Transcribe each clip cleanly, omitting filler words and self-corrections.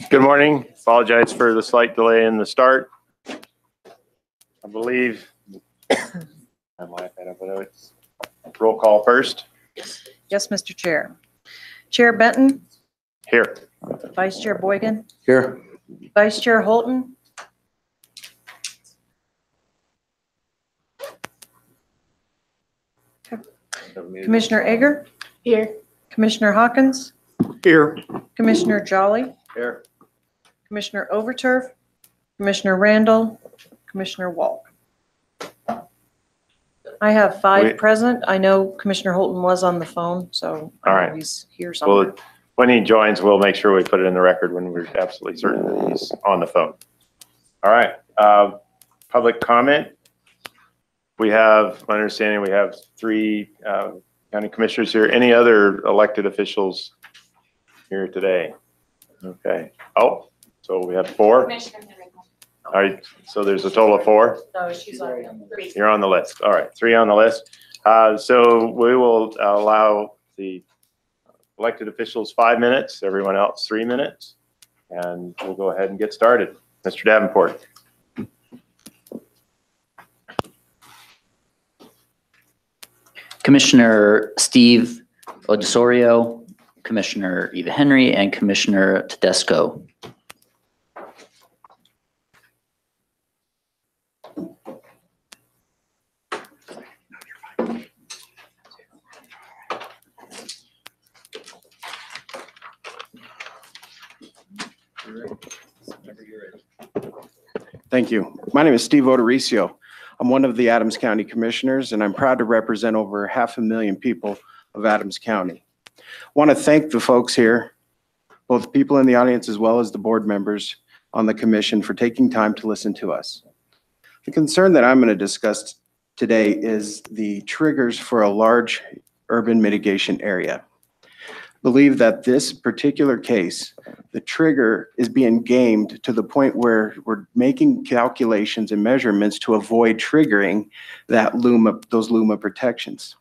Good morning. Apologize for the slight delay in the start. I believe I might have a roll call first. Yes, Mr. Chair. Chair Benton, Here. Vice Chair Boygan, Here. Vice Chair Holton, Commissioner Egger, Here. Commissioner Hawkins, Here. Commissioner Jolly, Here. Commissioner Overturf, Commissioner Randall, Commissioner Walk. I have five present. I know Commissioner Holton was on the phone, so I know he's here somewhere. Well, when he joins, we'll make sure we put it in the record when we're absolutely certain that he's on the phone. All right. Public comment. We have, my understanding, we have 3 county commissioners here. Any other elected officials here today? Okay. Oh, so we have 4. All right. So there's a total of 4. No, she's on 3. You're on the list. All right. 3 on the list. So we will allow the elected officials 5 minutes, everyone else 3 minutes, and we'll go ahead and get started. Mr. Davenport. Commissioner Steve Odesorio, Commissioner Eva Henry, and Commissioner Tedesco. Thank you. My name is Steve Odorisio. I'm one of the Adams County Commissioners, and I'm proud to represent over 500,000 people of Adams County. I want to thank the folks here, both the people in the audience as well as the board members on the commission, for taking time to listen to us. The concern that I'm going to discuss today is the triggers for a large urban mitigation area. I believe that this particular case, the trigger is being gamed to the point where we're making calculations and measurements to avoid triggering those LUMA protections.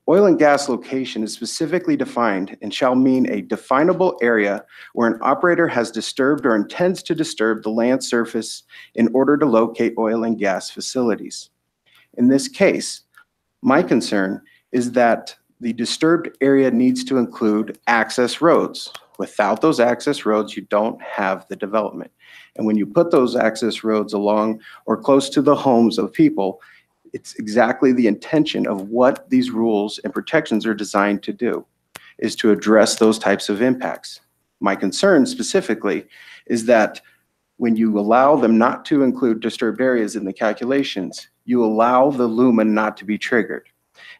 Oil and gas location is specifically defined and shall mean a definable area where an operator has disturbed or intends to disturb the land surface in order to locate oil and gas facilities. In this case, my concern is that the disturbed area needs to include access roads. Without those access roads, you don't have the development. And when you put those access roads along or close to the homes of people, it's exactly the intention of what these rules and protections are designed to do, is to address those types of impacts. My concern specifically is that when you allow them not to include disturbed areas in the calculations, you allow the LUMA not to be triggered.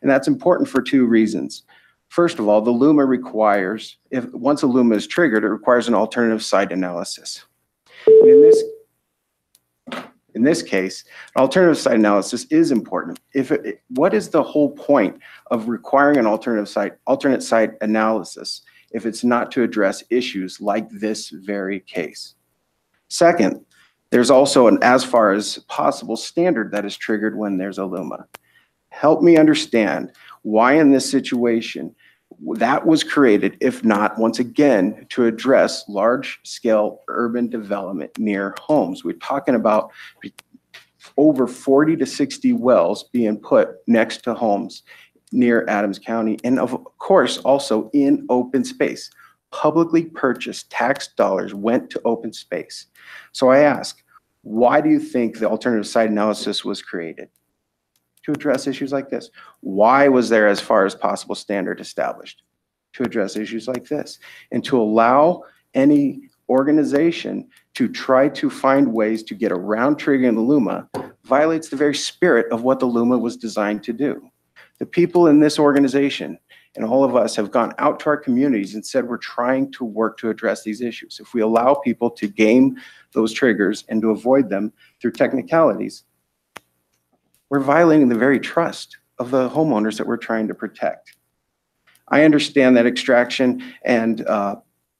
And that's important for 2 reasons. First of all, the LUMA requires, once a LUMA is triggered, it requires an alternative site analysis. And in this case, an alternative site analysis is important. What is the whole point of requiring an alternate site analysis if it's not to address issues like this very case? Second, there's also an as far as possible standard that is triggered when there's a LUMA. Help me understand why in this situation that was created, if not, once again, to address large-scale urban development near homes. We're talking about over 40 to 60 wells being put next to homes near Adams County, and of course, also in open space. Publicly purchased tax dollars went to open space. So I ask, why do you think the alternative site analysis was created? To address issues like this. Why was there as far as possible standard established? To address issues like this, and to allow any organization to try to find ways to get around triggering the LUMA violates the very spirit of what the LUMA was designed to do. The people in this organization and all of us have gone out to our communities and said we're trying to work to address these issues. If we allow people to game those triggers and to avoid them through technicalities, we're violating the very trust of the homeowners that we're trying to protect. I understand that Extraction and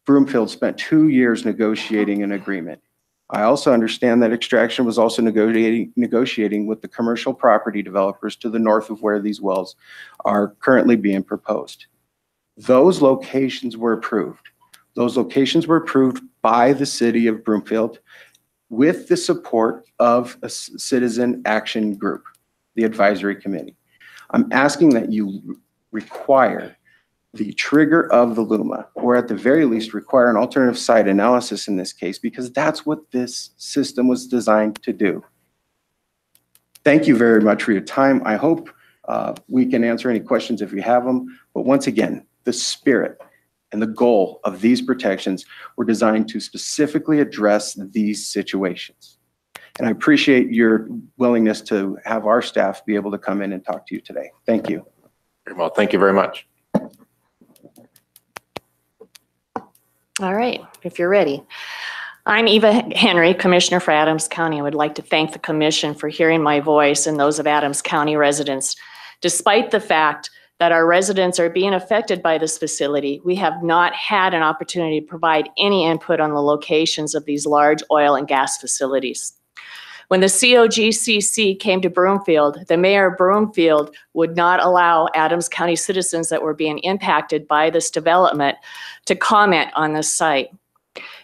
Broomfield spent 2 years negotiating an agreement. I also understand that Extraction was also negotiating with the commercial property developers to the north of where these wells are currently being proposed. Those locations were approved. Those locations were approved by the city of Broomfield with the support of a citizen action group, the advisory committee. I'm asking that you require the trigger of the LUMA, or at the very least require an alternative site analysis in this case, because that's what this system was designed to do. Thank you very much for your time. I hope we can answer any questions if you have them. But once again, the spirit and the goal of these protections were designed to specifically address these situations. And I appreciate your willingness to have our staff be able to come in and talk to you today. Thank you. Very well. Thank you very much. All right, if you're ready. I'm Eva Henry, Commissioner for Adams County. I would like to thank the Commission for hearing my voice and those of Adams County residents. Despite the fact that our residents are being affected by this facility, we have not had an opportunity to provide any input on the locations of these large oil and gas facilities. When the COGCC came to Broomfield, the mayor of Broomfield would not allow Adams County citizens that were being impacted by this development to comment on this site.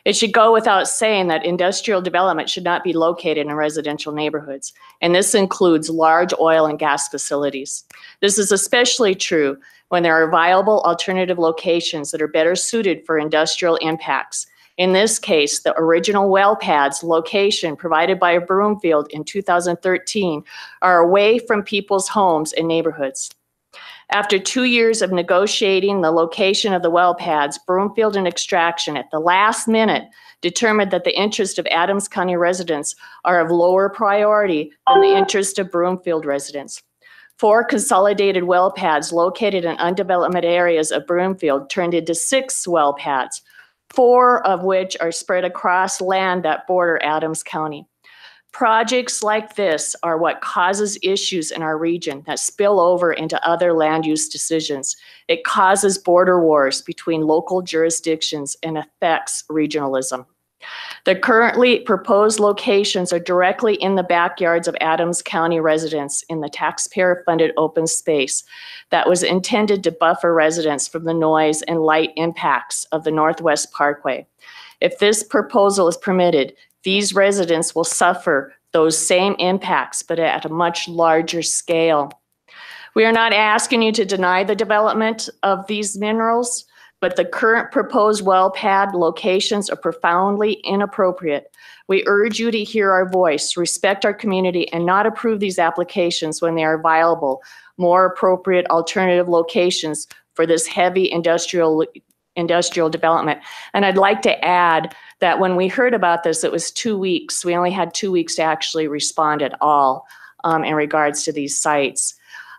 It should go without saying that industrial development should not be located in residential neighborhoods, and this includes large oil and gas facilities. This is especially true when there are viable alternative locations that are better suited for industrial impacts. In this case, the original well pads location provided by Broomfield in 2013 are away from people's homes and neighborhoods. After 2 years of negotiating the location of the well pads, Broomfield and Extraction at the last minute determined that the interest of Adams County residents are of lower priority than the interest of Broomfield residents. 4 consolidated well pads located in undeveloped areas of Broomfield turned into 6 well pads, 4 of which are spread across land that border Adams County. Projects like this are what causes issues in our region that spill over into other land use decisions. It causes border wars between local jurisdictions and affects regionalism. The currently proposed locations are directly in the backyards of Adams County residents in the taxpayer-funded open space that was intended to buffer residents from the noise and light impacts of the Northwest Parkway. If this proposal is permitted, these residents will suffer those same impacts, but at a much larger scale. We are not asking you to deny the development of these minerals, but the current proposed well pad locations are profoundly inappropriate. We urge you to hear our voice, respect our community, and not approve these applications when they are viable, more appropriate alternative locations for this heavy industrial development. And I'd like to add that when we heard about this, it was 2 weeks. We only had 2 weeks to actually respond at all in regards to these sites.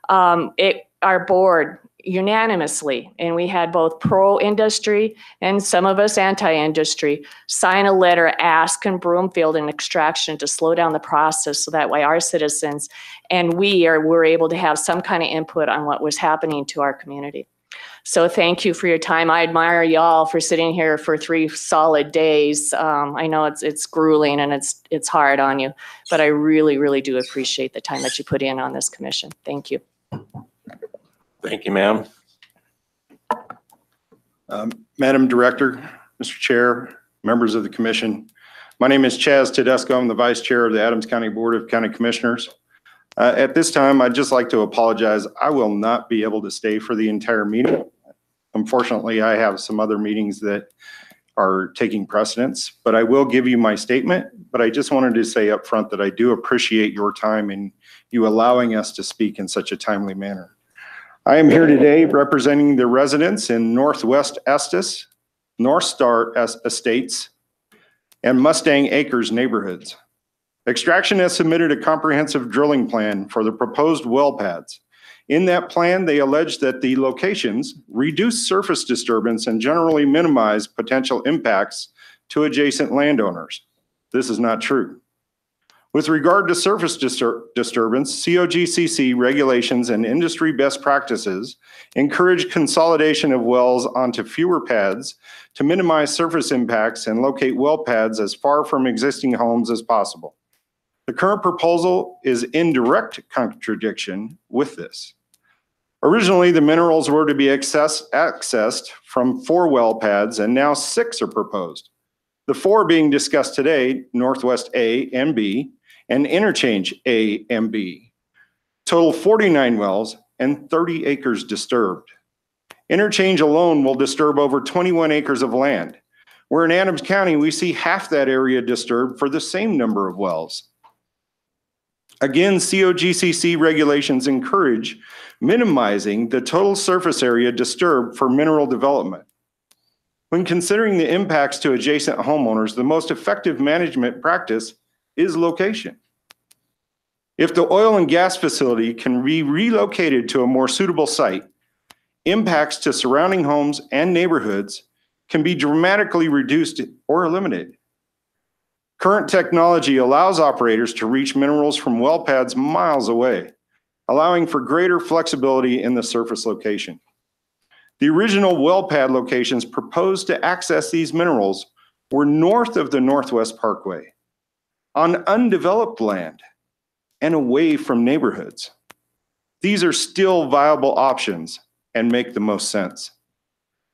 Our board unanimously, and we had both pro-industry and some of us anti-industry, sign a letter asking Broomfield and Extraction to slow down the process so that way our citizens and were able to have some kind of input on what was happening to our community. So thank you for your time. I admire y'all for sitting here for 3 solid days. I know it's grueling and it's hard on you, but I really, really do appreciate the time that you put in on this commission. Thank you. Thank you, ma'am. Madam Director, Mr. Chair, members of the commission, my name is Chaz Tedesco. I'm the Vice Chair of the Adams County Board of County Commissioners. At this time, I'd just like to apologize. I will not be able to stay for the entire meeting. Unfortunately, I have some other meetings that are taking precedence, but I will give you my statement. But I just wanted to say up front that I do appreciate your time and you allowing us to speak in such a timely manner. I am here today representing the residents in Northwest Estes, North Star Estates, and Mustang Acres neighborhoods. Extraction has submitted a comprehensive drilling plan for the proposed well pads. In that plan, they allege that the locations reduce surface disturbance and generally minimize potential impacts to adjacent landowners. This is not true. With regard to surface disturbance, COGCC regulations and industry best practices encourage consolidation of wells onto fewer pads to minimize surface impacts and locate well pads as far from existing homes as possible. The current proposal is in direct contradiction with this. Originally, the minerals were to be accessed from 4 well pads, and now 6 are proposed. The 4 being discussed today, Northwest A and B, and Interchange A and B. Total 49 wells and 30 acres disturbed. Interchange alone will disturb over 21 acres of land, where in Adams County, we see half that area disturbed for the same number of wells. Again, COGCC regulations encourage minimizing the total surface area disturbed for mineral development. When considering the impacts to adjacent homeowners, the most effective management practice is location. If the oil and gas facility can be relocated to a more suitable site, impacts to surrounding homes and neighborhoods can be dramatically reduced or eliminated. Current technology allows operators to reach minerals from well pads miles away, allowing for greater flexibility in the surface location. The original well pad locations proposed to access these minerals were north of the Northwest Parkway, on undeveloped land, and away from neighborhoods. These are still viable options and make the most sense.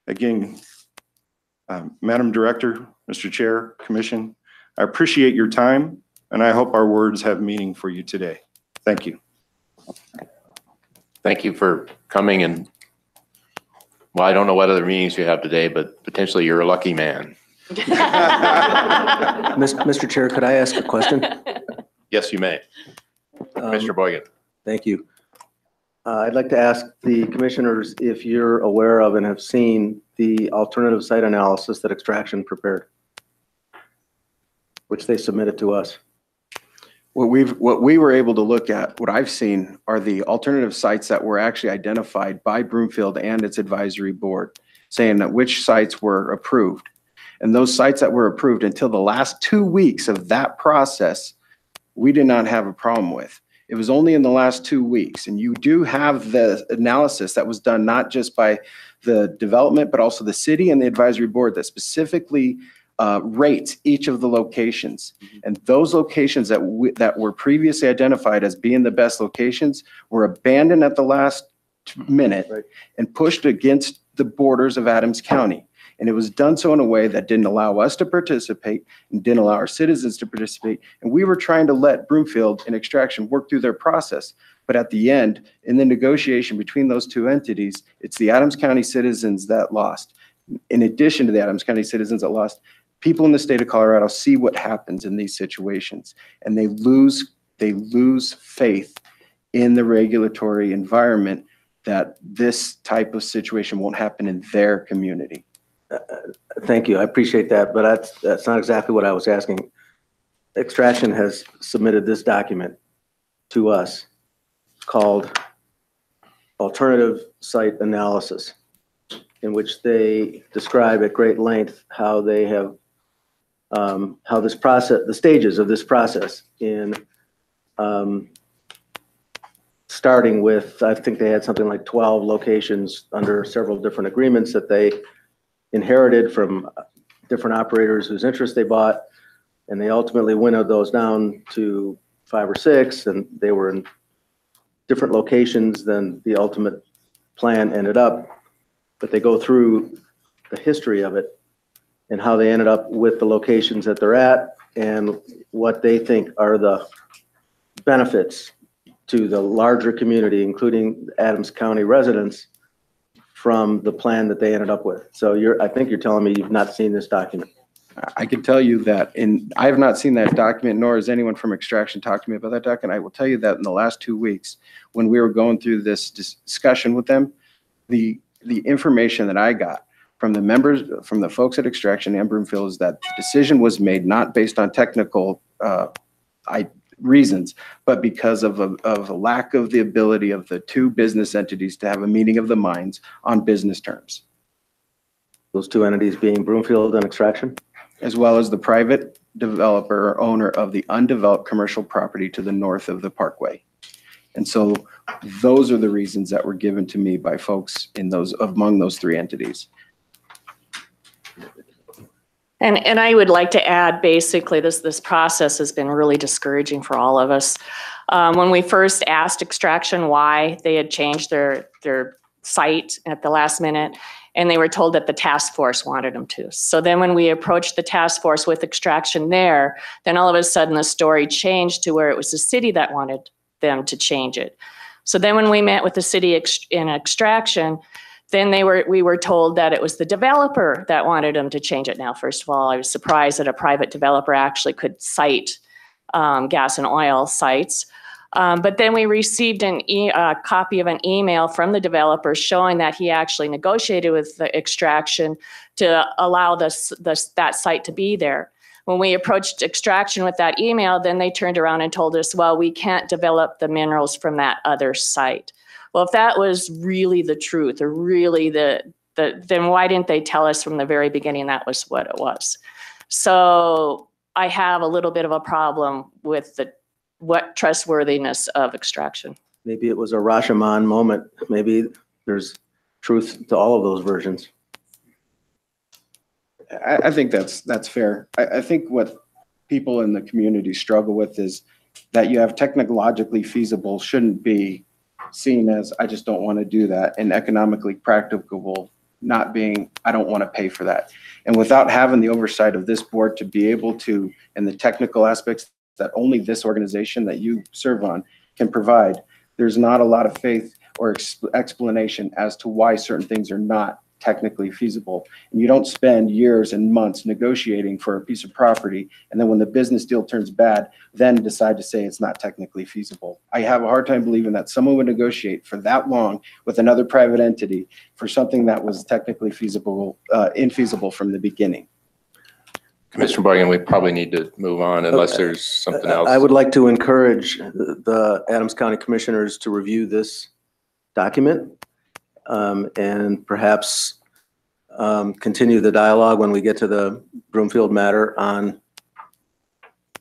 Again, Madam Director, Mr. Chair, Commission, I appreciate your time, and I hope our words have meaning for you today. Thank you. Thank you for coming, and well, I don't know what other meetings you have today, but potentially you're a lucky man. Mr. Chair, could I ask a question? Yes, you may. Mr. Boygan. Thank you. I'd like to ask the commissioners if you're aware of and have seen the alternative site analysis that Extraction prepared, which they submitted to us. What we were able to look at, what I've seen, are the alternative sites that were actually identified by Broomfield and its advisory board, saying that which sites were approved. And those sites that were approved, until the last 2 weeks of that process, we did not have a problem with. It was only in the last 2 weeks. And you do have the analysis that was done not just by the development, but also the city and the advisory board that specifically rates each of the locations. And those locations that were previously identified as being the best locations were abandoned at the last minute and pushed against the borders of Adams County. And it was done so in a way that didn't allow us to participate and didn't allow our citizens to participate. And we were trying to let Broomfield and Extraction work through their process. But at the end, in the negotiation between those two entities, it's the Adams County citizens that lost. In addition to the Adams County citizens that lost, people in the state of Colorado see what happens in these situations, and they lose faith in the regulatory environment that this type of situation won't happen in their community. Thank you. I appreciate that, but that's not exactly what I was asking. Extraction has submitted this document to us called Alternative Site Analysis, in which they describe at great length how they have how this process, the stages of this process, in starting with, I think they had something like 12 locations under several different agreements that they inherited from different operators whose interest they bought, and they ultimately winnowed those down to 5 or 6, and they were in different locations than the ultimate plan ended up. But they go through the history of it and how they ended up with the locations that they're at and what they think are the benefits to the larger community, including Adams County residents, from the plan that they ended up with. So I think you're telling me you've not seen this document. I can tell you that, I have not seen that document, nor has anyone from Extraction talked to me about that document. I will tell you that in the last 2 weeks, when we were going through this discussion with them, the information that I got from the members, from the folks at Extraction and Broomfield, is that the decision was made not based on technical reasons, but because of a lack of the ability of the two business entities to have a meeting of the minds on business terms. Those two entities being Broomfield and Extraction? As well as the private developer or owner of the undeveloped commercial property to the north of the Parkway. And so those are the reasons that were given to me by folks among those three entities. And I would like to add, basically, this process has been really discouraging for all of us. When we first asked Extraction why they had changed their site at the last minute, and they were told that the task force wanted them to. So then when we approached the task force with extraction there, then all of a sudden the story changed to where it was the city that wanted them to change it. So then when we met with the city in extraction, then we were told that it was the developer that wanted them to change it. Now, first of all, I was surprised that a private developer actually could cite gas and oil sites. But then we received a copy of an email from the developer showing that he actually negotiated with the extraction to allow that site to be there. When we approached extraction with that email, then they turned around and told us, well, we can't develop the minerals from that other site. Well, if that was really the truth, or really then why didn't they tell us from the very beginning that was what it was? So I have a little bit of a problem with what trustworthiness of extraction. Maybe it was a Rashomon moment. Maybe there's truth to all of those versions. I think that's fair. I think what people in the community struggle with is that you have technologically feasible shouldn't be seen as, I just don't want to do that, and economically practicable not being, I don't want to pay for that. And without having the oversight of this board to be able to, and the technical aspects that only this organization that you serve on can provide, there's not a lot of faith or explanation as to why certain things are not technically feasible. And you don't spend years and months negotiating for a piece of property, and then when the business deal turns bad, then decide to say it's not technically feasible. I have a hard time believing that someone would negotiate for that long with another private entity for something that was technically feasible, infeasible from the beginning. Commissioner Boygan, we probably need to move on unless there's something else. I would like to encourage the Adams County Commissioners to review this document and perhaps continue the dialogue when we get to the Broomfield matter on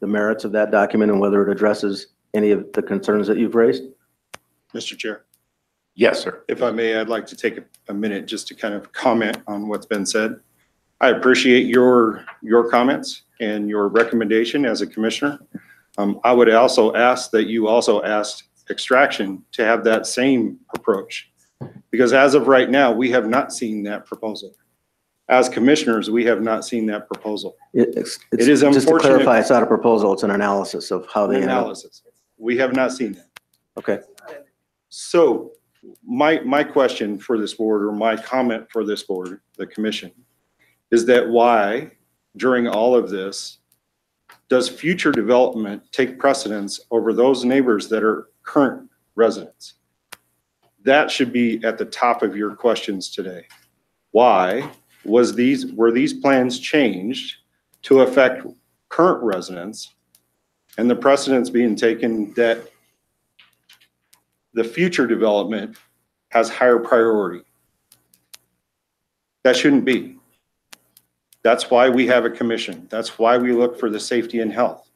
the merits of that document and whether it addresses any of the concerns that you've raised. Mr. Chair, Yes, sir. if I may, I'd like to take a minute just to kind of comment on what's been said. I appreciate your comments and your recommendation as a commissioner. I would also ask that you also ask extraction to have that same approach, because as of right now, we have not seen that proposal. As commissioners, we have not seen that proposal. It is just to unfortunate- clarify, it's not a proposal, it's an analysis of how they Analysis. We have not seen that. Okay. So my question for this board, or my comment for this board, the commission, is that why during all of this does future development take precedence over those neighbors that are current residents? That should be at the top of your questions today. Why were these plans changed to affect current residents, and the precedence being taken that the future development has higher priority? That shouldn't be. That's why we have a commission. That's why we look for the safety and health.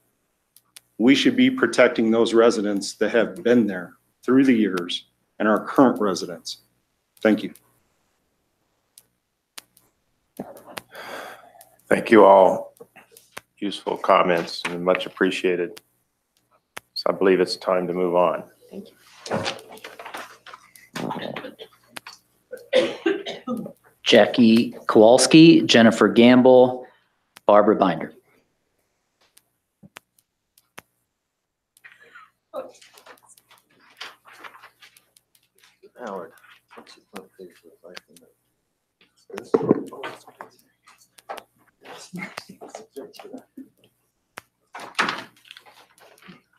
We should be protecting those residents that have been there through the years and our current residents. Thank you. Thank you all. Useful comments and much appreciated. So I believe it's time to move on. Thank you. Jackie Kowalski, Jennifer Gamble, Barbara Binder. Howard.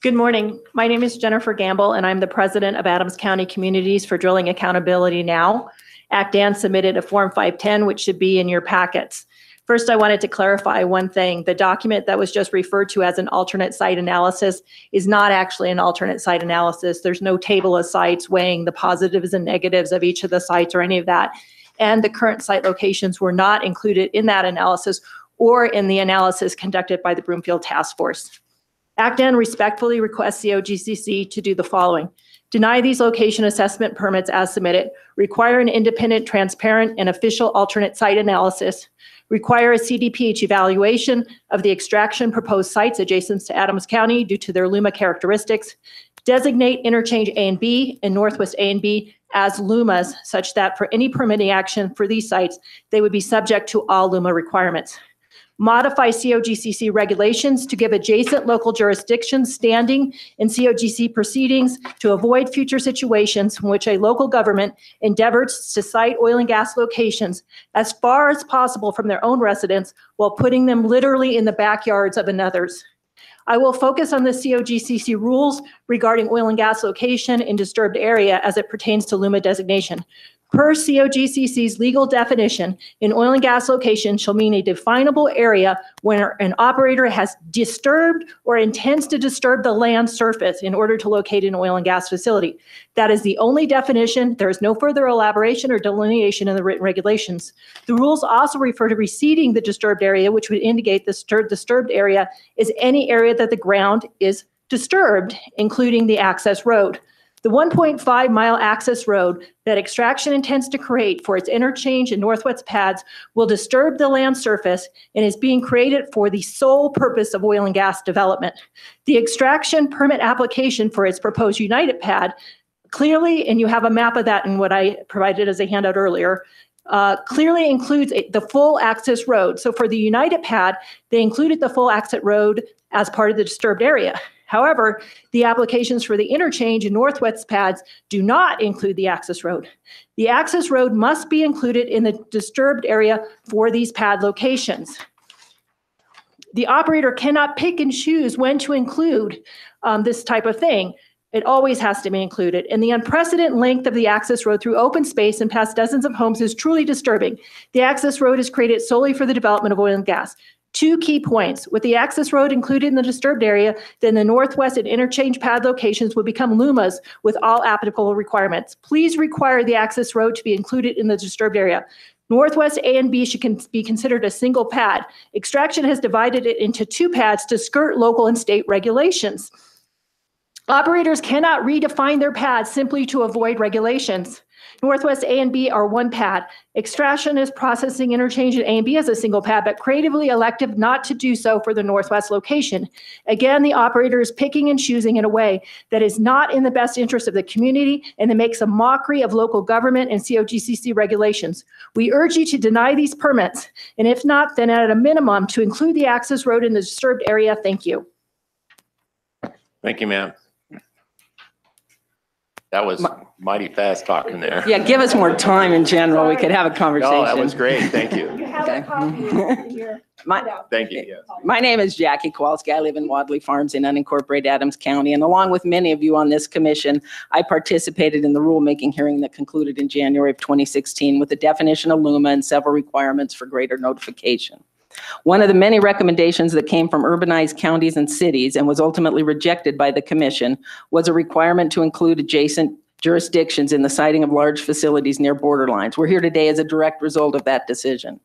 Good morning. My name is Jennifer Gamble, and I'm the president of Adams County Communities for Drilling Accountability Now. ACTAN submitted a Form 510, which should be in your packets. First, I wanted to clarify one thing. The document that was just referred to as an alternate site analysis is not actually an alternate site analysis. There's no table of sites weighing the positives and negatives of each of the sites or any of that. And the current site locations were not included in that analysis or in the analysis conducted by the Broomfield Task Force. ACTAN respectfully requests COGCC to do the following: deny these location assessment permits as submitted, require an independent, transparent, and official alternate site analysis, require a CDPH evaluation of the extraction proposed sites adjacent to Adams County due to their LUMA characteristics, Designate interchange A and B and Northwest A and B as LUMAs such that for any permitting action for these sites, they would be subject to all LUMA requirements. Modify COGCC regulations to give adjacent local jurisdictions standing in COGCC proceedings to avoid future situations in which a local government endeavors to site oil and gas locations as far as possible from their own residents while putting them literally in the backyards of another's. I will focus on the COGCC rules regarding oil and gas location in disturbed area as it pertains to LUMA designation. Per COGCC's legal definition, an oil and gas location shall mean a definable area where an operator has disturbed or intends to disturb the land surface in order to locate an oil and gas facility. That is the only definition. There is no further elaboration or delineation in the written regulations. The rules also refer to receding the disturbed area, which would indicate the disturbed area is any area that the ground is disturbed, including the access road. The 1.5 mile access road that extraction intends to create for its interchange and northwest pads will disturb the land surface and is being created for the sole purpose of oil and gas development. The extraction permit application for its proposed United pad clearly, and you have a map of that in what I provided as a handout earlier, clearly includes the full access road. So for the United pad, they included the full access road as part of the disturbed area. However, the applications for the interchange and northwest pads do not include the access road. The access road must be included in the disturbed area for these pad locations. The operator cannot pick and choose when to include this type of thing. It always has to be included. And the unprecedented length of the access road through open space and past dozens of homes is truly disturbing. The access road is created solely for the development of oil and gas. 2 key points. With the access road included in the disturbed area, then the northwest and interchange pad locations would become LUMAs with all applicable requirements. Please require the access road to be included in the disturbed area. Northwest A and B should be considered a single pad. Extraction has divided it into 2 pads to skirt local and state regulations. Operators cannot redefine their pads simply to avoid regulations. Northwest A and B are 1 pad. Extraction is processing interchange at A and B as a single pad, but creatively elected not to do so for the Northwest location. Again, the operator is picking and choosing in a way that is not in the best interest of the community and that makes a mockery of local government and COGCC regulations. We urge you to deny these permits, and if not, then at a minimum to include the access road in the disturbed area. Thank you. Thank you, ma'am. That was mighty fast talking there. Yeah, give us more time in general. We could have a conversation. No, that was great. Thank you. You have a copy in your handout. Thank you. Yes. My name is Jackie Kowalski. I live in Wadley Farms in unincorporated Adams County. And along with many of you on this commission, I participated in the rulemaking hearing that concluded in January of 2016 with the definition of LUMA and several requirements for greater notification. One of the many recommendations that came from urbanized counties and cities and was ultimately rejected by the commission was a requirement to include adjacent jurisdictions in the siting of large facilities near borderlines. We're here today as a direct result of that decision.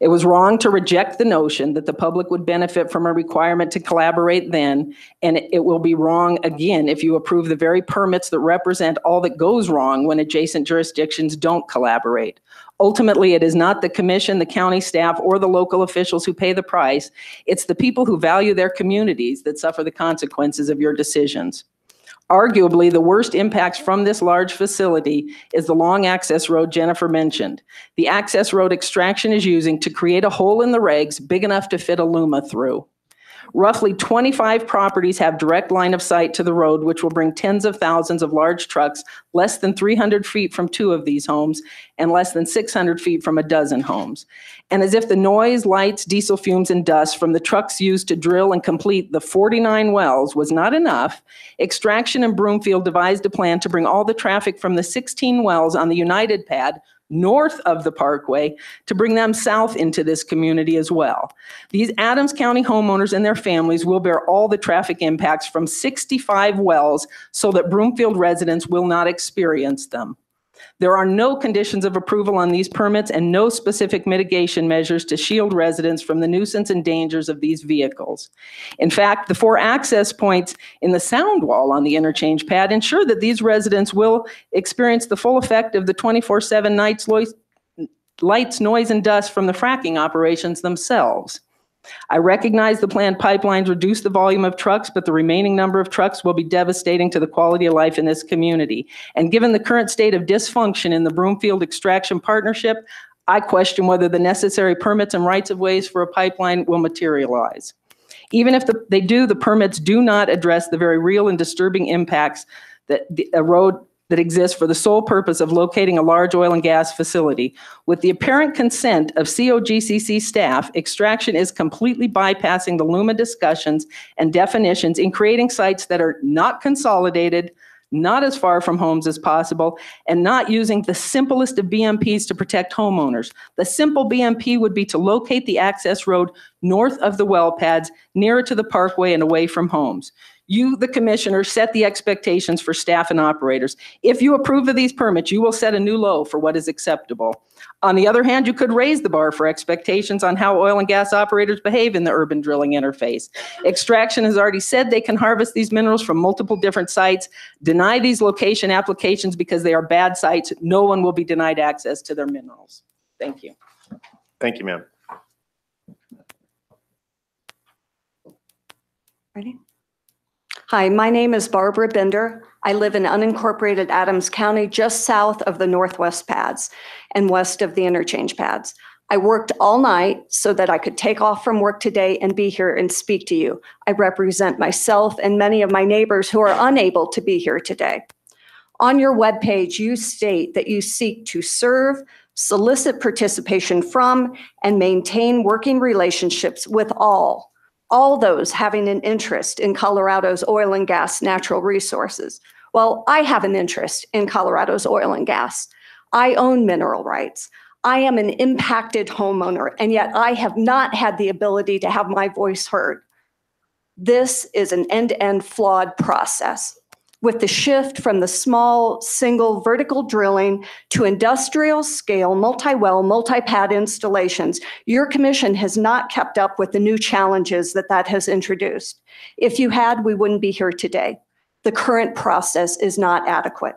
It was wrong to reject the notion that the public would benefit from a requirement to collaborate then, and it will be wrong again if you approve the very permits that represent all that goes wrong when adjacent jurisdictions don't collaborate. Ultimately, it is not the commission, the county staff, or the local officials who pay the price. It's the people who value their communities that suffer the consequences of your decisions. Arguably, the worst impacts from this large facility is the long access road Jennifer mentioned. The access road extraction is using to create a hole in the regs big enough to fit a LUMA through. Roughly 25 properties have direct line of sight to the road, which will bring tens of thousands of large trucks less than 300 feet from 2 of these homes and less than 600 feet from a dozen homes. And as if the noise, lights, diesel fumes, and dust from the trucks used to drill and complete the 49 wells was not enough, Extraction and Broomfield devised a plan to bring all the traffic from the 16 wells on the United pad north of the parkway to bring them south into this community as well. These Adams County homeowners and their families will bear all the traffic impacts from 65 wells so that Broomfield residents will not experience them. There are no conditions of approval on these permits and no specific mitigation measures to shield residents from the nuisance and dangers of these vehicles. In fact, the 4 access points in the sound wall on the interchange pad ensure that these residents will experience the full effect of the 24/7 lights, noise, and dust from the fracking operations themselves. I recognize the planned pipelines reduce the volume of trucks, but the remaining number of trucks will be devastating to the quality of life in this community. And given the current state of dysfunction in the Broomfield Extraction Partnership, I question whether the necessary permits and rights of ways for a pipeline will materialize. Even if they do, the permits do not address the very real and disturbing impacts that a road that exists for the sole purpose of locating a large oil and gas facility. With the apparent consent of COGCC staff, extraction is completely bypassing the LUMA discussions and definitions in creating sites that are not consolidated, not as far from homes as possible, and not using the simplest of BMPs to protect homeowners. The simple BMP would be to locate the access road north of the well pads, nearer to the parkway and away from homes. You, the commissioner, set the expectations for staff and operators. If you approve of these permits, you will set a new low for what is acceptable. On the other hand, you could raise the bar for expectations on how oil and gas operators behave in the urban drilling interface. Extraction has already said they can harvest these minerals from multiple different sites. Deny these location applications because they are bad sites. No one will be denied access to their minerals. Thank you. Thank you, ma'am. Ready? Hi, my name is Barbara Bender. I live in unincorporated Adams County, just south of the Northwest pads and west of the interchange pads. I worked all night so that I could take off from work today and be here and speak to you. I represent myself and many of my neighbors who are unable to be here today. On your webpage, you state that you seek to serve, solicit participation from, and maintain working relationships with all those having an interest in Colorado's oil and gas natural resources. Well, I have an interest in Colorado's oil and gas. I own mineral rights. I am an impacted homeowner, and yet I have not had the ability to have my voice heard. This is an end-to-end flawed process. With the shift from the small, single vertical drilling to industrial scale, multi-well, multi-pad installations, your commission has not kept up with the new challenges that has introduced. If you had, we wouldn't be here today. The current process is not adequate.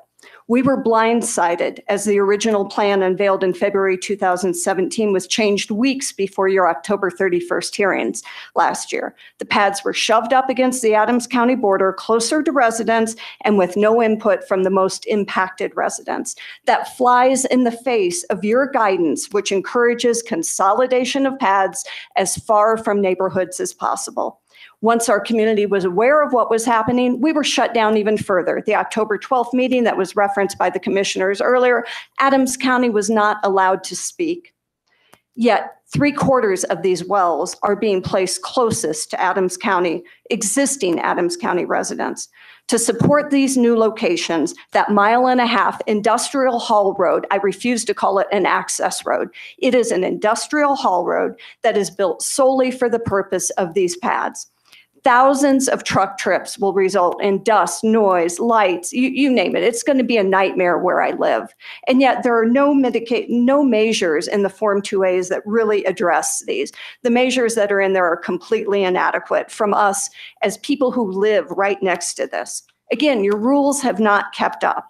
We were blindsided as the original plan unveiled in February 2017 was changed weeks before your October 31st hearings last year. The pads were shoved up against the Adams County border, closer to residents, and with no input from the most impacted residents. That flies in the face of your guidance, which encourages consolidation of pads as far from neighborhoods as possible. Once our community was aware of what was happening, we were shut down even further. The October 12th meeting that was referenced by the commissioners earlier, Adams County was not allowed to speak. Yet 3/4 of these wells are being placed closest to Adams County, existing Adams County residents. To support these new locations, that 1.5-mile industrial haul road, I refuse to call it an access road. It is an industrial haul road that is built solely for the purpose of these pads. Thousands of truck trips will result in dust, noise, lights, you name it. It's going to be a nightmare where I live. And yet there are no measures in the Form 2As that really address these. The measures that are in there are completely inadequate from us as people who live right next to this. Again, your rules have not kept up.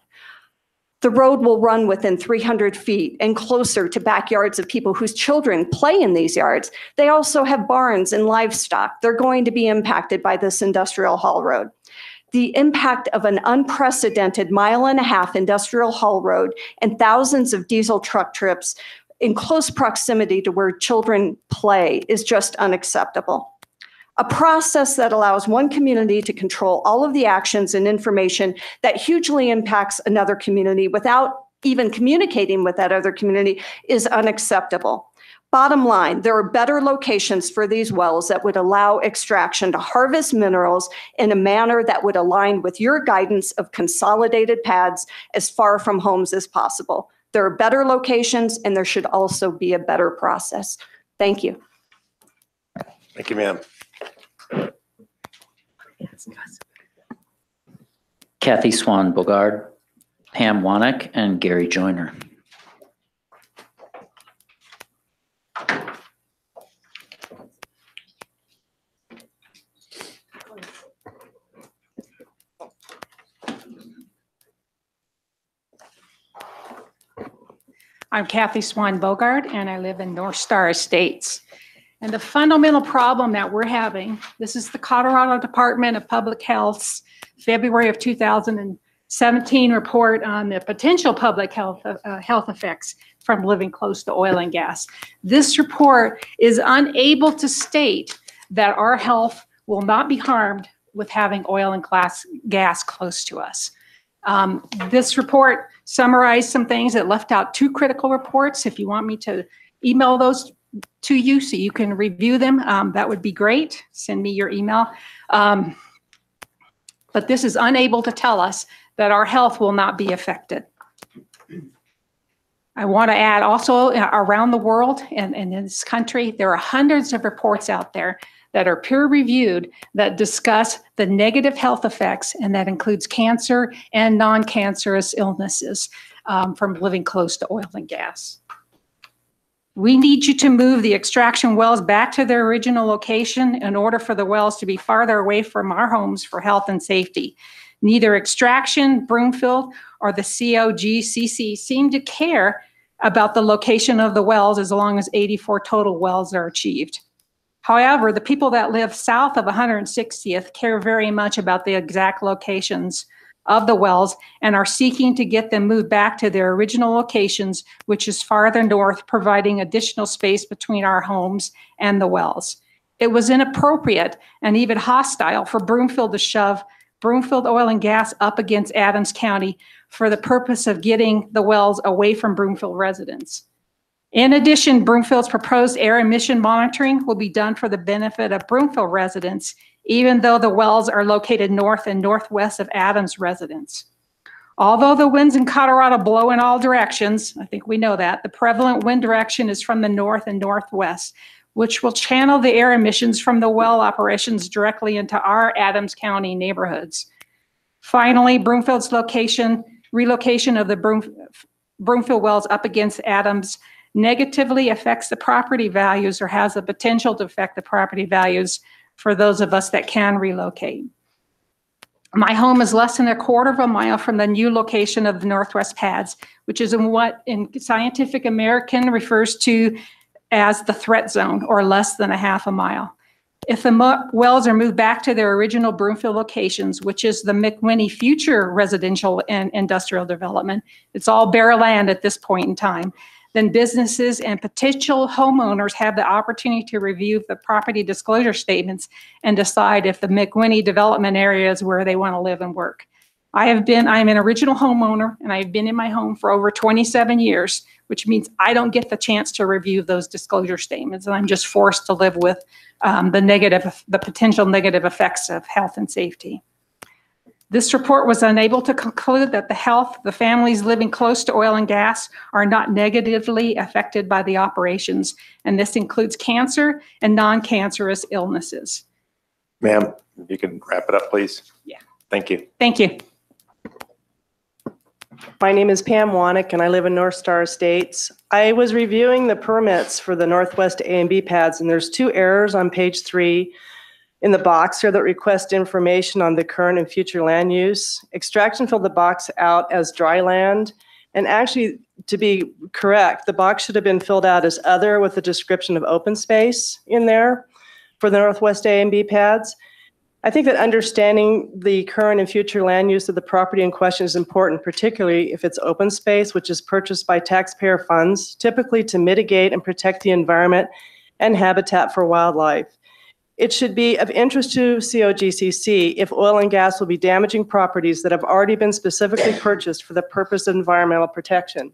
The road will run within 300 feet and closer to backyards of people whose children play in these yards. They also have barns and livestock. They're going to be impacted by this industrial haul road. The impact of an unprecedented 1.5-mile industrial haul road and thousands of diesel truck trips in close proximity to where children play is just unacceptable. A process that allows one community to control all of the actions and information that hugely impacts another community without even communicating with that other community is unacceptable. Bottom line, there are better locations for these wells that would allow extraction to harvest minerals in a manner that would align with your guidance of consolidated pads as far from homes as possible. There are better locations, and there should also be a better process. Thank you. Thank you, ma'am. Kathy Swan Bogard, Pam Wanick, and Gary Joyner. I'm Kathy Swan Bogard, and I live in North Star Estates. And the fundamental problem that we're having, this is the Colorado Department of Public Health's February of 2017 report on the potential public health effects from living close to oil and gas. This report is unable to state that our health will not be harmed with having oil and gas close to us. This report summarized some things. It left out 2 critical reports. If you want me to email those to you so you can review them, that would be great. Send me your email. But this is unable to tell us that our health will not be affected. I want to add also around the world and in this country, there are hundreds of reports out there that are peer-reviewed that discuss the negative health effects, and that includes cancer and non-cancerous illnesses from living close to oil and gas. We need you to move the extraction wells back to their original location in order for the wells to be farther away from our homes for health and safety. Neither Extraction, Broomfield, or the COGCC seem to care about the location of the wells as long as 84 total wells are achieved. However, the people that live south of 160th care very much about the exact locations of the wells and are seeking to get them moved back to their original locations, which is farther north, providing additional space between our homes and the wells. It was inappropriate and even hostile for Broomfield to shove Broomfield Oil and Gas up against Adams County for the purpose of getting the wells away from Broomfield residents. In addition, Broomfield's proposed air emission monitoring will be done for the benefit of Broomfield residents, even though the wells are located north and northwest of Adams residents. Although the winds in Colorado blow in all directions, I think we know that, the prevalent wind direction is from the north and northwest, which will channel the air emissions from the well operations directly into our Adams County neighborhoods. Finally, Broomfield's relocation of the Broomfield wells up against Adams negatively affects the property values or has the potential to affect the property values for those of us that can relocate. My home is less than a quarter of a mile from the new location of the Northwest Pads, which is in what in Scientific American refers to as the threat zone, or less than a half a mile. If the wells are moved back to their original Broomfield locations, which is the McWhinney future residential and industrial development, it's all bare land at this point in time, then businesses and potential homeowners have the opportunity to review the property disclosure statements and decide if the McWhinney development area is where they want to live and work. I'm an original homeowner, and I've been in my home for over 27 years, which means I don't get the chance to review those disclosure statements, and I'm just forced to live with the potential negative effects of health and safety. This report was unable to conclude that the families living close to oil and gas are not negatively affected by the operations, and this includes cancer and non-cancerous illnesses. Ma'am, if you can wrap it up, please. Yeah. Thank you. Thank you. My name is Pam Wanick, and I live in North Star Estates. I was reviewing the permits for the Northwest A and B pads, and there's 2 errors on page 3 in the box here that request information on the current and future land use. Extraction filled the box out as dry land, and actually, to be correct, the box should have been filled out as other with a description of open space in there for the Northwest A and B pads. I think that understanding the current and future land use of the property in question is important, particularly if it's open space, which is purchased by taxpayer funds, typically to mitigate and protect the environment and habitat for wildlife. It should be of interest to COGCC if oil and gas will be damaging properties that have already been specifically purchased for the purpose of environmental protection.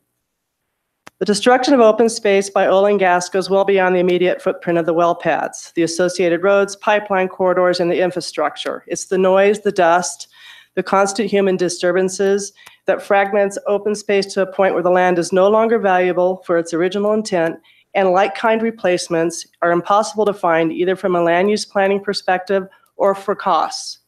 The destruction of open space by oil and gas goes well beyond the immediate footprint of the well pads, the associated roads, pipeline corridors, and the infrastructure. It's the noise, the dust, the constant human disturbances that fragments open space to a point where the land is no longer valuable for its original intent, and like-kind replacements are impossible to find either from a land use planning perspective or for costs.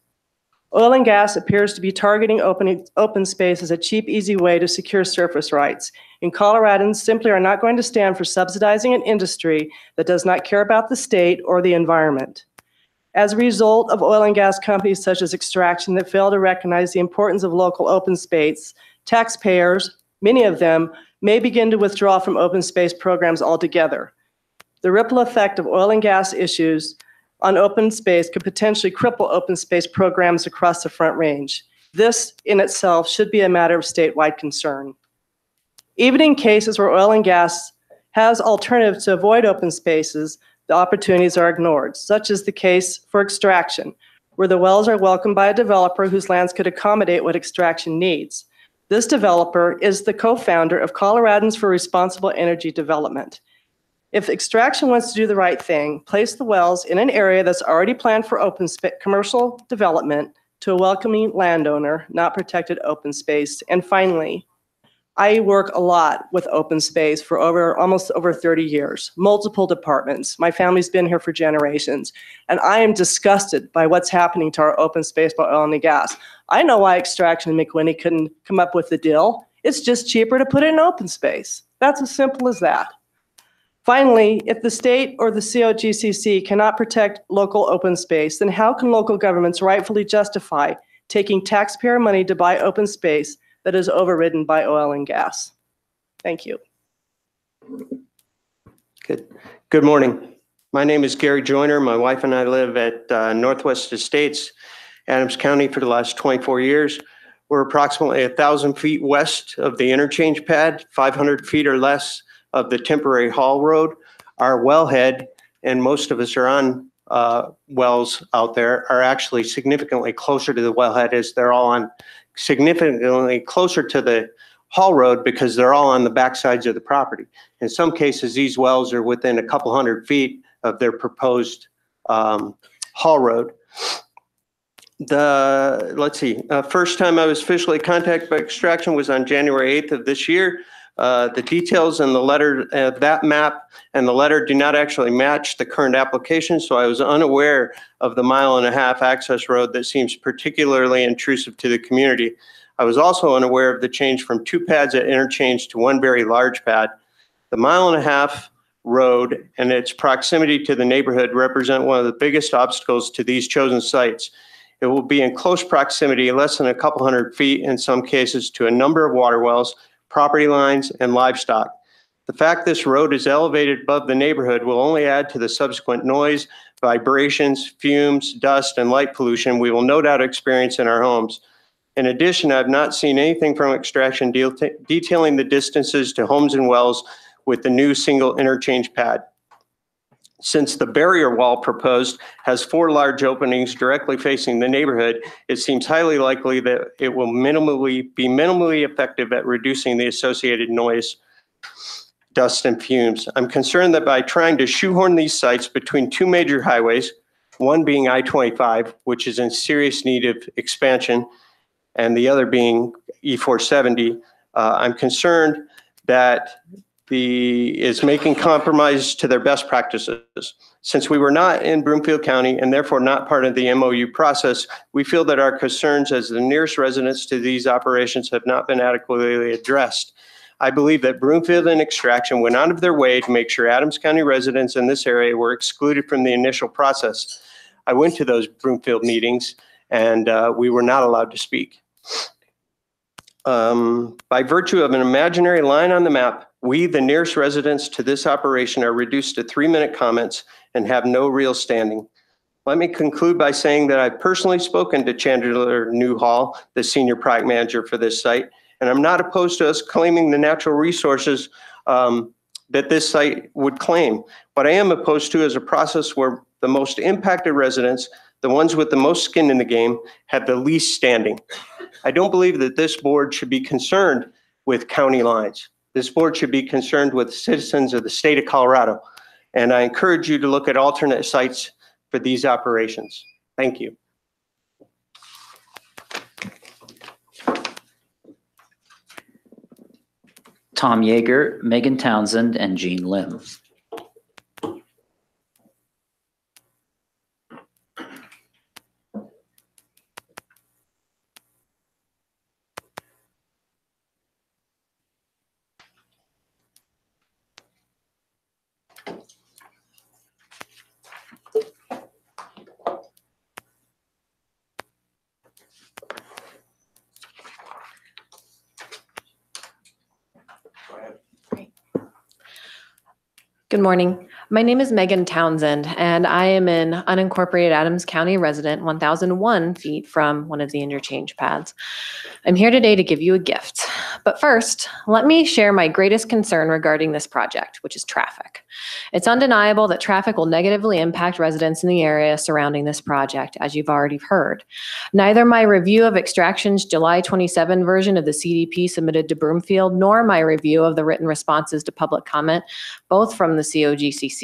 Oil and gas appears to be targeting open space as a cheap, easy way to secure surface rights. And Coloradans simply are not going to stand for subsidizing an industry that does not care about the state or the environment. As a result of oil and gas companies such as Extraction that fail to recognize the importance of local open space, taxpayers, many of them, may begin to withdraw from open space programs altogether. The ripple effect of oil and gas issues on open space could potentially cripple open space programs across the Front Range. This in itself should be a matter of statewide concern. Even in cases where oil and gas has alternatives to avoid open spaces, the opportunities are ignored, such as the case for extraction, where the wells are welcomed by a developer whose lands could accommodate what extraction needs. This developer is the co-founder of Coloradans for Responsible Energy Development. If extraction wants to do the right thing, place the wells in an area that's already planned for commercial development to a welcoming landowner, not protected open space. And finally, I work a lot with open space for almost over 30 years, multiple departments. My family's been here for generations, and I am disgusted by what's happening to our open space by oil and gas. I know why Extraction and McWinney couldn't come up with the deal. It's just cheaper to put it in open space. That's as simple as that. Finally, if the state or the COGCC cannot protect local open space, then how can local governments rightfully justify taking taxpayer money to buy open space that is overridden by oil and gas? Thank you. Good morning. My name is Gary Joyner. My wife and I live at Northwest Estates, Adams County for the last 24 years. We're approximately 1,000 feet west of the interchange pad, 500 feet or less of the temporary haul road. Our wellhead, and most of us are on wells out there, are actually significantly closer to the wellhead, as they're all on significantly closer to the haul road because they're all on the back sides of the property. In some cases, these wells are within a couple hundred feet of their proposed haul road. First time I was officially contacted by Extraction was on January 8th of this year. The details in the letter, that map and the letter do not actually match the current application, so I was unaware of the 1.5 mile access road that seems particularly intrusive to the community. I was also unaware of the change from 2 pads at interchange to 1 very large pad. The 1.5 mile road and its proximity to the neighborhood represent one of the biggest obstacles to these chosen sites. It will be in close proximity, less than a couple hundred feet in some cases, to a number of water wells, property lines, and livestock. The fact this road is elevated above the neighborhood will only add to the subsequent noise, vibrations, fumes, dust, and light pollution we will no doubt experience in our homes. In addition, I've not seen anything from Extraction detailing the distances to homes and wells with the new single interchange pad. Since the barrier wall proposed has 4 large openings directly facing the neighborhood, it seems highly likely that it will be minimally effective at reducing the associated noise, dust, and fumes. I'm concerned that by trying to shoehorn these sites between 2 major highways, one being I-25, which is in serious need of expansion, and the other being E-470, I'm concerned that is making compromise to their best practices. Since we were not in Broomfield County and therefore not part of the MOU process, we feel that our concerns as the nearest residents to these operations have not been adequately addressed. I believe that Broomfield and Extraction went out of their way to make sure Adams County residents in this area were excluded from the initial process. I went to those Broomfield meetings and we were not allowed to speak. By virtue of an imaginary line on the map, we, the nearest residents to this operation, are reduced to 3-minute comments and have no real standing. Let me conclude by saying that I've personally spoken to Chandler Newhall, the senior project manager for this site, and I'm not opposed to us claiming the natural resources that this site would claim. What I am opposed to is a process where the most impacted residents, the ones with the most skin in the game, have the least standing. I don't believe that this board should be concerned with county lines. This board should be concerned with citizens of the state of Colorado. And I encourage you to look at alternate sites for these operations. Thank you. Tom Yeager, Megan Townsend, and Jean Lim. Good morning. My name is Megan Townsend, and I am an unincorporated Adams County resident, 1,001 feet from one of the interchange pads. I'm here today to give you a gift. But first, let me share my greatest concern regarding this project, which is traffic. It's undeniable that traffic will negatively impact residents in the area surrounding this project, as you've already heard. Neither my review of Extraction's July 27 version of the CDP submitted to Broomfield, nor my review of the written responses to public comment, both from the COGCC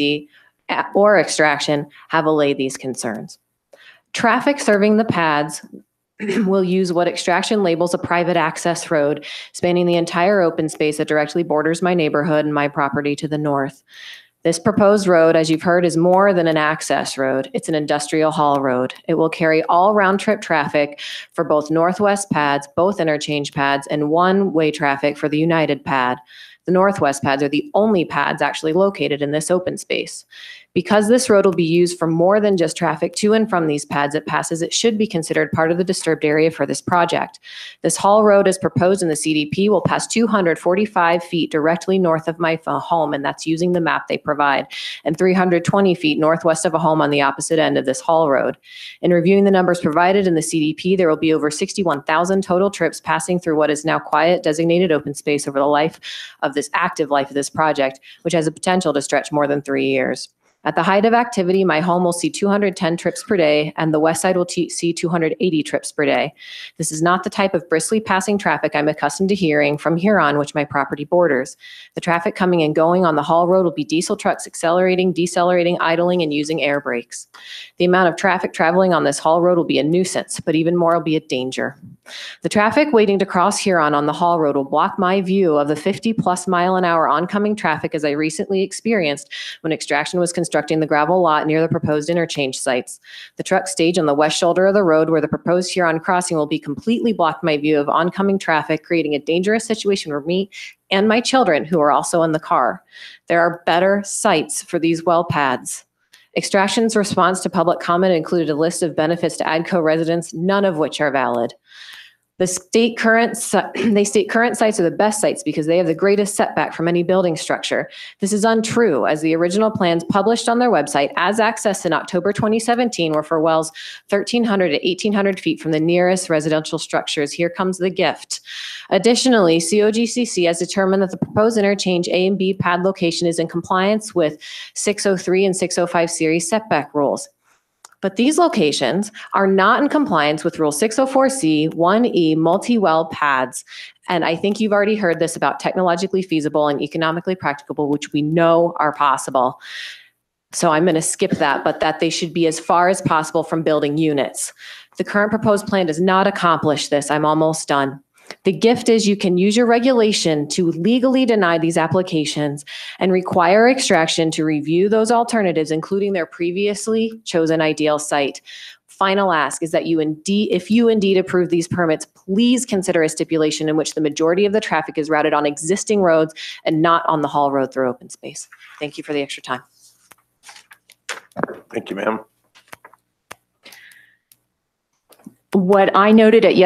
or Extraction, have allayed these concerns. Traffic serving the pads will use what Extraction labels a private access road, spanning the entire open space that directly borders my neighborhood and my property to the north. This proposed road, as you've heard, is more than an access road. It's an industrial haul road. It will carry all round-trip traffic for both northwest pads, both interchange pads, and one-way traffic for the United pad. The northwest pads are the only pads actually located in this open space. Because this road will be used for more than just traffic to and from these pads it passes, it should be considered part of the disturbed area for this project. This haul road, as proposed in the CDP, will pass 245 feet directly north of my home, and that's using the map they provide, and 320 feet northwest of a home on the opposite end of this haul road. In reviewing the numbers provided in the CDP, there will be over 61,000 total trips passing through what is now quiet, designated open space over the life of this active life of this project, which has a potential to stretch more than 3 years. At the height of activity, my home will see 210 trips per day, and the west side will see 280 trips per day. This is not the type of briskly passing traffic I'm accustomed to hearing from here on which my property borders. The traffic coming and going on the haul road will be diesel trucks accelerating, decelerating, idling, and using air brakes. The amount of traffic traveling on this haul road will be a nuisance, but even more will be a danger. The traffic waiting to cross Huron on the haul road will block my view of the 50-plus mile-an-hour oncoming traffic as I recently experienced when Extraction was constructing the gravel lot near the proposed interchange sites. The truck stage on the west shoulder of the road where the proposed Huron crossing will be completely blocked my view of oncoming traffic, creating a dangerous situation for me and my children who are also in the car. There are better sites for these well pads. Extraction's response to public comment included a list of benefits to ADCO residents, none of which are valid. They state current sites are the best sites because they have the greatest setback from any building structure. This is untrue, as the original plans published on their website as accessed in October 2017 were for wells 1,300 to 1,800 feet from the nearest residential structures. Here comes the gift. Additionally, COGCC has determined that the proposed interchange A and B pad location is in compliance with 603 and 605 series setback rules. But these locations are not in compliance with Rule 604C 1E multi-well pads. And I think you've already heard this about technologically feasible and economically practicable, which we know are possible. So I'm going to skip that, but that they should be as far as possible from building units. The current proposed plan does not accomplish this. I'm almost done. The gift is you can use your regulation to legally deny these applications and require Extraction to review those alternatives, including their previously chosen ideal site. Final ask is that if you indeed approve these permits, please consider a stipulation in which the majority of the traffic is routed on existing roads and not on the haul road through open space. Thank you for the extra time. Thank you, ma'am. What I noted at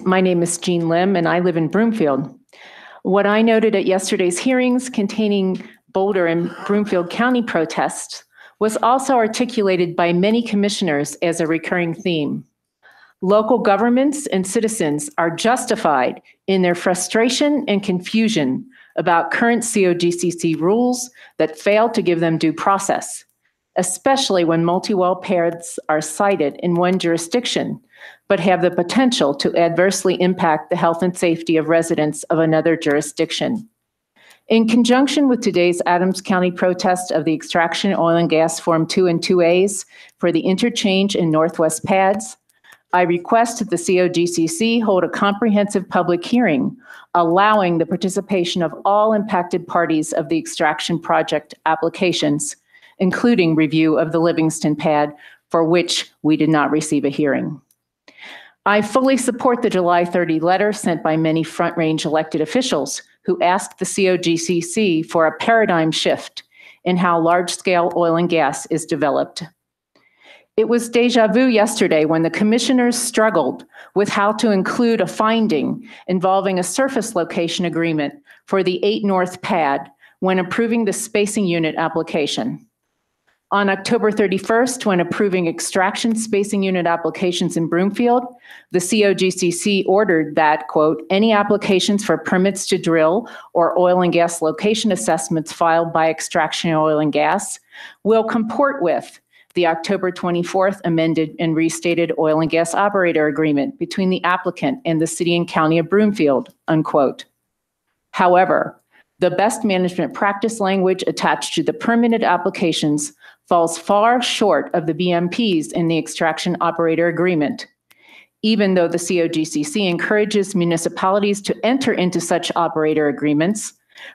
my name is Jean Lim, and I live in Broomfield. What I noted at yesterday's hearings containing Boulder and Broomfield County protests was also articulated by many commissioners as a recurring theme. Local governments and citizens are justified in their frustration and confusion about current COGCC rules that fail to give them due process, especially when multi-well pads are sited in one jurisdiction, but have the potential to adversely impact the health and safety of residents of another jurisdiction. In conjunction with today's Adams County protest of the Extraction Oil and Gas Form 2 and 2As for the interchange in Northwest pads, I request that the COGCC hold a comprehensive public hearing, allowing the participation of all impacted parties of the Extraction project applications, including review of the Livingston pad, for which we did not receive a hearing. I fully support the July 30 letter sent by many Front Range elected officials who asked the COGCC for a paradigm shift in how large-scale oil and gas is developed. It was deja vu yesterday when the commissioners struggled with how to include a finding involving a surface location agreement for the 8 North pad when approving the spacing unit application. On October 31st, when approving extraction spacing unit applications in Broomfield, the COGCC ordered that, quote, any applications for permits to drill or oil and gas location assessments filed by Extraction Oil and Gas will comport with the October 24th amended and restated oil and gas operator agreement between the applicant and the city and county of Broomfield, unquote. However, the best management practice language attached to the permitted applications falls far short of the BMPs in the extraction operator agreement. Even though the COGCC encourages municipalities to enter into such operator agreements,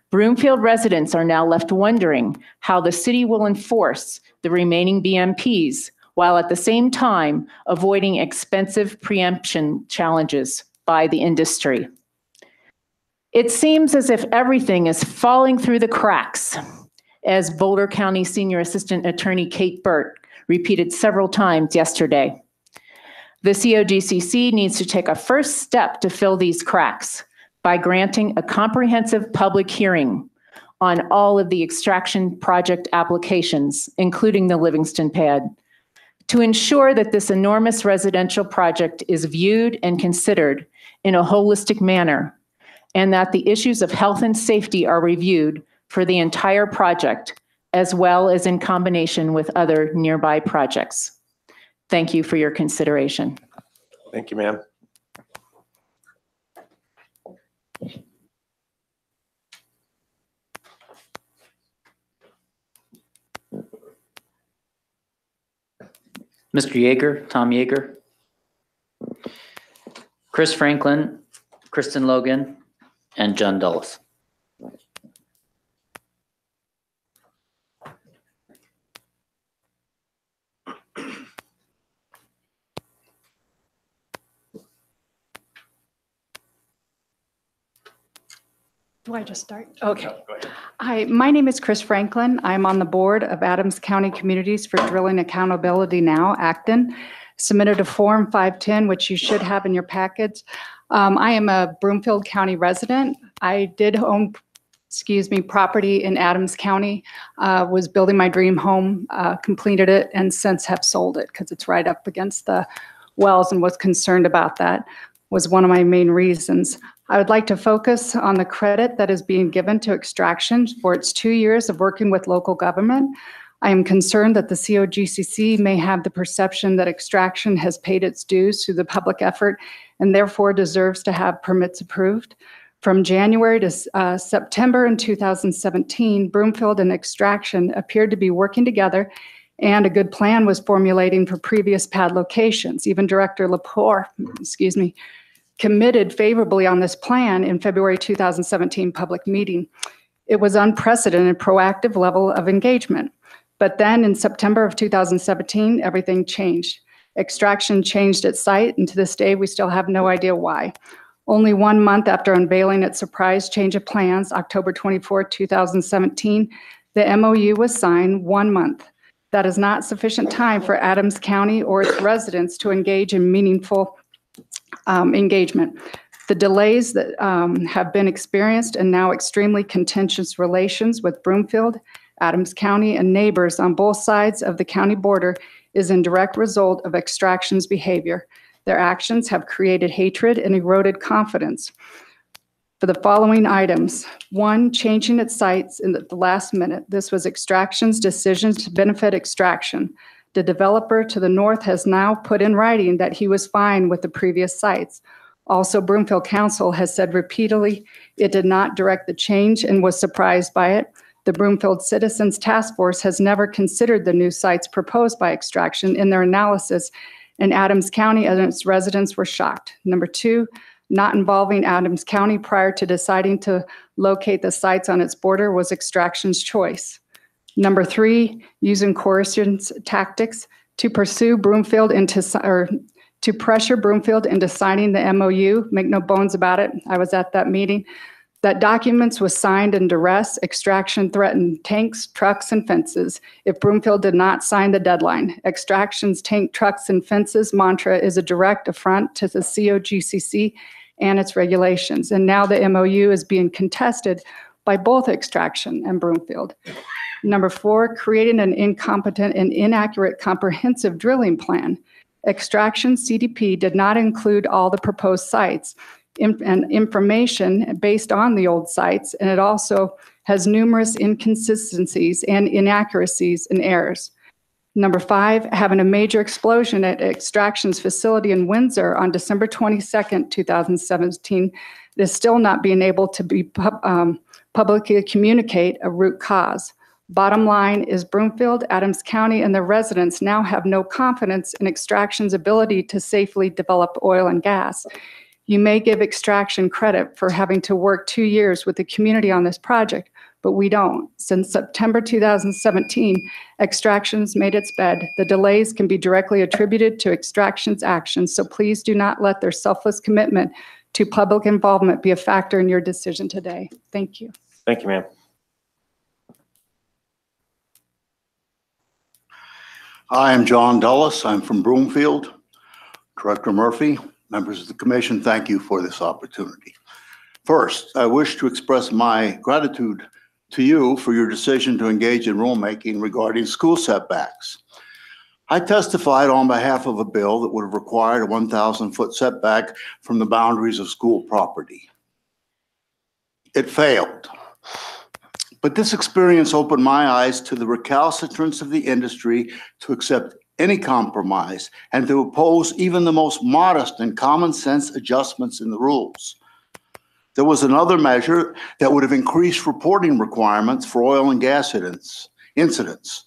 Broomfield residents are now left wondering how the city will enforce the remaining BMPs while at the same time avoiding expensive preemption challenges by the industry. It seems as if everything is falling through the cracks, as Boulder County Senior Assistant Attorney Kate Burt repeated several times yesterday. The COGCC needs to take a first step to fill these cracks by granting a comprehensive public hearing on all of the extraction project applications, including the Livingston pad, to ensure that this enormous residential project is viewed and considered in a holistic manner, and that the issues of health and safety are reviewed for the entire project, as well as in combination with other nearby projects. Thank you for your consideration. Thank you, ma'am. Mr. Yeager, Tom Yeager, Chris Franklin, Kristen Logan, and John Dulles. Do I just start? Okay. Hi, my name is Chris Franklin. I'm on the board of Adams County Communities for Drilling Accountability Now, Acton. Submitted a Form 510, which you should have in your packets. I am a Broomfield County resident. I did own, property in Adams County, was building my dream home, completed it, and since have sold it because it's right up against the wells and was concerned about that. Was one of my main reasons. I would like to focus on the credit that is being given to Extraction for its 2 years of working with local government. I am concerned that the COGCC may have the perception that Extraction has paid its dues through the public effort and therefore deserves to have permits approved. From January to September in 2017, Broomfield and Extraction appeared to be working together, and a good plan was formulating for previous pad locations. Even Director Lepore, committed favorably on this plan in February 2017 public meeting. It was unprecedented proactive level of engagement. But then in September of 2017, everything changed. Extraction changed its site, and to this day, we still have no idea why. Only 1 month after unveiling its surprise change of plans, October 24, 2017, the MOU was signed 1 month. That is not sufficient time for Adams County or its residents to engage in meaningful engagement. The delays that have been experienced and now extremely contentious relations with Broomfield, Adams County, and neighbors on both sides of the county border is in direct result of Extraction's behavior. Their actions have created hatred and eroded confidence. For the following items: 1, changing its sites in the last minute. This was Extraction's decision to benefit Extraction. The developer to the north has now put in writing that he was fine with the previous sites. Also, Broomfield Council has said repeatedly it did not direct the change and was surprised by it. The Broomfield Citizens Task Force has never considered the new sites proposed by Extraction in their analysis, and Adams County and its residents were shocked. Number 2, not involving Adams County prior to deciding to locate the sites on its border was Extraction's choice. Number 3, using coercion tactics to pursue Broomfield to pressure Broomfield into signing the MOU. Make no bones about it. I was at that meeting. That documents was signed in duress. Extraction threatened tanks, trucks, and fences if Broomfield did not sign the deadline. Extraction's tank, trucks, and fences mantra is a direct affront to the COGCC and its regulations. And now the MOU is being contested by both Extraction and Broomfield. Number 4, creating an incompetent and inaccurate comprehensive drilling plan. Extraction CDP did not include all the proposed sites and information based on the old sites, and it also has numerous inconsistencies and inaccuracies and errors. Number 5, having a major explosion at Extraction's facility in Windsor on December 22nd, 2017, is still not being able to be publicly communicate a root cause. Bottom line is Broomfield, Adams County, and the residents now have no confidence in Extraction's ability to safely develop oil and gas. You may give Extraction credit for having to work 2 years with the community on this project, but we don't. Since September 2017, Extraction's made its bed. The delays can be directly attributed to Extraction's actions, so please do not let their selfless commitment to public involvement be a factor in your decision today. Thank you. Thank you, ma'am. Hi, I'm John Dulles. I'm from Broomfield. Director Murphy, members of the commission, thank you for this opportunity. First, I wish to express my gratitude to you for your decision to engage in rulemaking regarding school setbacks. I testified on behalf of a bill that would have required a 1,000-foot setback from the boundaries of school property. It failed. But this experience opened my eyes to the recalcitrance of the industry to accept any compromise and to oppose even the most modest and common sense adjustments in the rules. There was another measure that would have increased reporting requirements for oil and gas incidents.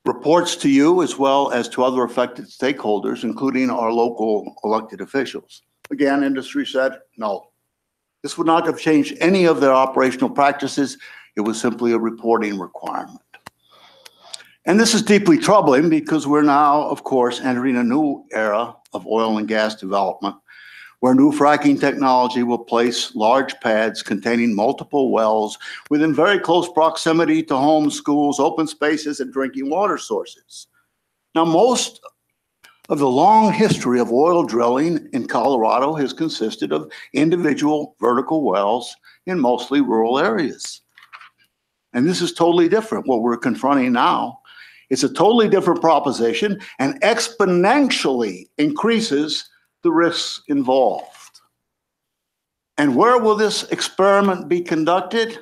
Reports to you as well as to other affected stakeholders, including our local elected officials. Again, industry said no. This would not have changed any of their operational practices. It was simply a reporting requirement. And this is deeply troubling because we're now, of course, entering a new era of oil and gas development where new fracking technology will place large pads containing multiple wells within very close proximity to homes, schools, open spaces, and drinking water sources. Now, most of the long history of oil drilling in Colorado has consisted of individual vertical wells in mostly rural areas. And this is totally different, what we're confronting now. It's a totally different proposition and exponentially increases the risks involved. And where will this experiment be conducted?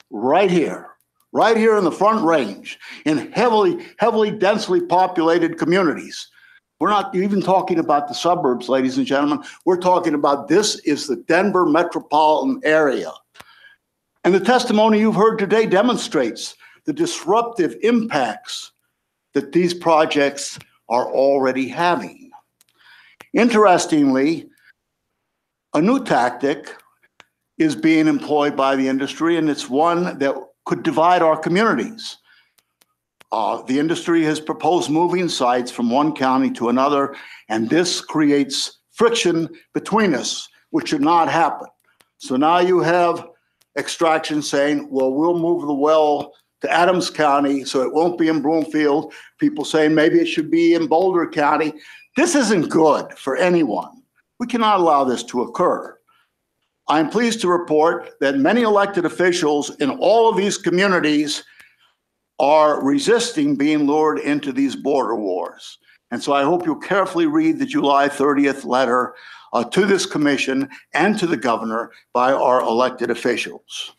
Right here in the Front Range, in heavily densely populated communities. We're not even talking about the suburbs, ladies and gentlemen. We're talking about this is the Denver metropolitan area. And the testimony you've heard today demonstrates the disruptive impacts that these projects are already having. Interestingly, a new tactic is being employed by the industry, and it's one that could divide our communities. The industry has proposed moving sites from one county to another, and this creates friction between us, which should not happen. So now you have Extraction saying, well, we'll move the well to Adams County so it won't be in Broomfield. People saying maybe it should be in Boulder County. This isn't good for anyone. We cannot allow this to occur. I'm pleased to report that many elected officials in all of these communities are resisting being lured into these border wars. And so I hope you'll carefully read the July 30th letter to this commission and to the governor by our elected officials.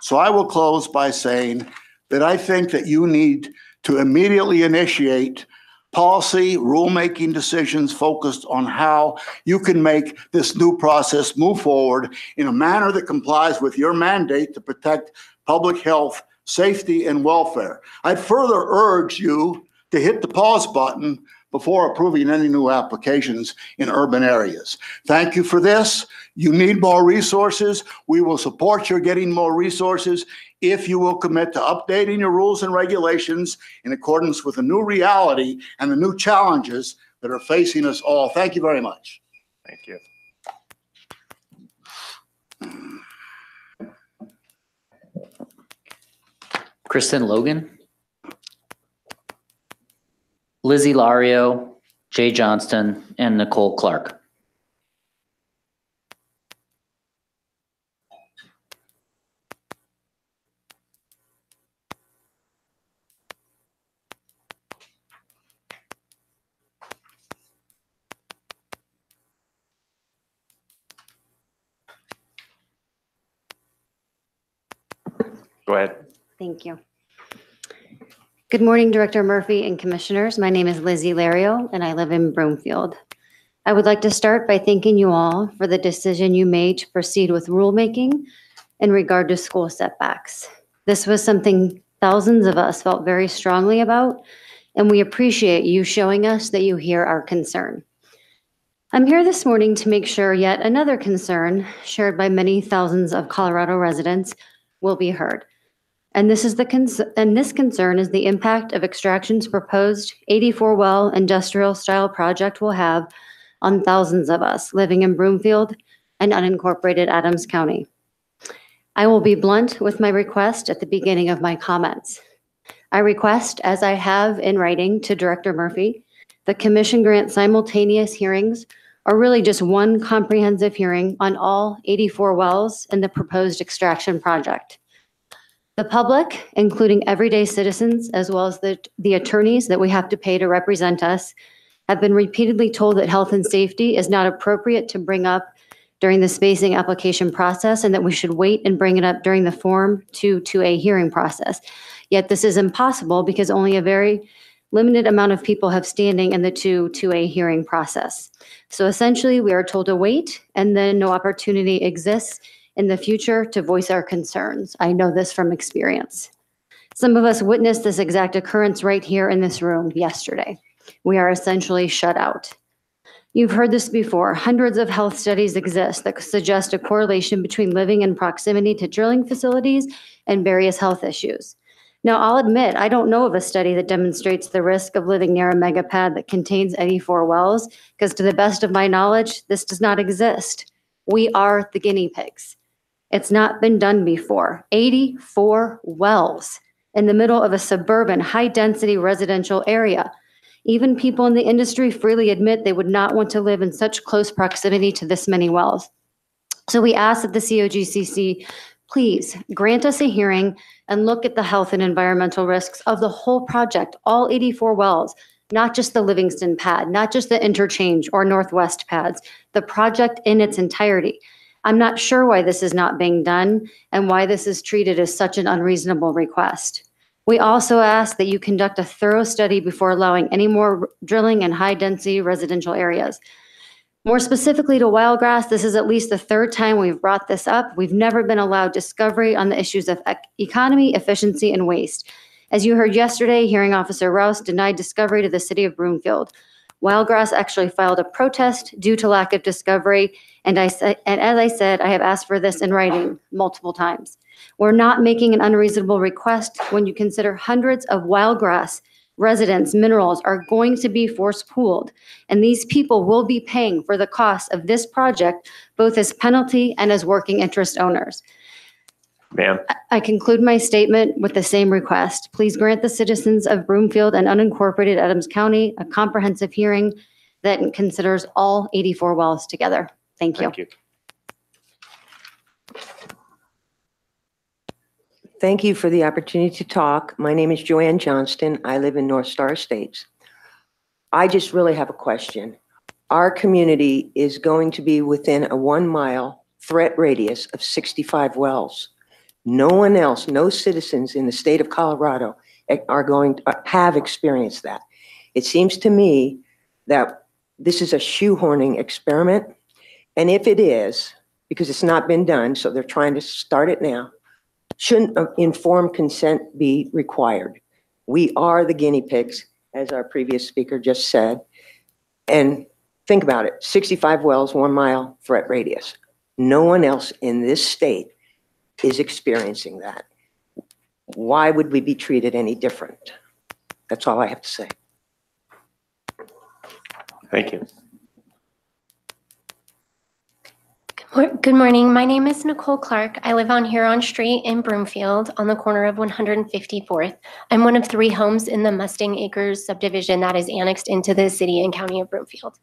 So I will close by saying that I think that you need to immediately initiate policy rulemaking decisions focused on how you can make this new process move forward in a manner that complies with your mandate to protect public health, safety, and welfare. I'd further urge you to hit the pause button before approving any new applications in urban areas. Thank you for this. You need more resources. We will support your getting more resources if you will commit to updating your rules and regulations in accordance with the new reality and the new challenges that are facing us all. Thank you very much. Thank you. Kristen Logan. Lizzie Lario, Jay Johnston, and Nicole Clark. Go ahead. Thank you. Good morning, Director Murphy and Commissioners. My name is Lizzie Lario, and I live in Broomfield. I would like to start by thanking you all for the decision you made to proceed with rulemaking in regard to school setbacks. This was something thousands of us felt very strongly about, and we appreciate you showing us that you hear our concern. I'm here this morning to make sure yet another concern shared by many thousands of Colorado residents will be heard. And this concern is the impact of extraction's proposed 84-well industrial-style project will have on thousands of us living in Broomfield and unincorporated Adams County. I will be blunt with my request at the beginning of my comments. I request, as I have in writing to Director Murphy, the Commission grant simultaneous hearings, or really just one comprehensive hearing on all 84 wells in the proposed extraction project. The public, including everyday citizens, as well as the attorneys that we have to pay to represent us, have been repeatedly told that health and safety is not appropriate to bring up during the spacing application process, and that we should wait and bring it up during the Form 2A hearing process. Yet this is impossible because only a very limited amount of people have standing in the 2A hearing process. So essentially, we are told to wait, and then no opportunity exists in the future to voice our concerns. I know this from experience. Some of us witnessed this exact occurrence right here in this room yesterday. We are essentially shut out. You've heard this before. Hundreds of health studies exist that suggest a correlation between living in proximity to drilling facilities and various health issues. Now, I'll admit, I don't know of a study that demonstrates the risk of living near a megapad that contains 84 wells, because to the best of my knowledge, this does not exist. We are the guinea pigs. It's not been done before. 84 wells in the middle of a suburban, high-density residential area. Even people in the industry freely admit they would not want to live in such close proximity to this many wells. So we ask that the COGCC please grant us a hearing and look at the health and environmental risks of the whole project, all 84 wells, not just the Livingston pad, not just the interchange or Northwest pads, the project in its entirety. I'm not sure why this is not being done and why this is treated as such an unreasonable request. We also ask that you conduct a thorough study before allowing any more drilling in high-density residential areas. More specifically to Wildgrass, this is at least the third time we've brought this up. We've never been allowed discovery on the issues of economy, efficiency, and waste. As you heard yesterday, Hearing Officer Rouse denied discovery to the city of Broomfield. Wildgrass actually filed a protest due to lack of discovery, and as I said, I have asked for this in writing multiple times. We're not making an unreasonable request when you consider hundreds of Wildgrass residents' minerals are going to be force pooled, and these people will be paying for the cost of this project, both as penalty and as working interest owners. Ma'am. I conclude my statement with the same request. Please grant the citizens of Broomfield and unincorporated Adams County a comprehensive hearing that considers all 84 wells together. Thank you. Thank you. Thank you for the opportunity to talk. My name is Joanne Johnston. I live in North Star Estates. I just really have a question. Our community is going to be within a 1-mile threat radius of 65 wells. No one else, no citizens in the state of Colorado are going to have experienced that. It seems to me that this is a shoehorning experiment. And if it is, because it's not been done, so they're trying to start it now, shouldn't informed consent be required? We are the guinea pigs, as our previous speaker just said. And think about it, 65 wells, 1-mile threat radius. No one else in this state is experiencing that. Why would we be treated any different? That's all I have to say. Thank you. Good morning. My name is Nicole Clark. I live on Huron Street in Broomfield on the corner of 154th. I'm one of 3 homes in the Mustang Acres subdivision that is annexed into the city and county of Broomfield.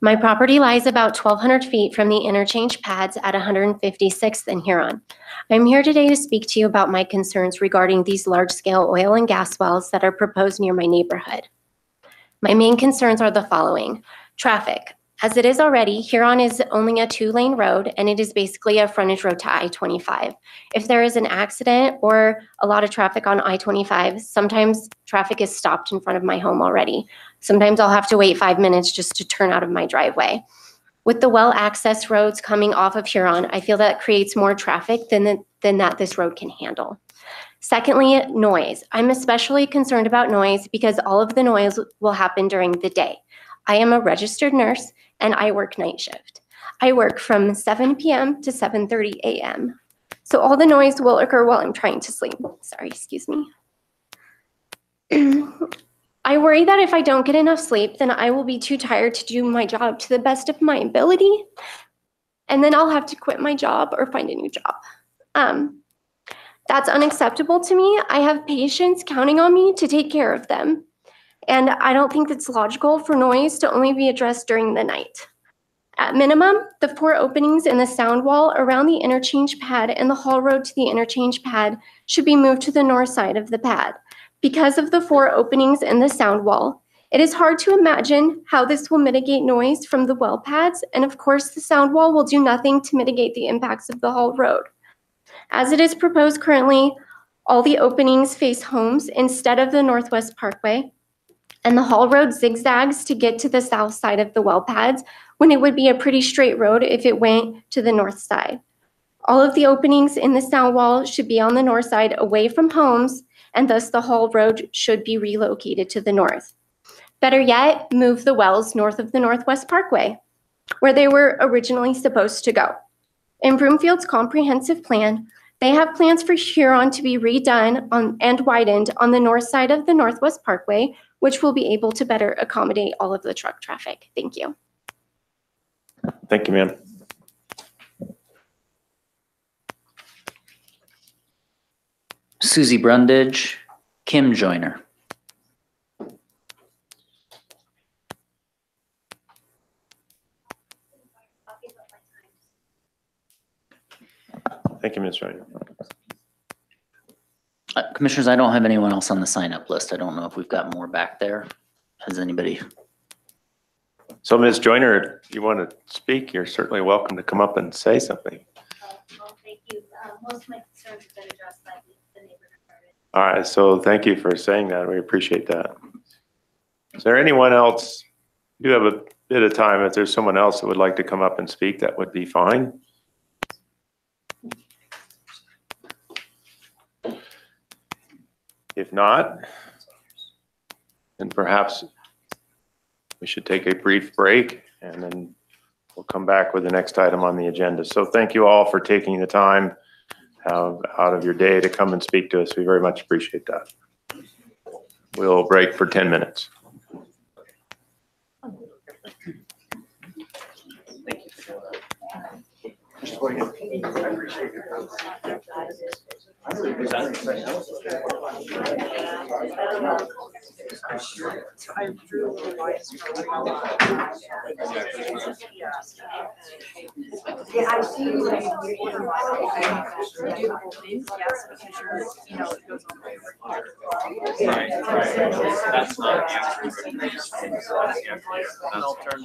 My property lies about 1,200 feet from the interchange pads at 156th and Huron. I'm here today to speak to you about my concerns regarding these large-scale oil and gas wells that are proposed near my neighborhood. My main concerns are the following: traffic. As it is already, Huron is only a 2-lane road, and it is basically a frontage road to I-25. If there is an accident or a lot of traffic on I-25, sometimes traffic is stopped in front of my home already. Sometimes I'll have to wait 5 minutes just to turn out of my driveway. With the well-accessed roads coming off of Huron, I feel that creates more traffic than that this road can handle. Secondly, noise. I'm especially concerned about noise because all of the noise will happen during the day. I am a registered nurse and I work night shift. I work from 7 p.m. to 7:30 a.m. So all the noise will occur while I'm trying to sleep. Sorry, excuse me. I worry that if I don't get enough sleep, then I will be too tired to do my job to the best of my ability. And then I'll have to quit my job or find a new job. That's unacceptable to me. I have patients counting on me to take care of them. And I don't think it's logical for noise to only be addressed during the night. At minimum, the 4 openings in the sound wall around the interchange pad and the haul road to the interchange pad should be moved to the north side of the pad. Because of the 4 openings in the sound wall, it is hard to imagine how this will mitigate noise from the well pads, and of course the sound wall will do nothing to mitigate the impacts of the haul road. As it is proposed currently, all the openings face homes instead of the Northwest Parkway, and the haul road zigzags to get to the south side of the well pads when it would be a pretty straight road if it went to the north side. All of the openings in the sound wall should be on the north side away from homes, and thus the haul road should be relocated to the north. Better yet, move the wells north of the Northwest Parkway, where they were originally supposed to go. In Broomfield's comprehensive plan, they have plans for Huron to be redone and widened on the north side of the Northwest Parkway, which will be able to better accommodate all of the truck traffic. Thank you. Thank you, ma'am. Susie Brundage, Kim Joyner. Thank you, Ms. Ryder. Commissioners, I don't have anyone else on the sign-up list. I don't know if we've got more back there. Has anybody? So, Ms. Joyner, if you want to speak, you're certainly welcome to come up and say something. Well, thank you. Most of my concerns have been addressed by the neighborhood. All right, so thank you for saying that. We appreciate that. Is there anyone else? You have a bit of time. If there's someone else that would like to come up and speak, that would be fine. If not, then perhaps we should take a brief break and then we'll come back with the next item on the agenda. So thank you all for taking the time out of your day to come and speak to us. We very much appreciate that. We'll break for 10 minutes.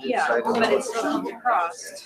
Yeah, but it still comes across.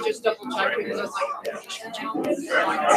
Just double check because I was like,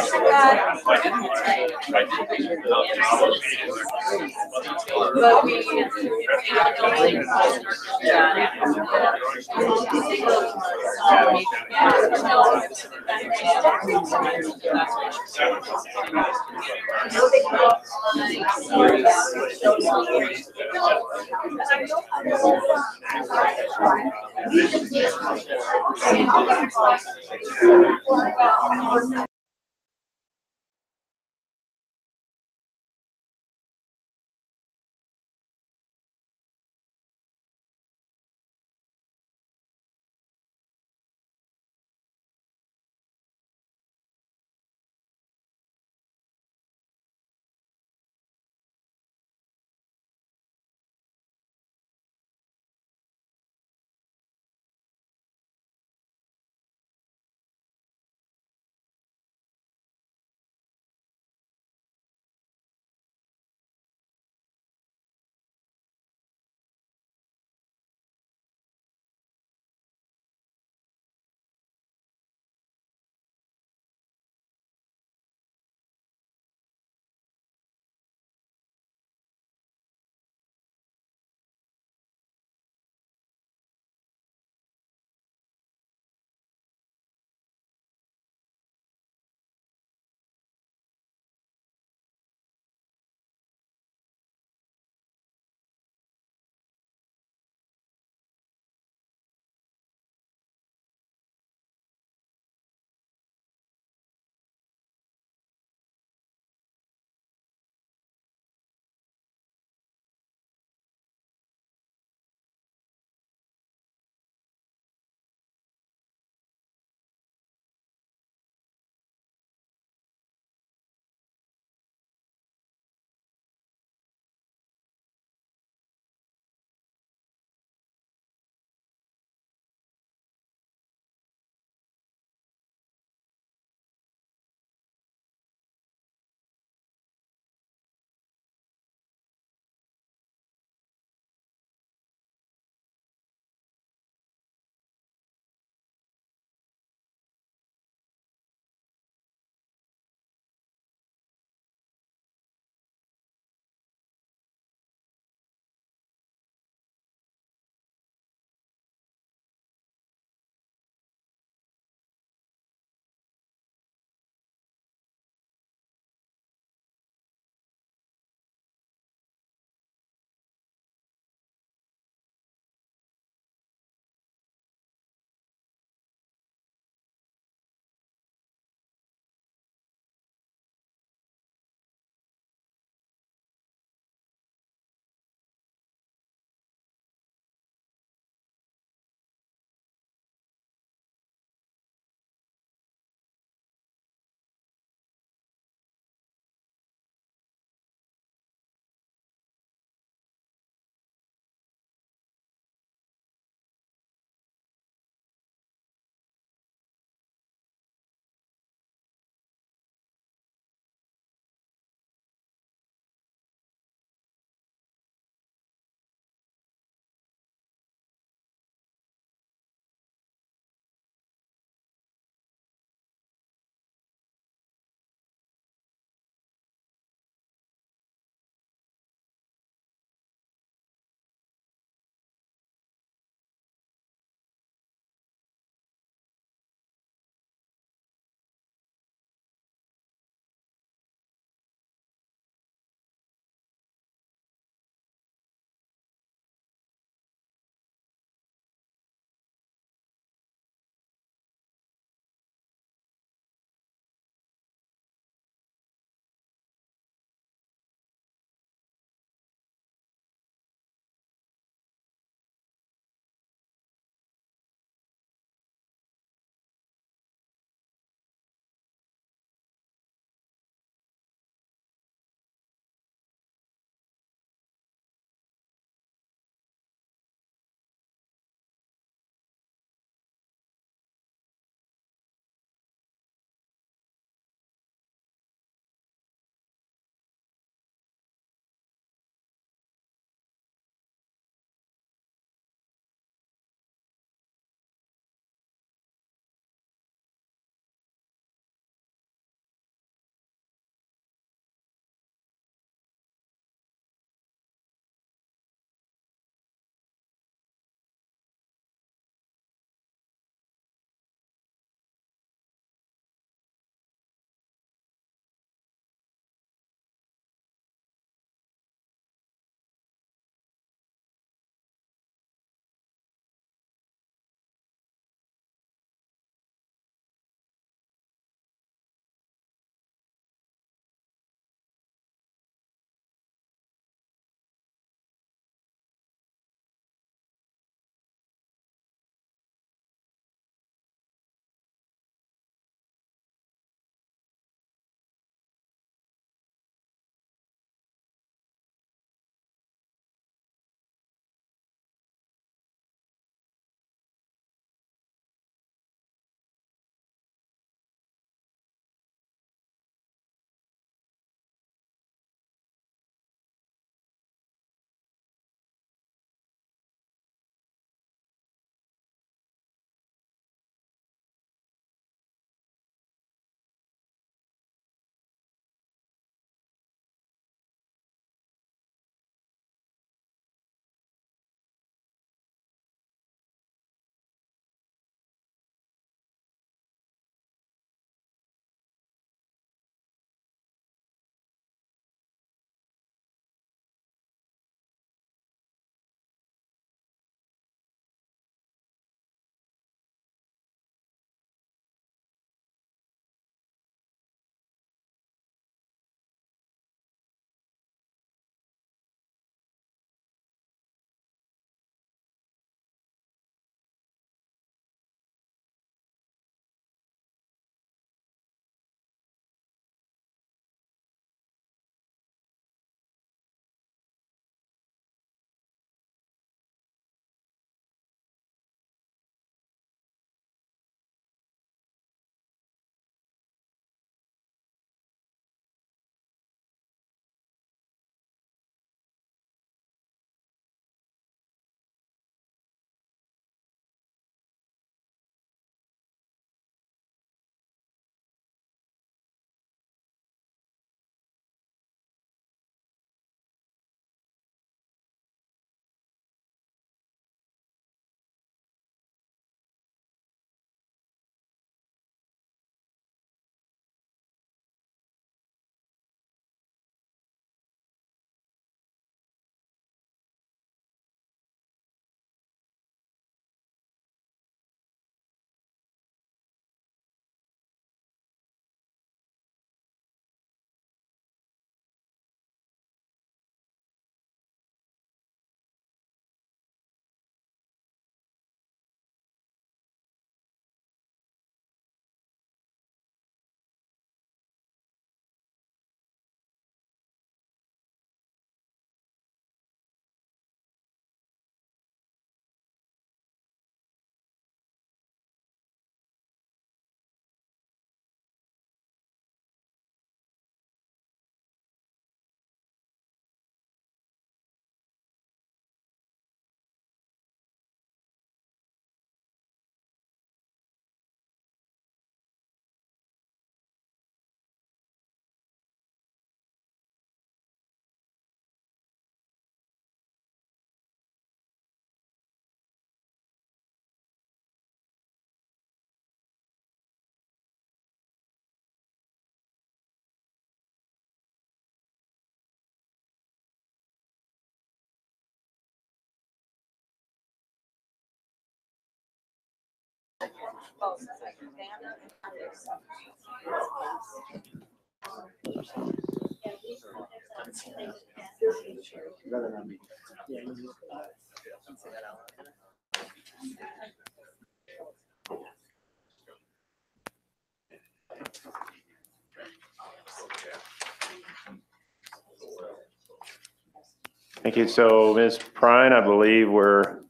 Thank you. So Ms. Prine, I believe we're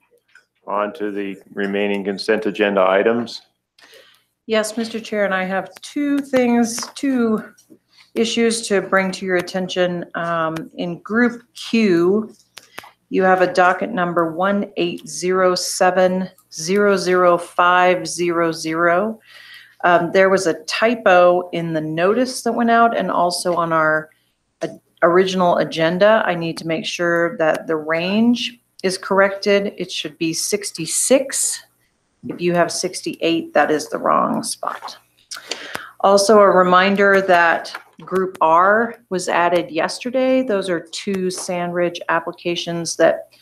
on to the remaining consent agenda items. Yes, Mr. Chair, and I have two issues to bring to your attention. In Group Q, you have a docket number 180700500. There was a typo in the notice that went out and also on our original agenda. I need to make sure that the range is corrected. It should be 66. If you have 68, that is the wrong spot. Also, a reminder that Group R was added yesterday. Those are two Sandridge applications that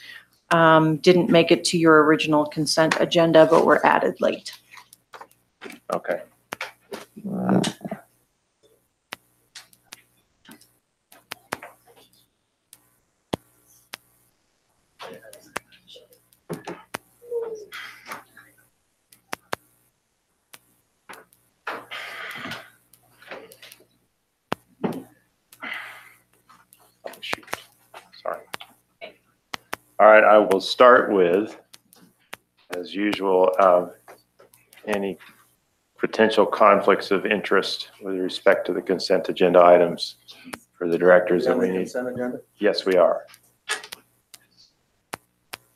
didn't make it to your original consent agenda, but were added late. Okay. Sorry. All right, I will start with, as usual, any potential conflicts of interest with respect to the consent agenda items for the directors that we need. Consent agenda? Yes, we are.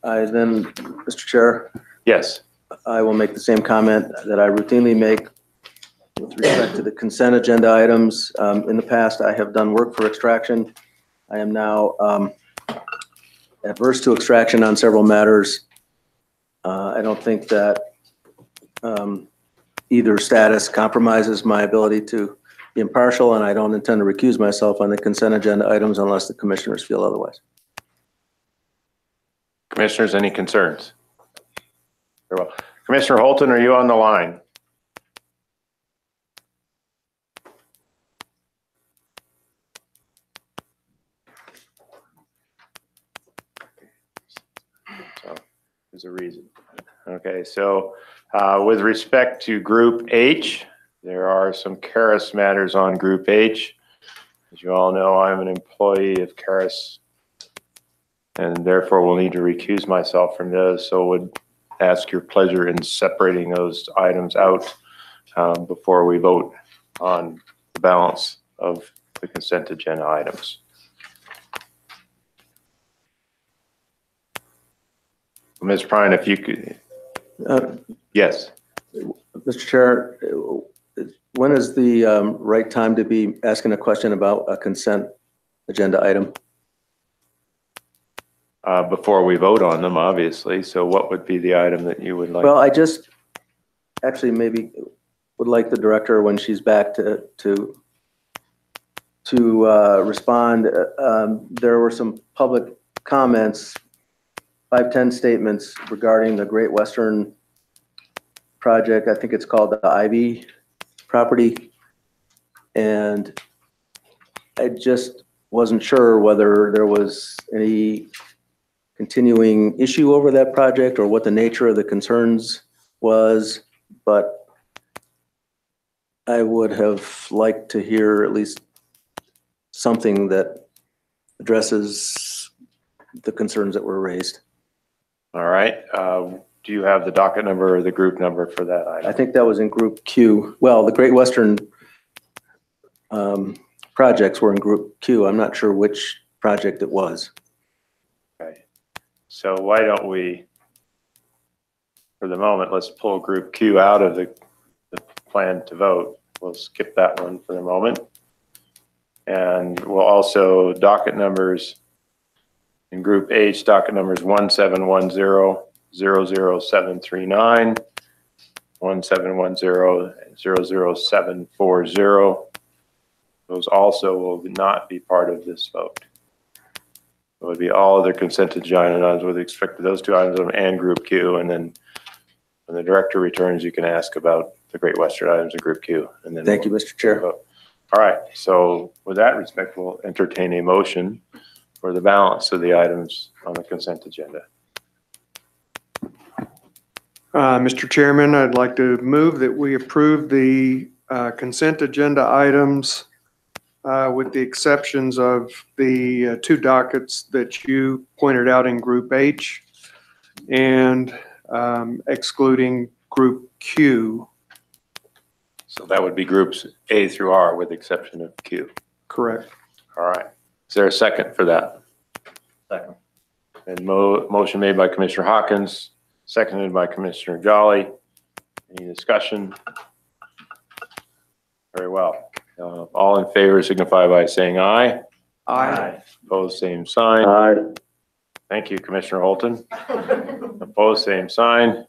Mr. Chair. Yes. I will make the same comment that I routinely make with respect to the consent agenda items. In the past, I have done work for extraction. I am now adverse to extraction on several matters. I don't think that either status compromises my ability to be impartial, and I don't intend to recuse myself on the consent agenda items unless the commissioners feel otherwise. Commissioners, any concerns? Very well. Commissioner Holton, are you on the line? So there's a reason. Okay, so with respect to Group H, there are some CARIS matters on Group H. As you all know, I'm an employee of CARIS and therefore will need to recuse myself from those. So would ask your pleasure in separating those items out before we vote on the balance of the consent agenda items. Ms. Prine, if you could. Yes. Mr. Chair, when is the right time to be asking a question about a consent agenda item? Before we vote on them, obviously. So what would be the item that you would like? Well, I just actually maybe would like the director, when she's back, to respond. There were some public comments, 510 statements regarding the Great Western project. I think it's called the Ivy property. And I just wasn't sure whether there was any continuing issue over that project or what the nature of the concerns was, but I would have liked to hear at least something that addresses the concerns that were raised. All right. Do you have the docket number or the group number for that item? I think that was in Group Q. Well, the Great Western projects were in Group Q. I'm not sure which project it was. Okay. So why don't we, for the moment, let's pull Group Q out of the plan to vote. We'll skip that one for the moment. And we'll also docket numbers in Group H, docket numbers 1710-00739, 1710-00740. Those also will not be part of this vote. It would be all other consent agenda items with respect to those two items and Group Q, and then when the director returns, you can ask about the Great Western items in Group Q. And then Thank you, Mr. Chair. All right, so with that respect, we'll entertain a motion for the balance of the items on the consent agenda. Mr. Chairman, I'd like to move that we approve the consent agenda items with the exceptions of the two dockets that you pointed out in Group H and excluding Group Q. So that would be groups A through R with the exception of Q. Correct. All right. Is there a second for that? Second. And motion made by Commissioner Hawkins, seconded by Commissioner Jolly. Any discussion? Very well. All in favor signify by saying aye. Aye. Opposed, same sign. Aye. Thank you, Commissioner Holton. Opposed, same sign.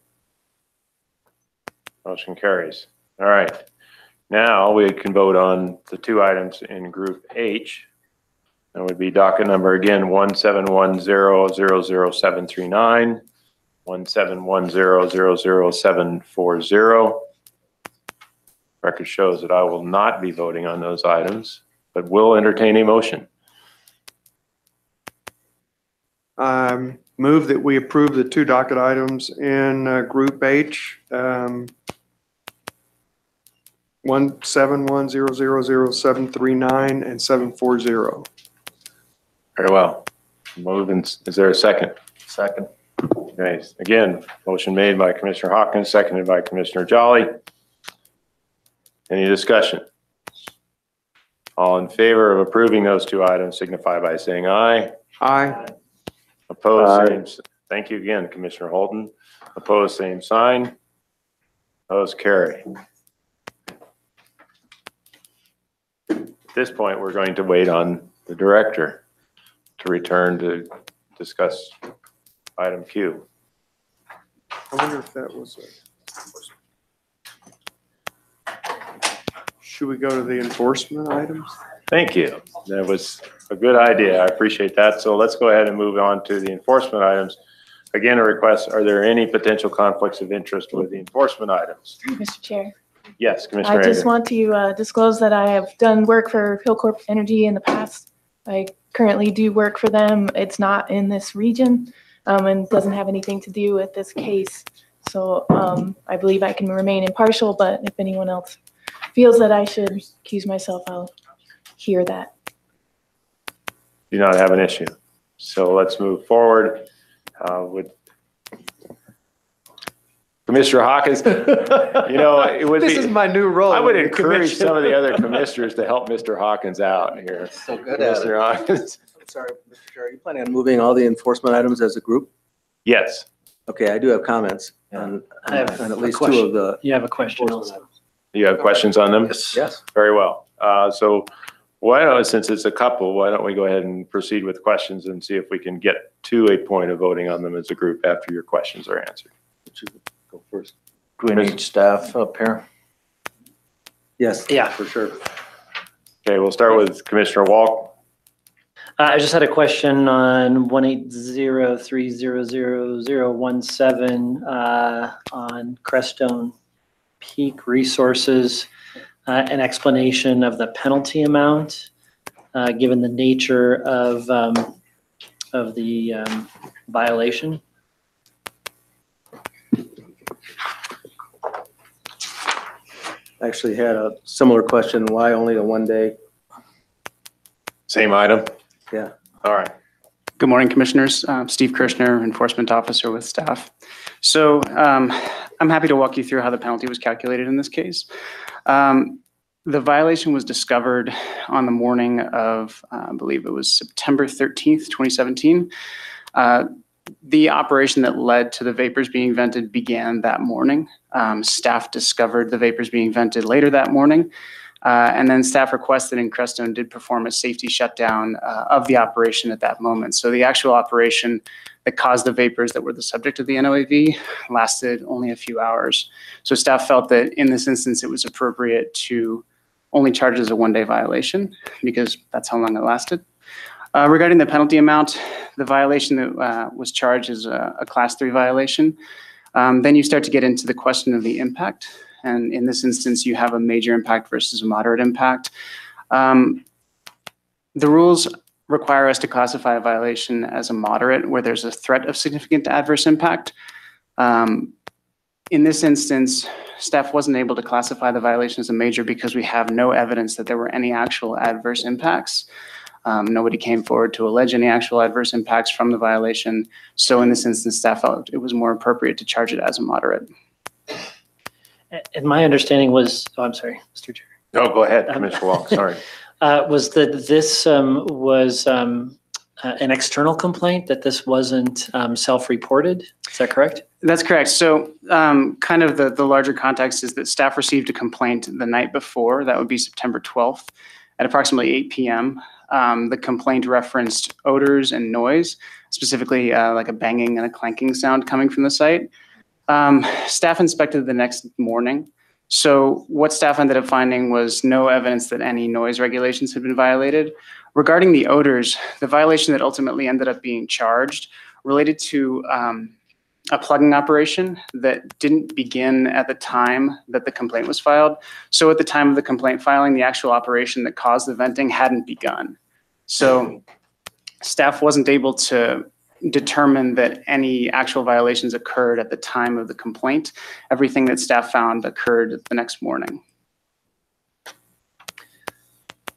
Motion carries. All right. Now we can vote on the two items in Group H. That would be docket number again 171000739, 171000740. Record shows that I will not be voting on those items, but will entertain a motion. Move that we approve the two docket items in Group H, 171000739 and 740. Very well. Moving. Is there a second? Second. Okay. Again, motion made by Commissioner Hawkins, seconded by Commissioner Jolly. Any discussion? All in favor of approving those two items signify by saying aye. Aye. Opposed, same. Thank you again, Commissioner Holton. Opposed, same sign. Opposed, carry. At this point, we're going to wait on the director to return to discuss item Q. I wonder if that was should we go to the enforcement items? Thank you. That was a good idea. I appreciate that. So let's go ahead and move on to the enforcement items. Again, a request, are there any potential conflicts of interest with the enforcement items? Mr. Chair, Yes, Commissioner. I just Anderson. want to disclose that I have done work for Hillcorp Energy in the past. I currently do work for them. It's not in this region and doesn't have anything to do with this case. So I believe I can remain impartial, but if anyone else feels that I should accuse myself, I'll hear that. Do not have an issue. So let's move forward with Commissioner Hawkins. You know, it would This be, is my new role. I would in the encourage commission. some of the other commissioners to help Mr. Hawkins out here. So good at Commissioner it. Hawkins. Sorry, Mr. Chair, are you planning on moving all the enforcement items as a group? Yes. Okay, I do have comments on I have on at a least question. two of the. You have a question also. You have questions on them? Yes. Very well. So why don't, since it's a couple, why don't we go ahead and proceed with questions and see if we can get to a point of voting on them as a group after your questions are answered. Go first. Do we need staff up here? Yes. Yeah. For sure. Okay, we'll start with Commissioner Walk. I just had a question on 180300017 on Crestone Peak Resources, an explanation of the penalty amount, given the nature of the violation. I actually had a similar question. Why only a 1 day? Same item? Yeah. All right. Good morning, Commissioners. Steve Kirshner, Enforcement Officer with staff. So I'm happy to walk you through how the penalty was calculated in this case. The violation was discovered on the morning of, I believe it was September 13th, 2017. The operation that led to the vapors being vented began that morning. Staff discovered the vapors being vented later that morning. And then staff requested and Crestone did perform a safety shutdown of the operation at that moment. So the actual operation that caused the vapors that were the subject of the NOAV lasted only a few hours. So staff felt that in this instance, it was appropriate to only charge as a 1 day violation because that's how long it lasted. Regarding the penalty amount, the violation that was charged is a class 3 violation. Then you start to get into the question of the impact. And in this instance, you have a major impact versus a moderate impact. The rules require us to classify a violation as a moderate where there's a threat of significant adverse impact. In this instance, staff wasn't able to classify the violation as a major because we have no evidence that there were any actual adverse impacts. Nobody came forward to allege any actual adverse impacts from the violation. So in this instance, staff felt it was more appropriate to charge it as a moderate. And my understanding was, oh, I'm sorry, Mr. Chair. Oh, go ahead, Commissioner Walk, sorry. Was that this was an external complaint, that this wasn't self-reported? Is that correct? That's correct. So kind of the larger context is that staff received a complaint the night before. That would be September 12th at approximately 8 p.m. The complaint referenced odors and noise, specifically like a banging and a clanking sound coming from the site. Staff inspected the next morning. So what staff ended up finding was no evidence that any noise regulations had been violated. Regarding the odors, the violation that ultimately ended up being charged related to a plugging operation that didn't begin at the time that the complaint was filed. So at the time of the complaint filing, the actual operation that caused the venting hadn't begun. So staff wasn't able to determine that any actual violations occurred at the time of the complaint. Everything that staff found occurred the next morning.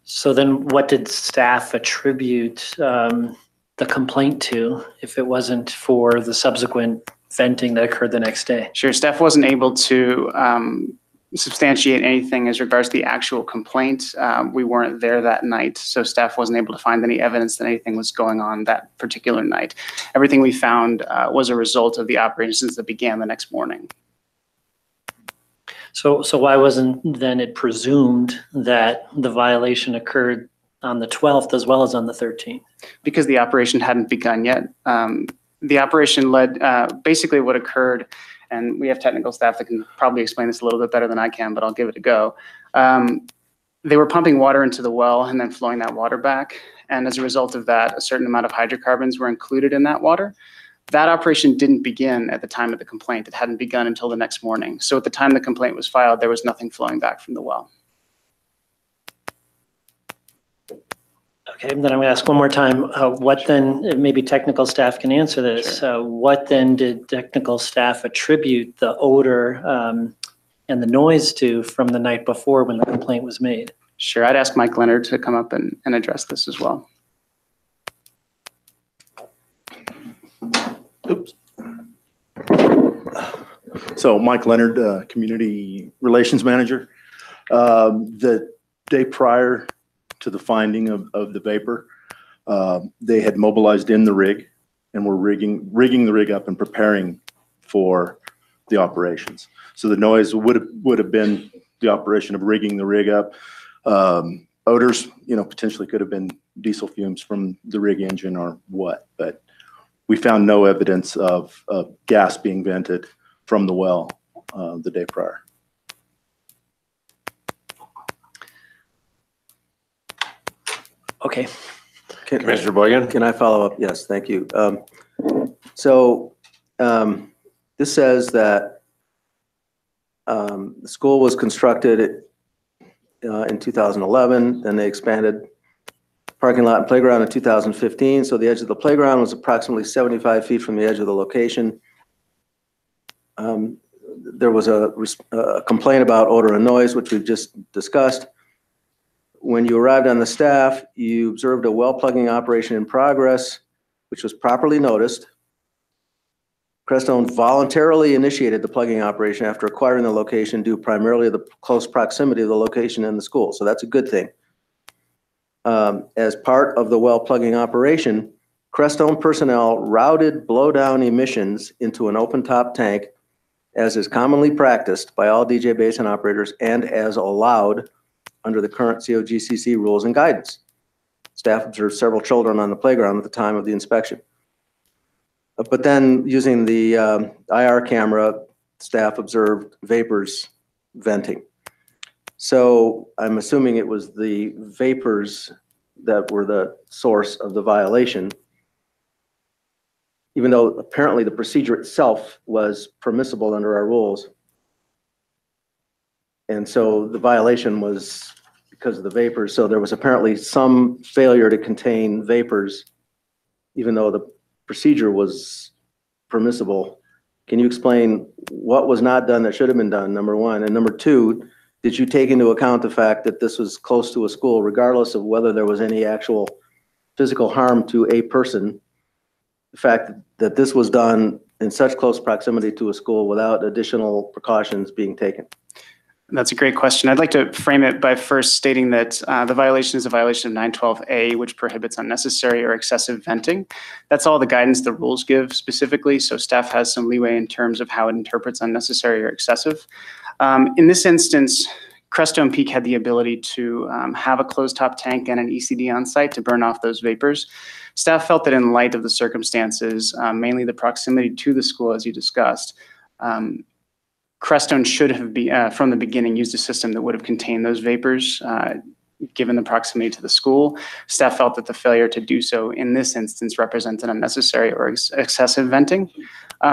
So then what did staff attribute the complaint to if it wasn't for the subsequent venting that occurred the next day? Sure, staff wasn't able to substantiate anything as regards to the actual complaint. We weren't there that night, so staff wasn't able to find any evidence that anything was going on that particular night. Everything we found was a result of the operations that began the next morning. So why wasn't then it presumed that the violation occurred on the 12th as well as on the 13th? Because the operation hadn't begun yet. The operation led, basically what occurred, and we have technical staff that can probably explain this a little bit better than I can, but I'll give it a go. They were pumping water into the well and then flowing that water back. And as a result of that, a certain amount of hydrocarbons were included in that water. That operation didn't begin at the time of the complaint. It hadn't begun until the next morning. So at the time the complaint was filed, there was nothing flowing back from the well. Okay, then I'm going to ask one more time, what then, maybe technical staff can answer this, Sure. What then did technical staff attribute the odor and the noise to from the night before when the complaint was made? Sure, I'd ask Mike Leonard to come up and address this as well. Oops. So Mike Leonard, Community Relations Manager. The day prior to the finding of the vapor, they had mobilized in the rig and were rigging the rig up and preparing for the operations. So the noise would have been the operation of rigging the rig up. Odors, potentially could have been diesel fumes from the rig engine or what, but we found no evidence of gas being vented from the well the day prior. Okay. Commissioner Boygan? Can I follow up? Yes, thank you. This says that the school was constructed in 2011, then they expanded parking lot and playground in 2015. So the edge of the playground was approximately 75 feet from the edge of the location. There was a complaint about odor and noise, which we've just discussed. When you arrived on the staff, you observed a well plugging operation in progress, which was properly noticed. Crestone voluntarily initiated the plugging operation after acquiring the location due primarily to the close proximity of the location and the school. So that's a good thing. As part of the well plugging operation, Crestone personnel routed blowdown emissions into an open top tank, as is commonly practiced by all DJ basin operators and as allowed under the current COGCC rules and guidance. Staff observed several children on the playground at the time of the inspection. But then using the IR camera, staff observed vapors venting. So I'm assuming it was the vapors that were the source of the violation. even though apparently the procedure itself was permissible under our rules. And so the violation was because of the vapors. So there was apparently some failure to contain vapors, even though the procedure was permissible. Can you explain what was not done that should have been done, number one? And number two, did you take into account the fact that this was close to a school, regardless of whether there was any actual physical harm to a person? The fact that this was done in such close proximity to a school without additional precautions being taken? That's a great question. I'd like to frame it by first stating that the violation is a violation of 912A, which prohibits unnecessary or excessive venting. That's all the guidance the rules give specifically, so staff has some leeway in terms of how it interprets unnecessary or excessive. In this instance, Crestone Peak had the ability to have a closed top tank and an ECD on site to burn off those vapors. Staff felt that in light of the circumstances, mainly the proximity to the school as you discussed, Crestone should have from the beginning used a system that would have contained those vapors given the proximity to the school. Staff felt that the failure to do so in this instance represented unnecessary or excessive venting.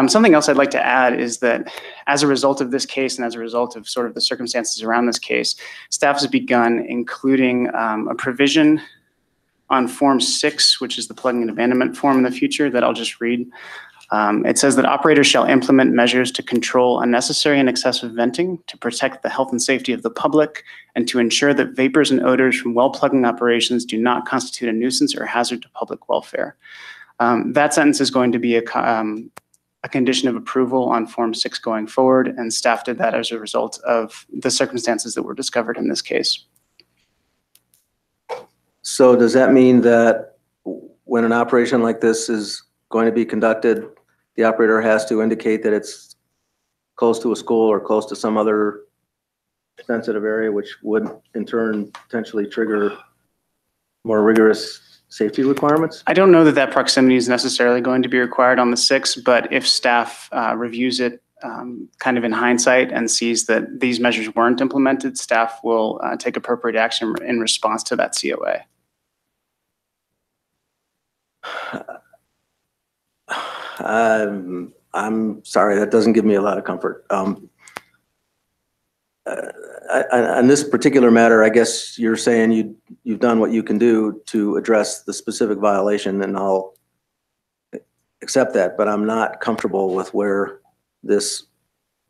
Something else I'd like to add is that as a result of this case and as a result of sort of the circumstances around this case, staff has begun including a provision on Form 6, which is the plugging and abandonment form in the future that I'll just read. It says that operators shall implement measures to control unnecessary and excessive venting, to protect the health and safety of the public, and to ensure that vapors and odors from well plugging operations do not constitute a nuisance or hazard to public welfare. That sentence is going to be a condition of approval on Form 6 going forward, and staff did that as a result of the circumstances that were discovered in this case. So does that mean that when an operation like this is going to be conducted, the operator has to indicate that it's close to a school or close to some other sensitive area, which would in turn potentially trigger more rigorous safety requirements? I don't know that that proximity is necessarily going to be required on the 6th, but if staff reviews it kind of in hindsight and sees that these measures weren't implemented, staff will take appropriate action in response to that COA. I'm sorry, that doesn't give me a lot of comfort. On this particular matter, I guess you're saying you've done what you can do to address the specific violation, and I'll accept that, but I'm not comfortable with where this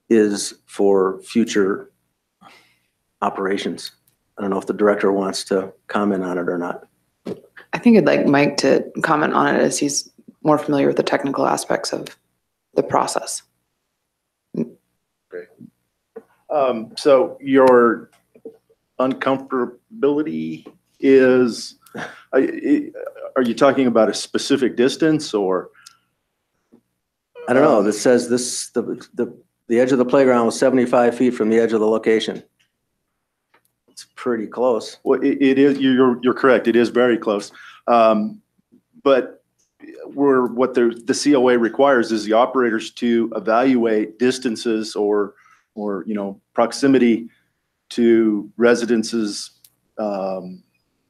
is for future operations. I don't know if the director wants to comment on it or not. I think I'd like Mike to comment on it as he's more familiar with the technical aspects of the process. Great. So your uncomfortability is, are you talking about a specific distance or? I don't know. This says the edge of the playground was 75 feet from the edge of the location. It's pretty close. Well, it is, you're correct. It is very close. But what the COA requires is the operators to evaluate distances or proximity to residences,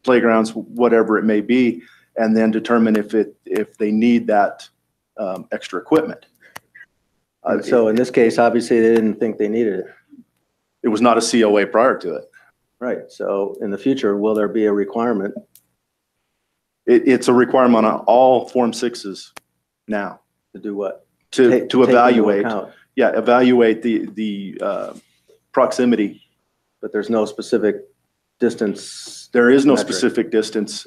playgrounds, whatever it may be, and then determine if they need that extra equipment. So in this case, obviously they didn't think they needed it. It was not a COA prior to it. Right. So in the future, will there be a requirement? It's a requirement on all Form 6s now. To do what? To evaluate. Yeah, evaluate the proximity. But there's no specific distance. There is no specific distance.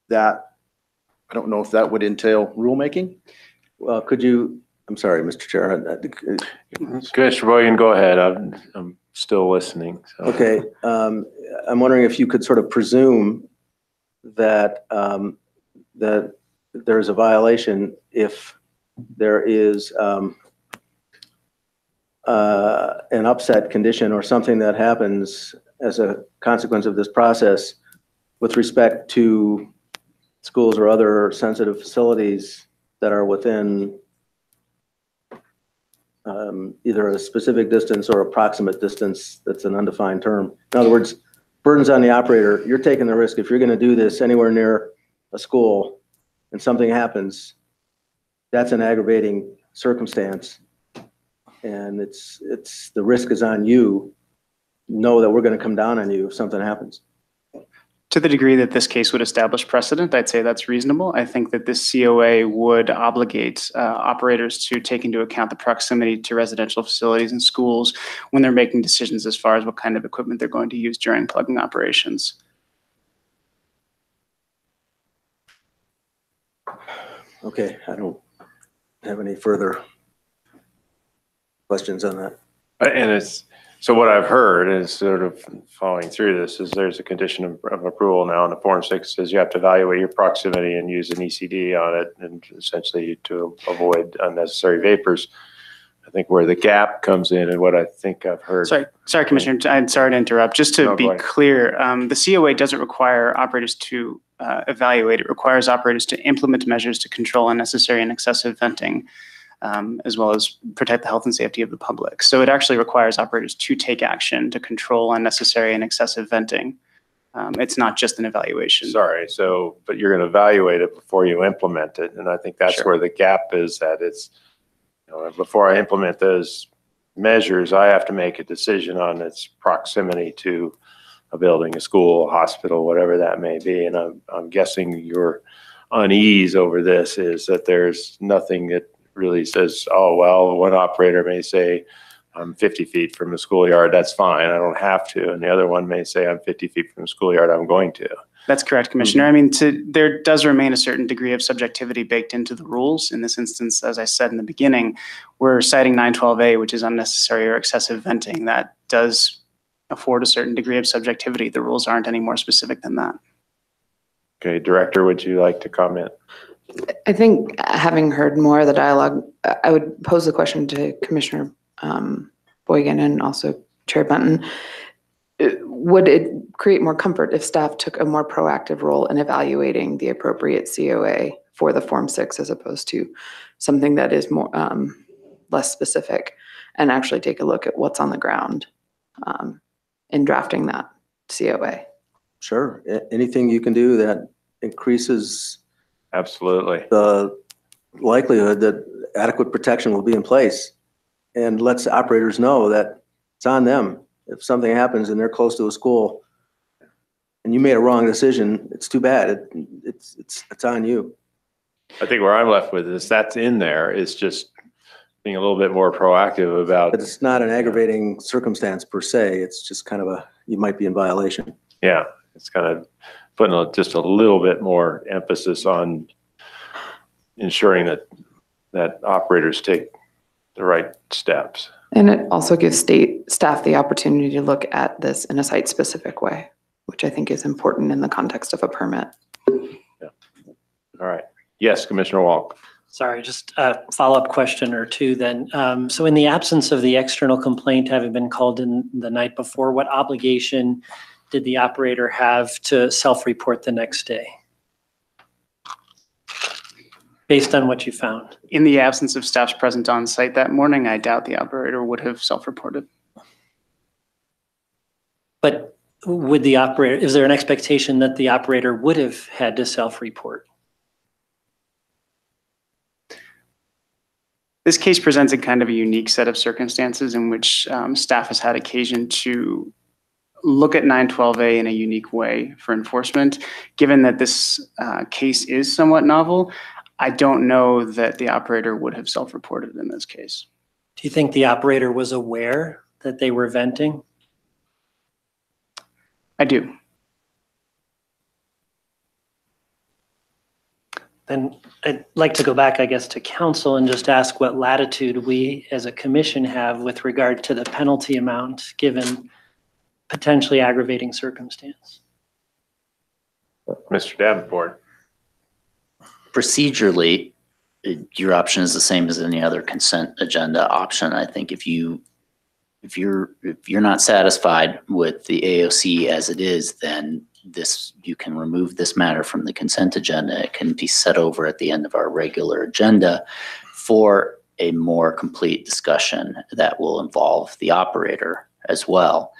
That I don't know if that would entail rulemaking. Well, could you? I'm sorry, Mr. Chair. Commissioner Boyan, go ahead. I'm still listening. So. Okay. I'm wondering if you could sort of presume that that there's a violation if there is an upset condition or something that happens as a consequence of this process with respect to schools or other sensitive facilities that are within either a specific distance or approximate distance. That's an undefined term. In other words, burdens on the operator. You're taking the risk if you're going to do this anywhere near a school and something happens, that's an aggravating circumstance. And the risk is on you. Know that we're going to come down on you if something happens. To the degree that this case would establish precedent, I'd say that's reasonable. I think that this COA would obligate operators to take into account the proximity to residential facilities and schools when they're making decisions as far as what kind of equipment they're going to use during plugging operations. Okay, I don't have any further questions on that. And so what I've heard is sort of following through this is there's a condition of approval now on the Form 6 says you have to evaluate your proximity and use an ECD on it and essentially to avoid unnecessary vapors. I think where the gap comes in and what I think I've heard. Sorry, Commissioner, I'm sorry to interrupt. Just to be clear, the COA doesn't require operators to evaluate. It requires operators to implement measures to control unnecessary and excessive venting, as well as protect the health and safety of the public. So it actually requires operators to take action to control unnecessary and excessive venting. It's not just an evaluation. Sorry, but you're going to evaluate it before you implement it. And I think that's where the gap is, that it's, before I implement those measures, I have to make a decision on its proximity to a building, a school, a hospital, whatever that may be. And I'm guessing your unease over this is that there's nothing that really says, oh, well, one operator may say, I'm 50 feet from a schoolyard, that's fine, I don't have to. And the other one may say, I'm 50 feet from a schoolyard, I'm going to. That's correct, Commissioner. I mean, there does remain a certain degree of subjectivity baked into the rules. In this instance, as I said in the beginning, we're citing 912A, which is unnecessary or excessive venting. That does afford a certain degree of subjectivity. The rules aren't any more specific than that. Okay, Director, would you like to comment? I think having heard more of the dialogue, I would pose the question to Commissioner Boygan and also Chair Benton. Would it create more comfort if staff took a more proactive role in evaluating the appropriate COA for the Form 6 as opposed to something that is more less specific, and actually take a look at what's on the ground in drafting that COA? Sure. Anything you can do that increases absolutely the likelihood that adequate protection will be in place and lets operators know that it's on them. If something happens and they're close to a school and you made a wrong decision, it's too bad. It's on you. I think where I'm left with is that's in there is just being a little bit more proactive about. But it's not an aggravating circumstance per se. It's just kind of you might be in violation. Yeah, it's kind of putting just a little bit more emphasis on ensuring that operators take the right steps. And it also gives state staff the opportunity to look at this in a site-specific way, which I think is important in the context of a permit. Yeah. All right. Yes, Commissioner Walk. Sorry, just a follow-up question or two then. So in the absence of the external complaint having been called in the night before, what obligation did the operator have to self-report the next day? Based on what you found? In the absence of staffs present on site that morning, I doubt the operator would have self-reported. But would the operator, is there an expectation that the operator would have had to self-report? This case presents a kind of a unique set of circumstances in which staff has had occasion to look at 912A in a unique way for enforcement. Given that this case is somewhat novel, I don't know that the operator would have self-reported in this case. Do you think the operator was aware that they were venting? I do. Then I'd like to go back, I guess, to council and just ask what latitude we as a commission have with regard to the penalty amount given potentially aggravating circumstance. Mr. Davenport. Procedurally, your option is the same as any other consent agenda option. I think if you're not satisfied with the AOC as it is, then you can remove this matter from the consent agenda. It can be set over at the end of our regular agenda for a more complete discussion that will involve the operator as well.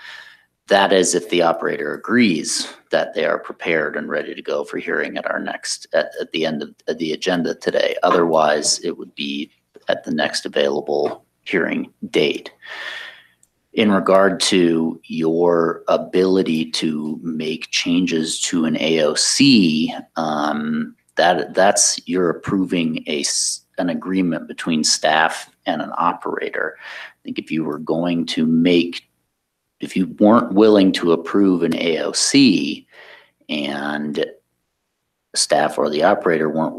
that is if the operator agrees that they are prepared and ready to go for hearing at our next, at the end of the agenda today. Otherwise, it would be at the next available hearing date. In regard to your ability to make changes to an AOC, that's you're approving an agreement between staff and an operator. I think if you were going to if you weren't willing to approve an AOC and staff or the operator weren't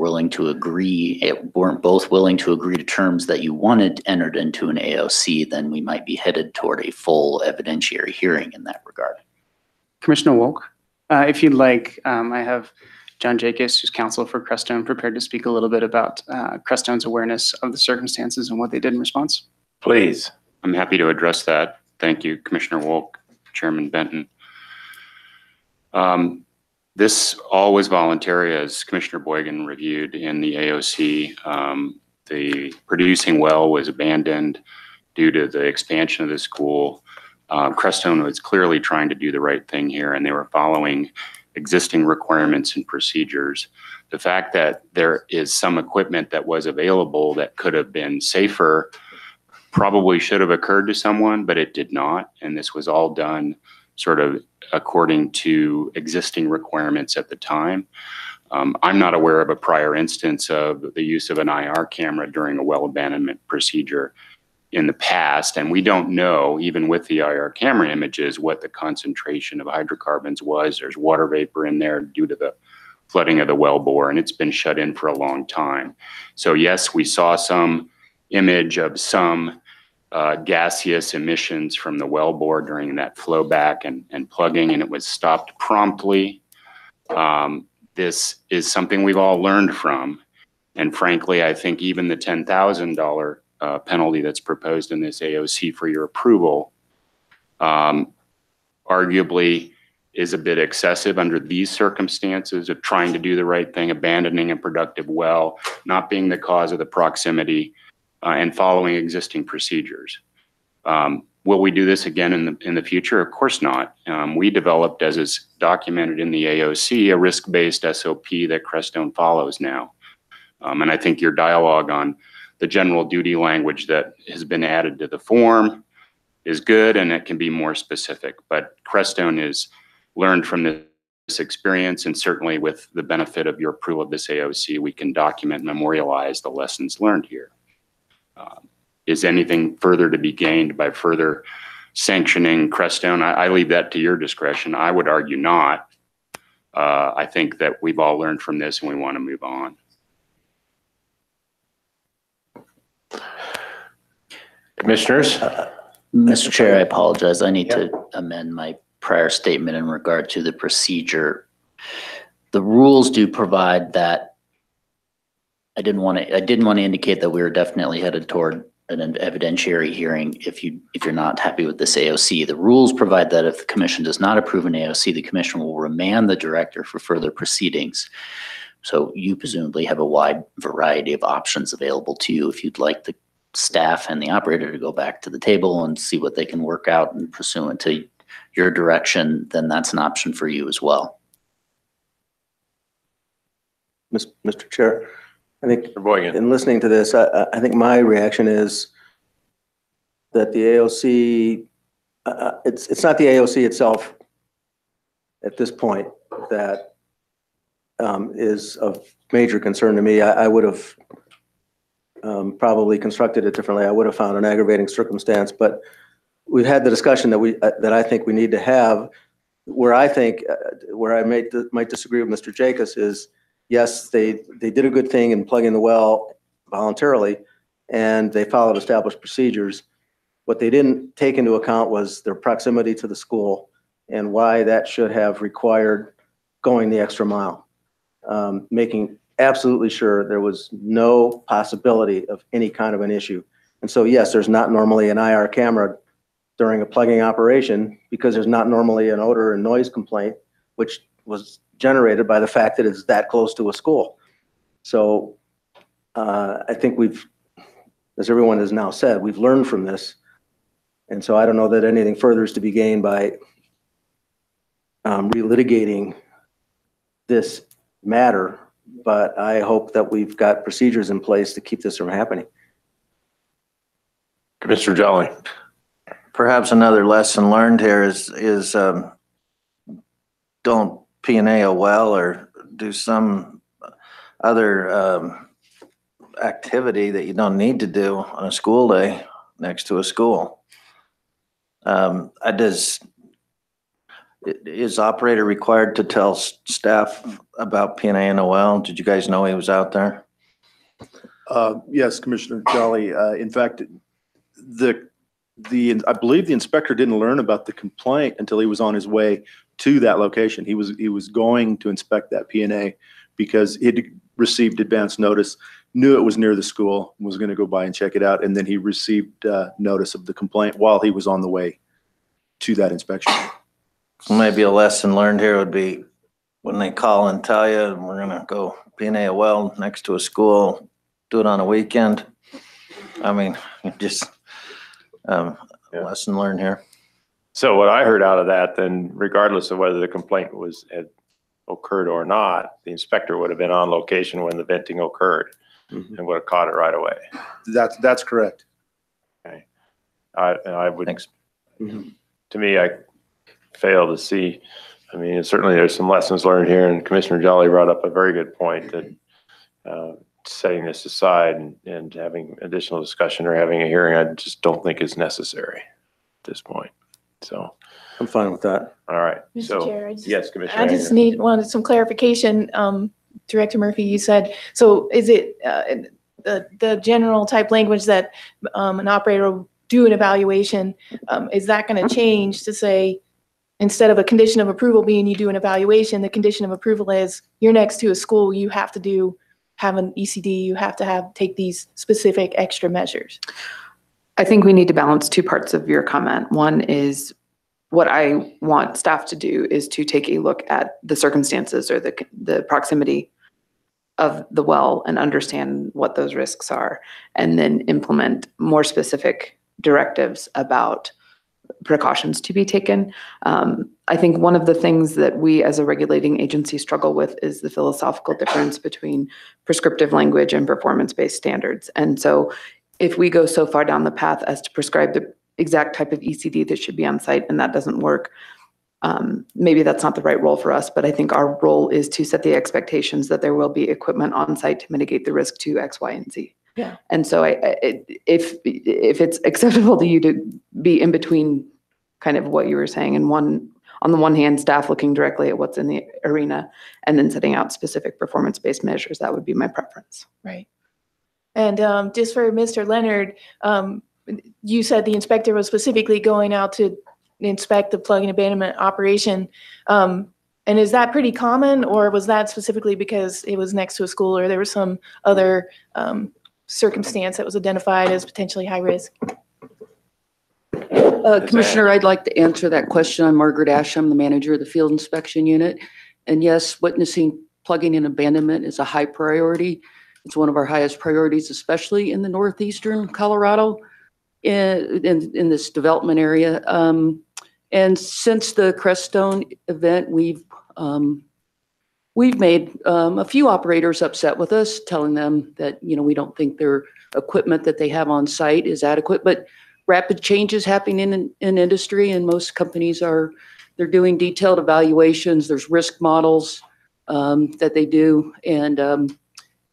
both willing to agree to terms that you wanted entered into an AOC, then we might be headed toward a full evidentiary hearing in that regard. Commissioner Wolk, if you'd like, I have John Jacobs, who's counsel for Crestone, prepared to speak a little bit about Crestone's awareness of the circumstances and what they did in response. Please. I'm happy to address that. Thank you, Commissioner Wolk, Chairman Benton. This all was voluntary, as Commissioner Boygan reviewed in the AOC. The producing well was abandoned due to the expansion of the school. Crestone was clearly trying to do the right thing here, and they were following existing requirements and procedures. The fact that there is some equipment that was available that could have been safer probably should have occurred to someone, but it did not. And this was all done sort of according to existing requirements at the time. I'm not aware of a prior instance of the use of an IR camera during a well abandonment procedure in the past. And we don't know, even with the IR camera images, what the concentration of hydrocarbons was. There's water vapor in there due to the flooding of the well bore, and it's been shut in for a long time. So yes, we saw some image of some gaseous emissions from the well bore during that flow back and plugging, and it was stopped promptly. This is something we've all learned from. And frankly, I think even the $10,000 penalty that's proposed in this AOC for your approval arguably is a bit excessive under these circumstances of trying to do the right thing, abandoning a productive well, not being the cause of the proximity, and following existing procedures. Will we do this again in the future? Of course not. We developed, as is documented in the AOC, a risk-based SOP that Crestone follows now. And I think your dialogue on the general duty language that has been added to the form is good, and it can be more specific. But Crestone has learned from this experience, and certainly with the benefit of your approval of this AOC, we can document and memorialize the lessons learned here. Is anything further to be gained by further sanctioning Crestone? I leave that to your discretion. I would argue not. I think that we've all learned from this and we want to move on. Commissioners? Mr. Chair, I apologize. I need to amend my prior statement in regard to the procedure. The rules do provide that. I didn't want to indicate that we were definitely headed toward an evidentiary hearing if you're not happy with this AOC. The rules provide that if the commission does not approve an AOC, the commission will remand the director for further proceedings. So you presumably have a wide variety of options available to you if you'd like the staff and the operator to go back to the table and see what they can work out and pursuant to your direction, then that's an option for you as well. Mr. Chair, I think in listening to this, I think my reaction is that the AOC, it's not the AOC itself at this point that is of major concern to me. I would have probably constructed it differently. I would have found an aggravating circumstance, but we've had the discussion that I think we need to have. Where I think where I might disagree with Mr. Jacobs is, yes, they did a good thing in plugging the well voluntarily, and they followed established procedures. What they didn't take into account was their proximity to the school and why that should have required going the extra mile, making absolutely sure there was no possibility of any kind of an issue. And so, yes, there's not normally an IR camera during a plugging operation because there's not normally an odor and noise complaint, which was generated by the fact that it's that close to a school. So I think as everyone has now said, we've learned from this. And so I don't know that anything further is to be gained by relitigating this matter, but I hope that we've got procedures in place to keep this from happening. Commissioner Jolly. Perhaps another lesson learned here is don't P&A a well or do some other activity that you don't need to do on a school day next to a school. Is operator required to tell staff about P&A in a well? Did you guys know he was out there? Yes, Commissioner Jolly. In fact, I believe the inspector didn't learn about the complaint until he was on his way to that location. He was going to inspect that P&A because he'd received advance notice, knew it was near the school, was going to go by and check it out, and then he received notice of the complaint while he was on the way to that inspection. Maybe a lesson learned here would be when they call and tell you we're going to go P&A a well next to a school, do it on a weekend. I mean, just lesson learned here. So what I heard out of that, then, regardless of whether the complaint had occurred or not, the inspector would have been on location when the venting occurred and would have caught it right away. That's correct. Okay. I would, to me, I fail to see. I mean, certainly there's some lessons learned here, and Commissioner Jolly brought up a very good point that setting this aside and having additional discussion or having a hearing, I just don't think is necessary at this point. So I'm fine with that. All right. Mr. So Chair, yes, Commissioner. I just wanted some clarification. Director Murphy, you said, so is it the general type language that an operator will do an evaluation, is that going to change to say, instead of a condition of approval being you do an evaluation, the condition of approval is you're next to a school, you have to have an ECD, you have to take these specific extra measures? I think we need to balance two parts of your comment. One is what I want staff to do is to take a look at the circumstances or the proximity of the well and understand what those risks are, and then implement more specific directives about precautions to be taken. I think one of the things that we as a regulating agency struggle with is the philosophical difference between prescriptive language and performance-based standards. And so if we go so far down the path as to prescribe the exact type of ECD that should be on site and that doesn't work, maybe that's not the right role for us, but I think our role is to set the expectations that there will be equipment on site to mitigate the risk to X, Y, and Z. Yeah. And so if it's acceptable to you to be in between kind of what you were saying, and on the one hand, staff looking directly at what's in the arena and then setting out specific performance-based measures, that would be my preference. Right. And just for Mr. Leonard, you said the inspector was specifically going out to inspect the plug and abandonment operation. And is that pretty common, or was that specifically because it was next to a school, or there was some other circumstance that was identified as potentially high risk? Commissioner, I'd like to answer that question. I'm Margaret Ash. I'm the manager of the field inspection unit. And yes, witnessing plugging and abandonment is a high priority. It's one of our highest priorities, especially in the northeastern Colorado, in this development area. And since the Crestone event, we've made a few operators upset with us, telling them that, we don't think their equipment that they have on site is adequate. But rapid changes happening in industry, and most companies they're doing detailed evaluations. There's risk models that they do, and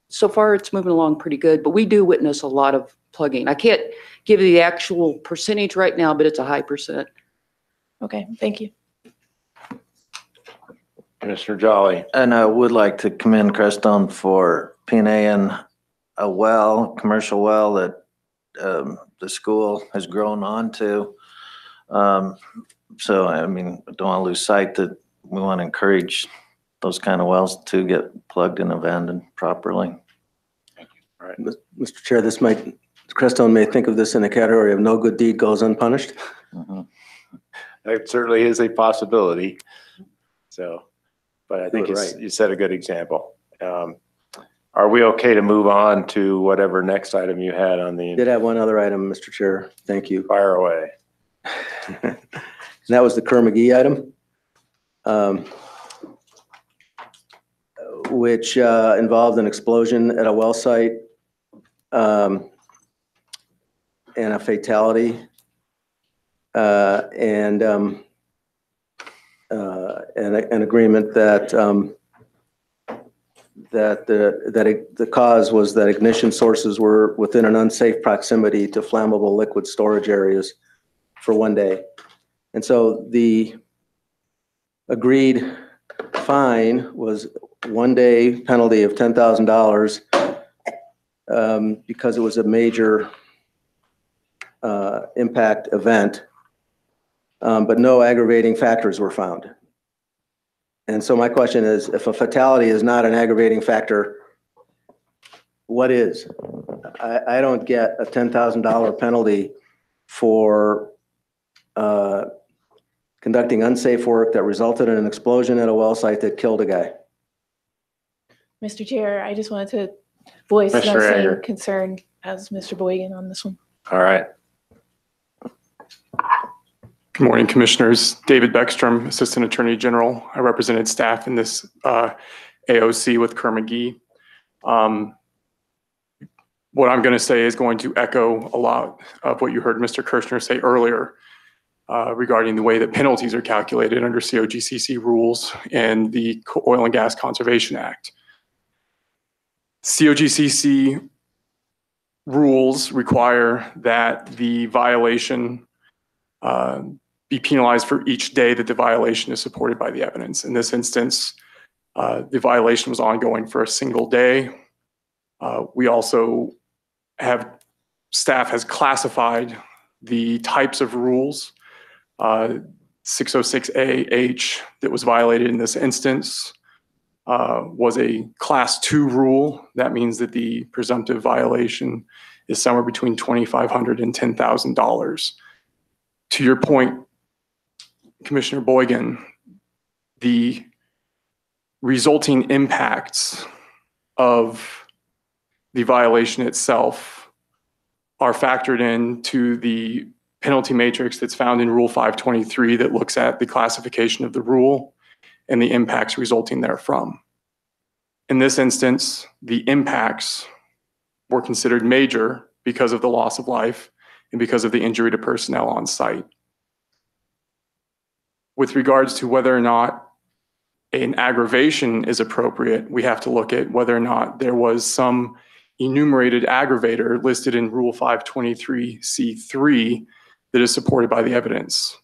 so far it's moving along pretty good. But we do witness a lot of plugging. I can't give you the actual percentage right now, but it's a high percent. Okay, thank you. Commissioner Jolly. And I would like to commend Crestone for P&A-ing a well, commercial well that the school has grown onto. So, I mean, I don't want to lose sight that we want to encourage those kind of wells to get plugged and abandoned properly. All right. Mr. Chair, Crestone may think of this in the category of no good deed goes unpunished. That certainly is a possibility. So, but I think Right. you set a good example. Are we okay to move on to whatever next item you had on the? Did have one other item, Mr. Chair. Thank you. Fire away. And that was the Kerr-McGee item. which involved an explosion at a well site and a fatality, and an agreement that the cause was that ignition sources were within an unsafe proximity to flammable liquid storage areas for 1 day. And so the agreed fine was 1 day penalty of $10,000 because it was a major impact event, but no aggravating factors were found. And so my question is, if a fatality is not an aggravating factor, what is? I don't get a $10,000 penalty for conducting unsafe work that resulted in an explosion at a well site that killed a guy. Mr. Chair, I just wanted to voice that same concern as Mr. Boygan on this one. All right. Good morning, Commissioners. David Beckstrom, Assistant Attorney General. I represented staff in this AOC with Kerr McGee. What I'm going to say is going to echo a lot of what you heard Mr. Kirshner say earlier regarding the way that penalties are calculated under COGCC rules and the Oil and Gas Conservation Act. COGCC rules require that the violation be penalized for each day that the violation is supported by the evidence. In this instance, the violation was ongoing for a single day. We also have, staff has classified the types of rules, 606A-H that was violated in this instance was a class 2 rule. That means that the presumptive violation is somewhere between $2,500 and $10,000. To your point, Commissioner Boygan, the resulting impacts of the violation itself are factored into the penalty matrix that's found in Rule 523 that looks at the classification of the rule and the impacts resulting therefrom. In this instance, the impacts were considered major because of the loss of life and because of the injury to personnel on site. With regards to whether or not an aggravation is appropriate, we have to look at whether or not there was some enumerated aggravator listed in Rule 523C3 that is supported by the evidence.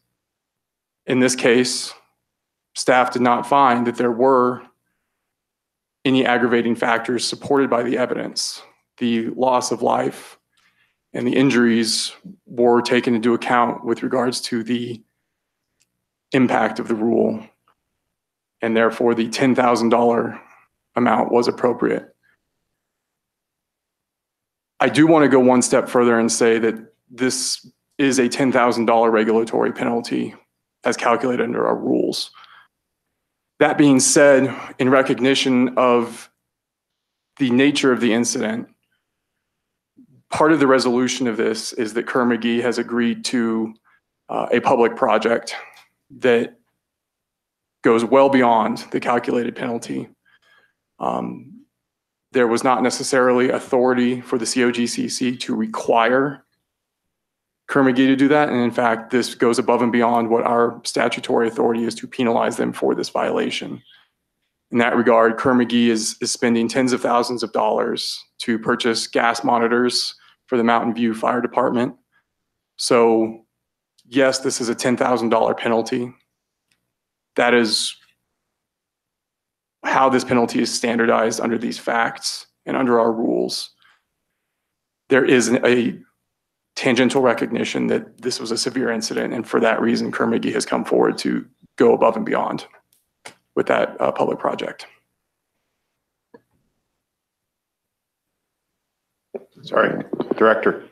In this case, staff did not find that there were any aggravating factors supported by the evidence. The loss of life and the injuries were taken into account with regards to the impact of the rule, and therefore the $10,000 amount was appropriate. I do want to go one step further and say that this is a $10,000 regulatory penalty as calculated under our rules. That being said, in recognition of the nature of the incident, part of the resolution of this is that Kerr McGee has agreed to a public project that goes well beyond the calculated penalty. There was not necessarily authority for the COGCC to require Kerr McGee to do that. And in fact, this goes above and beyond what our statutory authority is to penalize them for this violation. In that regard, Kerr McGee is spending tens of thousands of dollars to purchase gas monitors for the Mountain View Fire Department. So yes, this is a $10,000 penalty. That is how this penalty is standardized under these facts and under our rules. There is a tangential recognition that this was a severe incident, and for that reason, Kerr McGee has come forward to go above and beyond with that public project. Sorry, Director.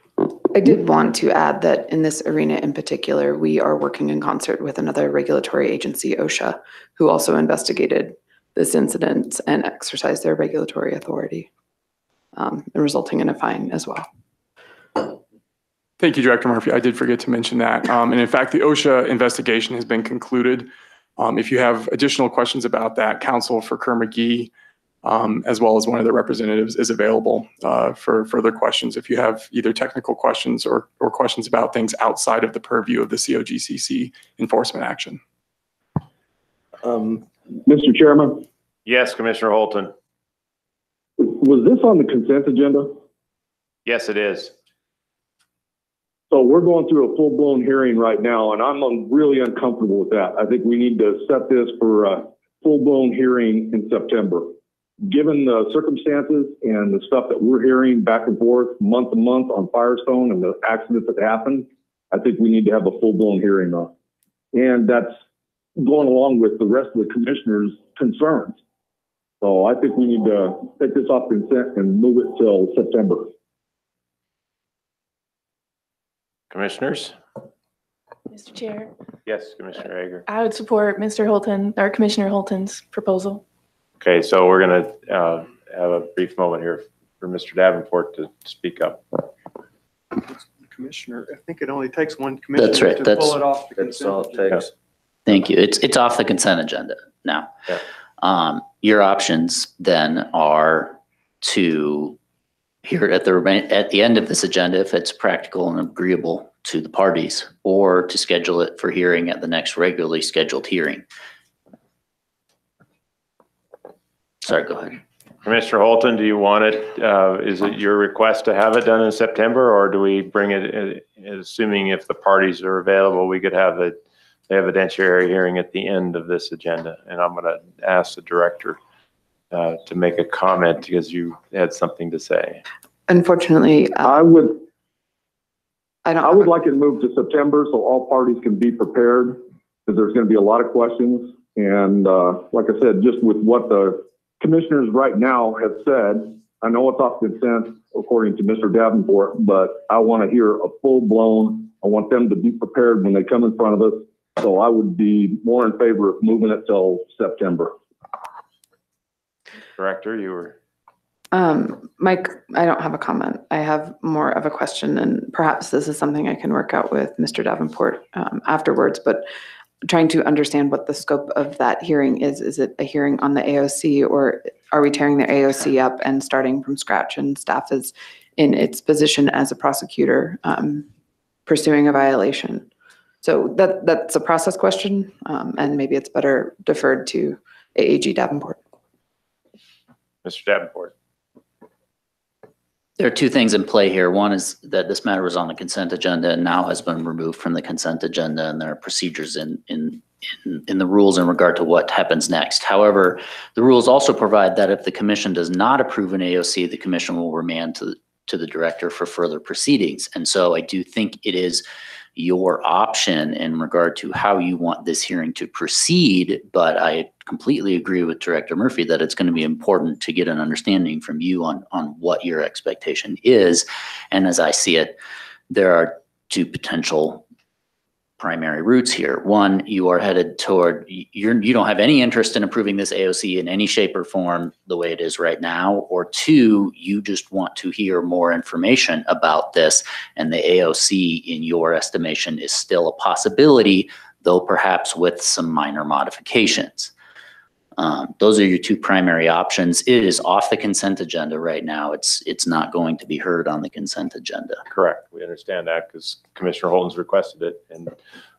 I did want to add that in this arena in particular, we are working in concert with another regulatory agency, OSHA, who also investigated this incident and exercised their regulatory authority, and resulting in a fine as well. Thank you, Director Murphy. I did forget to mention that. And in fact, the OSHA investigation has been concluded. If you have additional questions about that, counsel for Kerr McGee, as well as one of the representatives, is available for further questions if you have either technical questions or questions about things outside of the purview of the COGCC enforcement action. Mr. Chairman? Yes, Commissioner Holton. Was this on the consent agenda? Yes, it is. So we're going through a full-blown hearing right now, and I'm really uncomfortable with that. I think we need to set this for a full-blown hearing in September. Given the circumstances and the stuff that we're hearing back and forth month to month on Firestone and the accidents that happened, I think we need to have a full-blown hearing on. And that's going along with the rest of the commissioners' concerns. So I think we need to take this off consent and move it till September. Commissioners? Mr. Chair, Yes, Commissioner Hager. I would support Mr. Holton, or Commissioner Holton's proposal. Okay, so we're going to have a brief moment here for Mr. Davenport to speak up. Commissioner, I think it only takes one commissioner That's right. to pull it off the That's all consent it agenda. takes. Thank you. It's off the consent agenda now. Yeah. Your options then are to hear it at the end of this agenda if it's practical and agreeable to the parties, or to schedule it for hearing at the next regularly scheduled hearing. Sorry, go ahead. Commissioner Holton, do you want it, is it your request to have it done in September, or do we bring it, assuming if the parties are available, we could have the evidentiary hearing at the end of this agenda? And I'm going to ask the director to make a comment because you had something to say. Unfortunately, I would like it moved to September so all parties can be prepared, because there's going to be a lot of questions. And like I said, just with what the commissioners right now have said, I know it's off consent according to Mr. Davenport, but I want to hear a full-blown, I want them to be prepared when they come in front of us. So I would be more in favor of moving it till September. Director, you were. Mike, I don't have a comment. I have more of a question, and perhaps this is something I can work out with Mr. Davenport afterwards, but trying to understand what the scope of that hearing is. Is it a hearing on the AOC, or are we tearing the AOC up and starting from scratch, and staff is in its position as a prosecutor pursuing a violation? So that's a process question, and maybe it's better deferred to AAG Davenport. Mr. Davenport. There are two things in play here. One is that this matter was on the consent agenda and now has been removed from the consent agenda, and there are procedures in the rules in regard to what happens next. However, the rules also provide that if the commission does not approve an AOC, the commission will remand to the director for further proceedings. And so I do think it is your option in regard to how you want this hearing to proceed, but I completely agree with Director Murphy that it's going to be important to get an understanding from you on what your expectation is. And as I see it, there are two potential primary routes here. One, you are headed toward, you don't have any interest in approving this AOC in any shape or form the way it is right now. Or two, you just want to hear more information about this, and the AOC, in your estimation, is still a possibility, though perhaps with some minor modifications. Those are your two primary options. It is off the consent agenda right now. It's not going to be heard on the consent agenda. Correct. We understand that because Commissioner Holton's requested it, and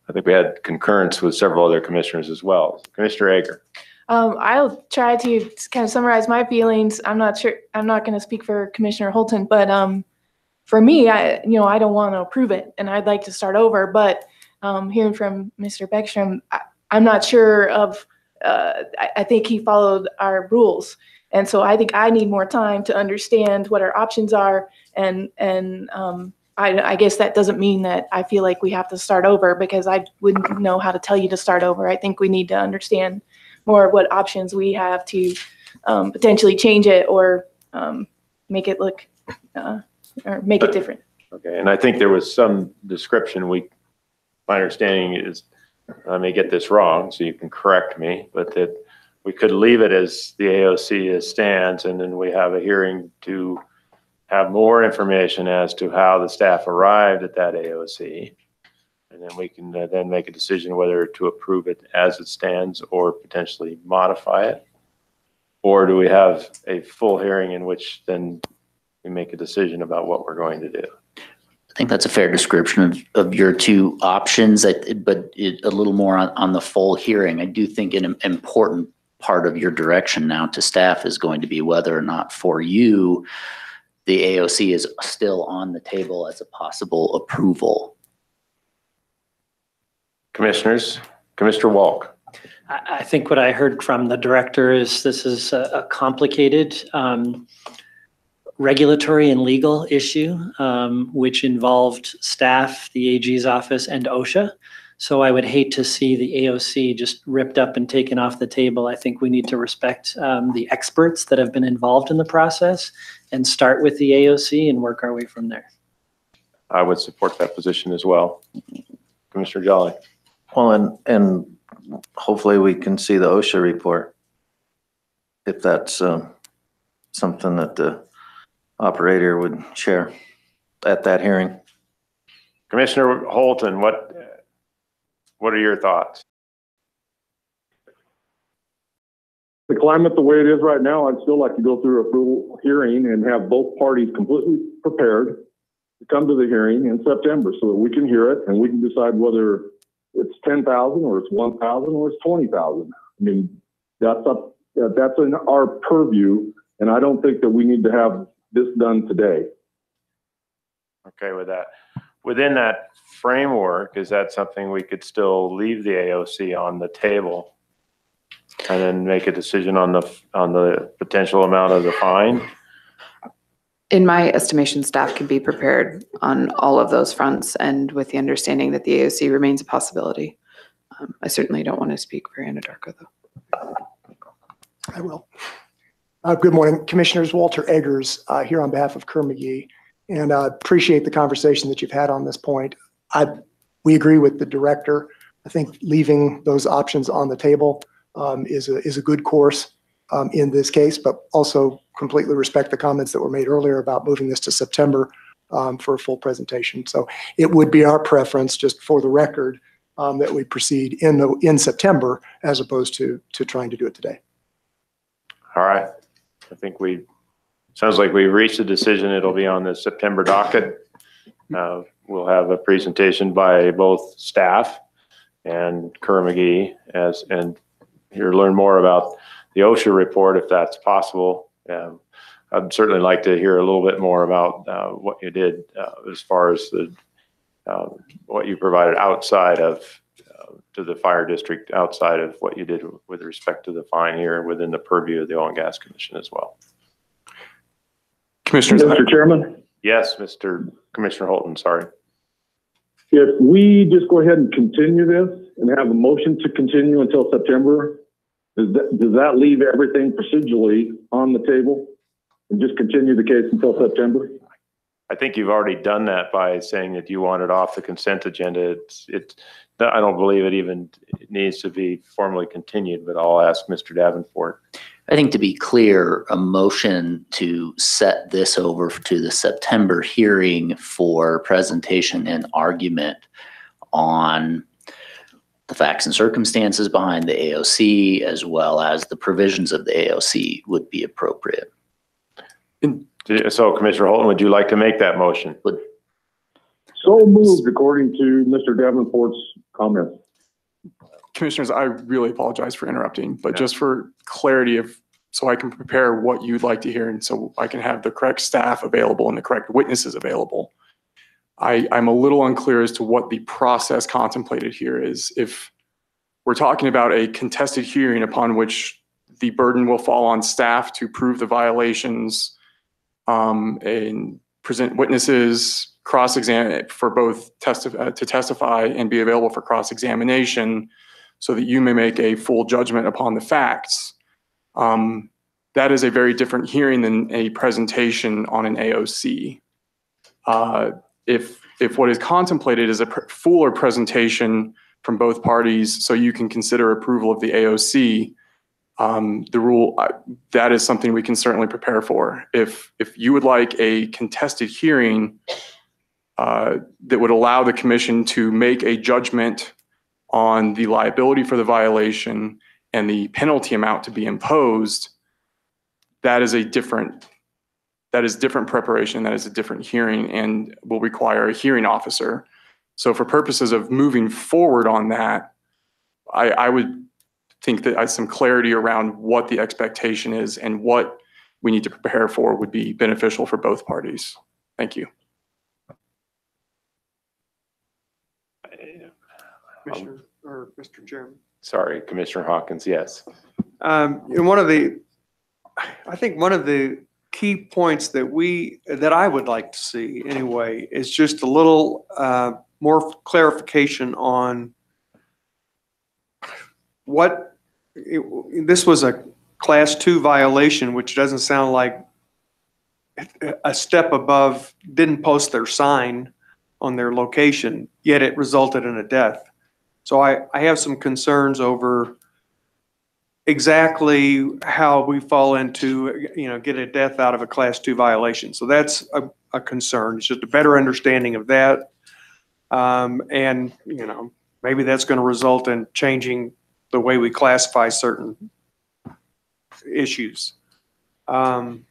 I think we had concurrence with several other commissioners as well. Commissioner Hager. I'll try to kind of summarize my feelings. I'm not sure, I'm not going to speak for Commissioner Holton, but for me, I don't want to approve it, and I'd like to start over. But hearing from Mr. Beckstrom, I'm not sure of. I think he followed our rules, and so I think I need more time to understand what our options are. And I guess that doesn't mean that I feel like we have to start over, because I wouldn't know how to tell you to start over. I think we need to understand more of what options we have to potentially change it or make it look or make it different. Okay, and I think there was some description. My understanding is, I may get this wrong, so you can correct me, but that we could leave it as the AOC stands, and then we have a hearing to have more information as to how the staff arrived at that AOC. And then we can then make a decision whether to approve it as it stands or potentially modify it. Or do we have a full hearing in which then we make a decision about what we're going to do? I think that's a fair description of your two options, but a little more on the full hearing. I do think an important part of your direction now to staff is going to be whether or not for you, the AOC is still on the table as a possible approval. Commissioners, Commissioner Walk. I think what I heard from the director is this is a complicated regulatory and legal issue, which involved staff, the AG's office, and OSHA. So I would hate to see the AOC just ripped up and taken off the table. I think we need to respect the experts that have been involved in the process and start with the AOC and work our way from there. I would support that position as well. Commissioner Jolly. Well, and hopefully we can see the OSHA report, if that's something that the operator would share at that hearing. Commissioner Holton, what are your thoughts? The climate the way it is right now, I'd still like to go through a full hearing and have both parties completely prepared to come to the hearing in September so that we can hear it and we can decide whether it's 10,000 or it's 1,000 or it's 20,000. I mean, that's in our purview, and I don't think that we need to have this done today. Okay with that. Within that framework, is that something we could still leave the AOC on the table and then make a decision on the potential amount of the fine? In my estimation, staff can be prepared on all of those fronts and with the understanding that the AOC remains a possibility. I certainly don't want to speak for Anadarko though. I will. Good morning, Commissioners. Walter Eggers here on behalf of Kerr McGee, and I appreciate the conversation that you've had on this point. We agree with the director. I think leaving those options on the table is a good course in this case, but also completely respect the comments that were made earlier about moving this to September for a full presentation. So it would be our preference, just for the record, that we proceed in September as opposed to trying to do it today. All right. I think sounds like we've reached a decision. It'll be on the September docket. We'll have a presentation by both staff and Kerr McGee and here learn more about the OSHA report if that's possible. I'd certainly like to hear a little bit more about what you did as far as what you provided outside of to the fire district, outside of what you did with respect to the fine here within the purview of the Oil and Gas Commission as well. Commissioners. Mr. Chairman? Yes, Commissioner Holton, sorry. If we just go ahead and continue this and have a motion to continue until September, does that leave everything procedurally on the table and just continue the case until September? I think you've already done that by saying that you want it off the consent agenda. I don't believe it needs to be formally continued, but I'll ask Mr. Davenport. I think to be clear, a motion to set this over to the September hearing for presentation and argument on the facts and circumstances behind the AOC, as well as the provisions of the AOC, would be appropriate. So, Commissioner Holton, would you like to make that motion? So moved, according to Mr. Davenport's comments. Commissioners, I really apologize for interrupting, but just for clarity so I can prepare what you'd like to hear and so I can have the correct staff available and the correct witnesses available. I'm a little unclear as to what the process contemplated here is. If we're talking about a contested hearing upon which the burden will fall on staff to prove the violations and present witnesses, cross-examine for both to testify and be available for cross-examination so that you may make a full judgment upon the facts. That is a very different hearing than a presentation on an AOC. If what is contemplated is a fuller presentation from both parties so you can consider approval of the AOC, that is something we can certainly prepare for. If you would like a contested hearing that would allow the commission to make a judgment on the liability for the violation and the penalty amount to be imposed, that is different preparation, that is a different hearing, and will require a hearing officer. So for purposes of moving forward on that, I would think that some clarity around what the expectation is and what we need to prepare for would be beneficial for both parties. Thank you. Commissioner or Mr. Chairman. Sorry, Commissioner Hawkins, yes. And I think one of the key points that I would like to see anyway is just a little more clarification on this was a class 2 violation, which doesn't sound like a step above, didn't post their sign on their location, yet it resulted in a death. So I have some concerns over exactly how we fall into, get a death out of a class 2 violation. So that's a concern. It's just a better understanding of that. And, maybe that's going to result in changing the way we classify certain issues. And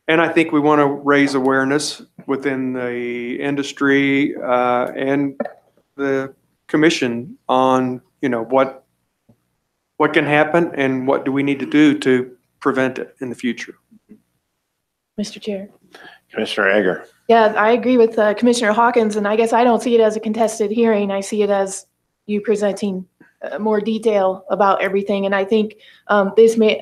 I think we want to raise awareness within the industry and the commission on, what can happen and what do we need to do to prevent it in the future. Mr. Chair. Commissioner Egger. Yeah, I agree with Commissioner Hawkins, and I guess I don't see it as a contested hearing. I see it as you presenting more detail about everything. And I think this may,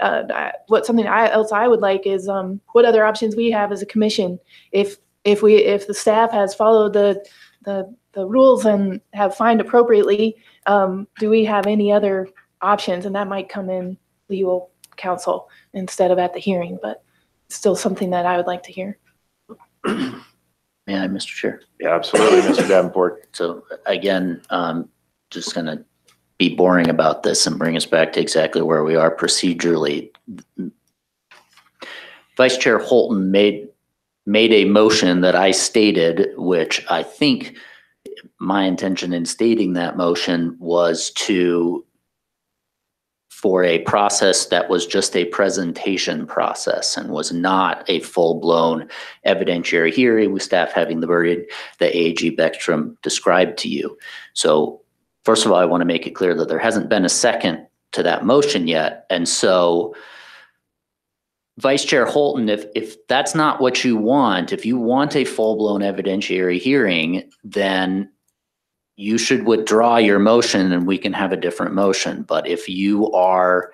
something else I would like is what other options we have as a commission. If the staff has followed the rules and have fined appropriately, do we have any other options? And that might come in legal counsel instead of at the hearing, but it's still something that I would like to hear. May I, Mr. Chair? Yeah, absolutely, Mr. Davenport. So again, just going to be boring about this and bring us back to exactly where we are procedurally. Vice Chair Holton made a motion that I stated, which I think my intention in stating that motion was for a process that was just a presentation process and was not a full-blown evidentiary hearing with staff having the burden that AG Beckstrom described to you. So first of all, I want to make it clear that there hasn't been a second to that motion yet. And so Vice Chair Holton, if that's not what you want, if you want a full-blown evidentiary hearing, then you should withdraw your motion and we can have a different motion. But if you are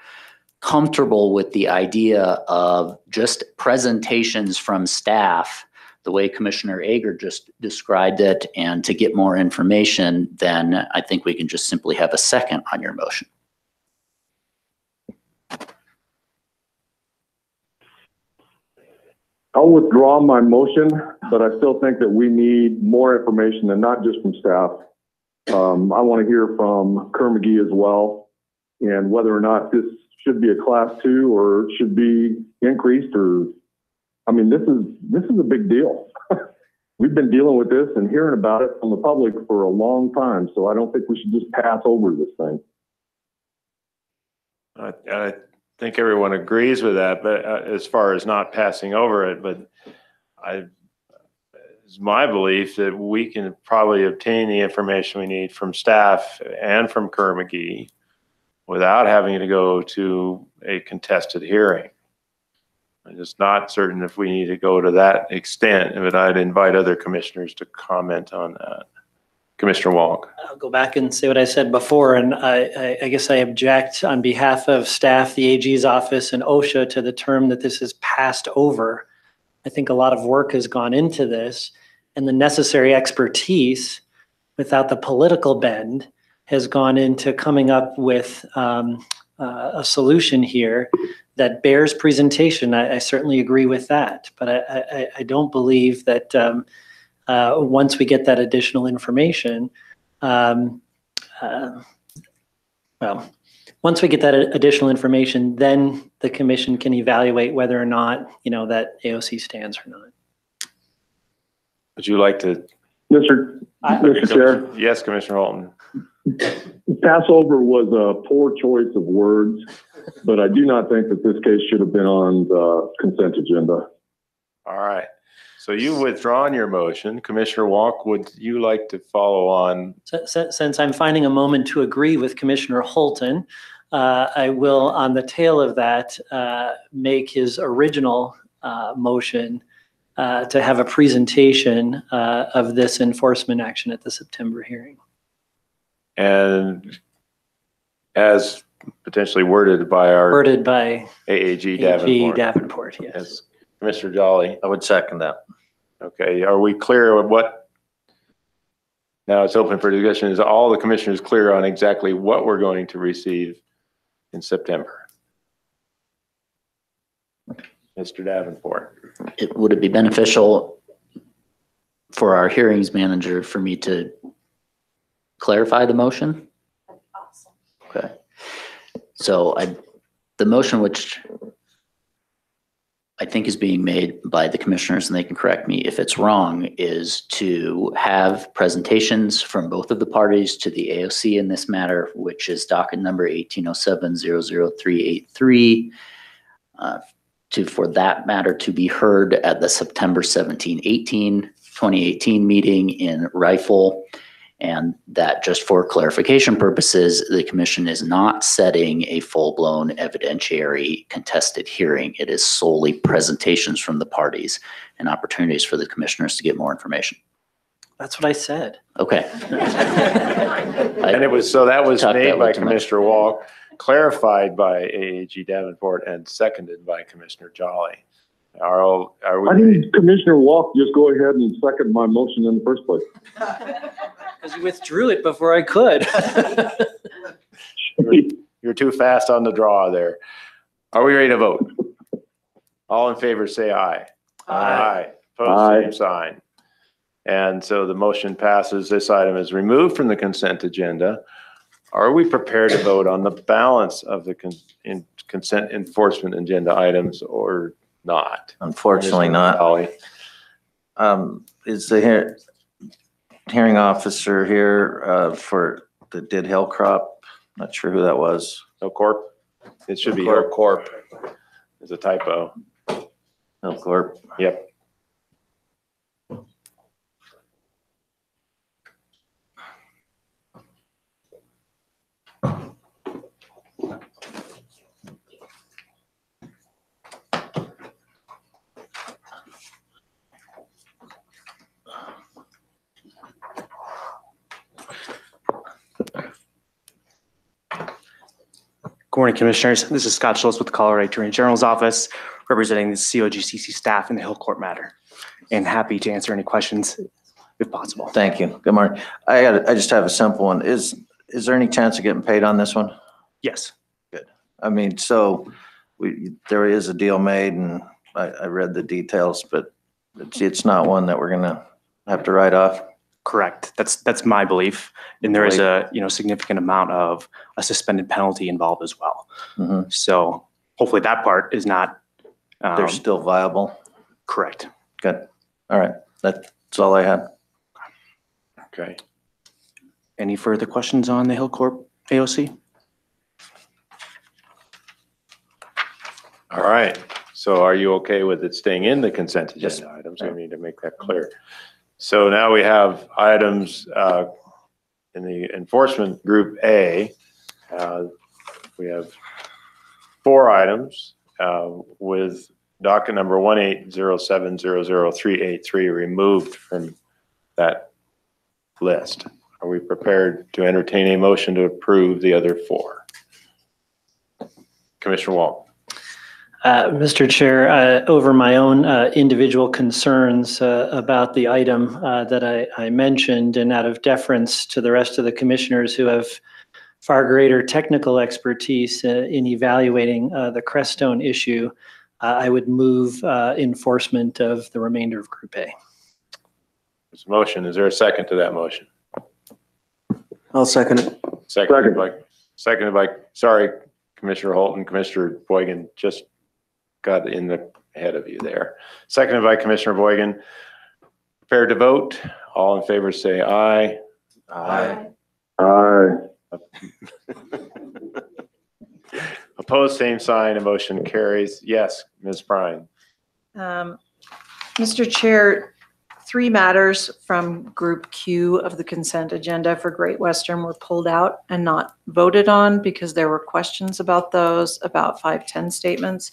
comfortable with the idea of just presentations from staff, the way Commissioner Egger just described it, and to get more information, then I think we can just simply have a second on your motion. I'll withdraw my motion, but I still think that we need more information and not just from staff. I want to hear from Kerr-McGee as well, and whether or not this should be a class 2 or should be increased, or, I mean, this is a big deal. We've been dealing with this and hearing about it from the public for a long time, so I don't think we should just pass over this thing. I think everyone agrees with that, but as far as not passing over it, but it's my belief that we can probably obtain the information we need from staff and from Kerr-McGee without having to go to a contested hearing. I'm just not certain if we need to go to that extent, but I'd invite other commissioners to comment on that. Commissioner Walk. I'll go back and say what I said before, and I guess I object on behalf of staff, the AG's office, and OSHA to the term that this is passed over. I think a lot of work has gone into this, and the necessary expertise without the political bend has gone into coming up with a solution here that bears presentation. I certainly agree with that, but I don't believe that once we get that additional information, once we get that additional information, then the commission can evaluate whether or not, that AOC stands or not. Would you like to Mr. Chair, Yes, Commissioner Holton. Passover was a poor choice of words, but I do not think that this case should have been on the consent agenda. All right. So you've withdrawn your motion. Commissioner Walk, would you like to follow on? Since I'm finding a moment to agree with Commissioner Holton, I will, on the tail of that, make his original motion to have a presentation of this enforcement action at the September hearing. And as potentially worded by our AAG Davenport, yes. Yes. Mr. Jolly. I would second that. Okay, are we clear on what? Now it's open for discussion. Is all the commissioners clear on exactly what we're going to receive in September? Mr. Davenport. Would it be beneficial for our hearings manager for me to clarify the motion? Awesome. Okay. So the motion which I think is being made by the commissioners, and they can correct me if it's wrong, is to have presentations from both of the parties to the AOC in this matter, which is docket number 1807-00383, for that matter to be heard at the September 2018 meeting in Rifle. And that, just for clarification purposes, the commission is not setting a full-blown evidentiary contested hearing. It is solely presentations from the parties and opportunities for the commissioners to get more information. That's what I said. Okay. And it was, so that was made by Commissioner Walk, clarified by AAG Davenport, and seconded by Commissioner Jolly. Are we? I think Commissioner Walk just go ahead and second my motion in the first place. Because you withdrew it before I could. You're too fast on the draw there. Are we ready to vote? All in favor, say aye. Aye. Opposed, same sign. And so the motion passes. This item is removed from the consent agenda. Are we prepared to vote on the balance of the consent enforcement agenda items or not? Unfortunately not. Is the hearing officer here for the did Hill crop? Not sure who that was. Hill Corp? It should be Hill Corp. It's a typo. Hill Corp. Yep. Good morning, Commissioners. This is Scott Schultz with the Colorado Attorney General's Office, representing the COGCC staff in the Hill Court matter, and happy to answer any questions if possible. Thank you. Good morning. I just have a simple one. Is there any chance of getting paid on this one? Yes. Good. I mean, so there is a deal made, and I read the details, but it's not one that we're gonna have to write off. Correct. That's my belief. And there is a significant amount of a suspended penalty involved as well. Mm-hmm. So hopefully that part is not. They're still viable. Correct. Good. All right. That's all I had. Okay. Any further questions on the Hill Corp AOC? All right. So are you okay with it staying in the consent agenda items? I need to make that clear. So now we have items in the enforcement group A. We have 4 items with docket number 1807-00383 removed from that list. Are we prepared to entertain a motion to approve the other 4? Commissioner Wall. Mr. Chair, over my own individual concerns about the item that I mentioned, and out of deference to the rest of the commissioners who have far greater technical expertise in evaluating the Crestone issue, I would move enforcement of the remainder of Group A. There's a motion. Is there a second to that motion? I'll second it. Seconded by, sorry, Commissioner Holton, Commissioner Boygan just got in the ahead of you there. Seconded by Commissioner Boygan. Prepared to vote? All in favor say aye. Aye. Aye. Opposed, same sign. A motion carries. Yes, Ms. Bryan. Mr. Chair, 3 matters from Group Q of the consent agenda for Great Western were pulled out and not voted on because there were questions about those, about 510 statements.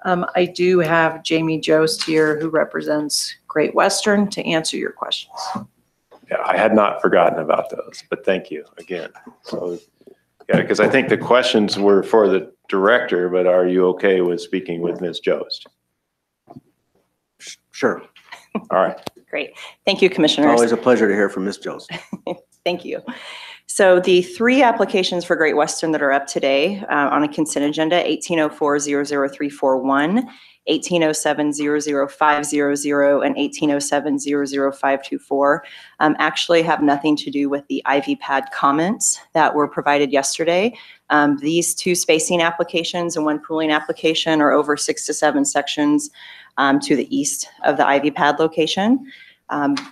I do have Jamie Jost here who represents Great Western to answer your questions. Yeah, I had not forgotten about those, but thank you again. So, yeah, because I think the questions were for the director, but are you okay with speaking with Ms. Jost? Sure. All right. Great. Thank you, Commissioners. Always a pleasure to hear from Ms. Jones. Thank you. So the 3 applications for Great Western that are up today on a consent agenda, 1804-00341, 1807-00500, and 1807-00524, actually have nothing to do with the Ivy Pad comments that were provided yesterday. These 2 spacing applications and 1 pooling application are over 6 to 7 sections to the east of the Ivy Pad location.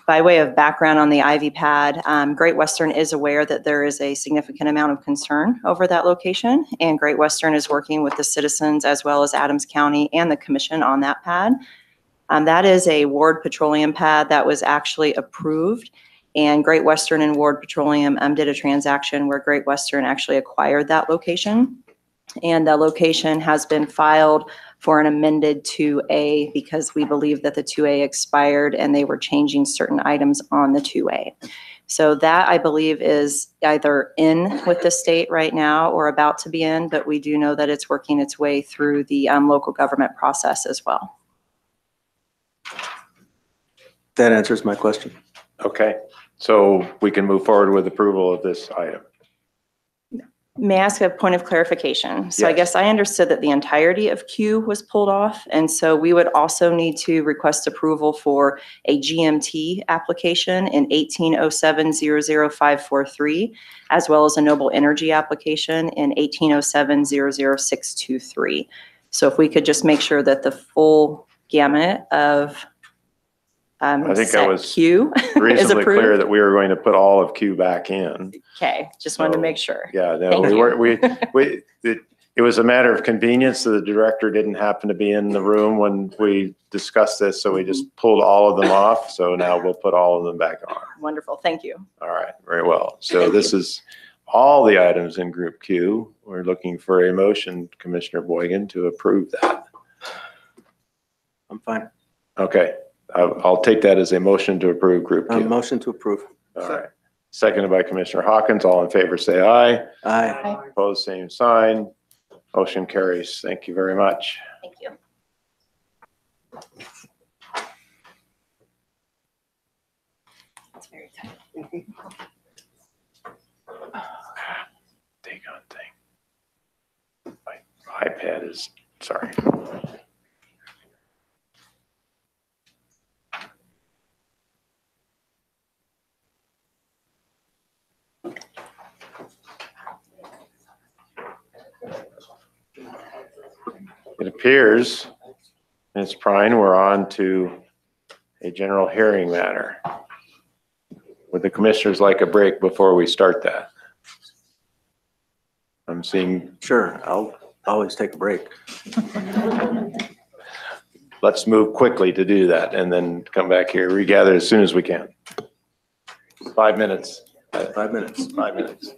By way of background on the Ivy Pad, Great Western is aware that there is a significant amount of concern over that location, and Great Western is working with the citizens as well as Adams County and the commission on that pad. That is a Ward Petroleum pad that was actually approved, and Great Western and Ward Petroleum did a transaction where Great Western actually acquired that location, and the location has been filed for an amended 2A because we believe that the 2A expired and they were changing certain items on the 2A. So that, I believe, is either in with the state right now or about to be in, but we do know that it's working its way through the local government process as well. That answers my question. Okay. So we can move forward with approval of this item. May I ask a point of clarification? So I Yes. guess I understood that the entirety of Q was pulled off, and so we would also need to request approval for a GMT application in 1807-00543, as well as a Noble Energy application in 1807-00623. So if we could just make sure that the full gamut of I think set I was Q is reasonably clear approved. that we were going to put all of Q back in. Okay, just wanted to So, make sure. Yeah, no, Thank we you. weren't, it was a matter of convenience. So the director didn't happen to be in the room when we discussed this. So we just pulled all of them off. So now we'll put all of them back on. Wonderful, thank you. All right, very well. So this is all the items in Group Q. We're looking for a motion, Commissioner Boygan, to approve that. I'm fine. Okay, I'll take that as a motion to approve Group Q. Motion to approve. All right. Seconded by Commissioner Hawkins. All in favor, say aye. Aye. Opposed, same sign. Motion carries. Thank you very much. Thank you. It's very tight. Take on thing. My iPad is, sorry. It appears, Ms. Prine, we're on to a general hearing matter. Would the commissioners like a break before we start that? I'm seeing. Sure, I'll always take a break. Let's move quickly to do that and then come back here, regather as soon as we can. 5 minutes. 5 minutes. 5 minutes.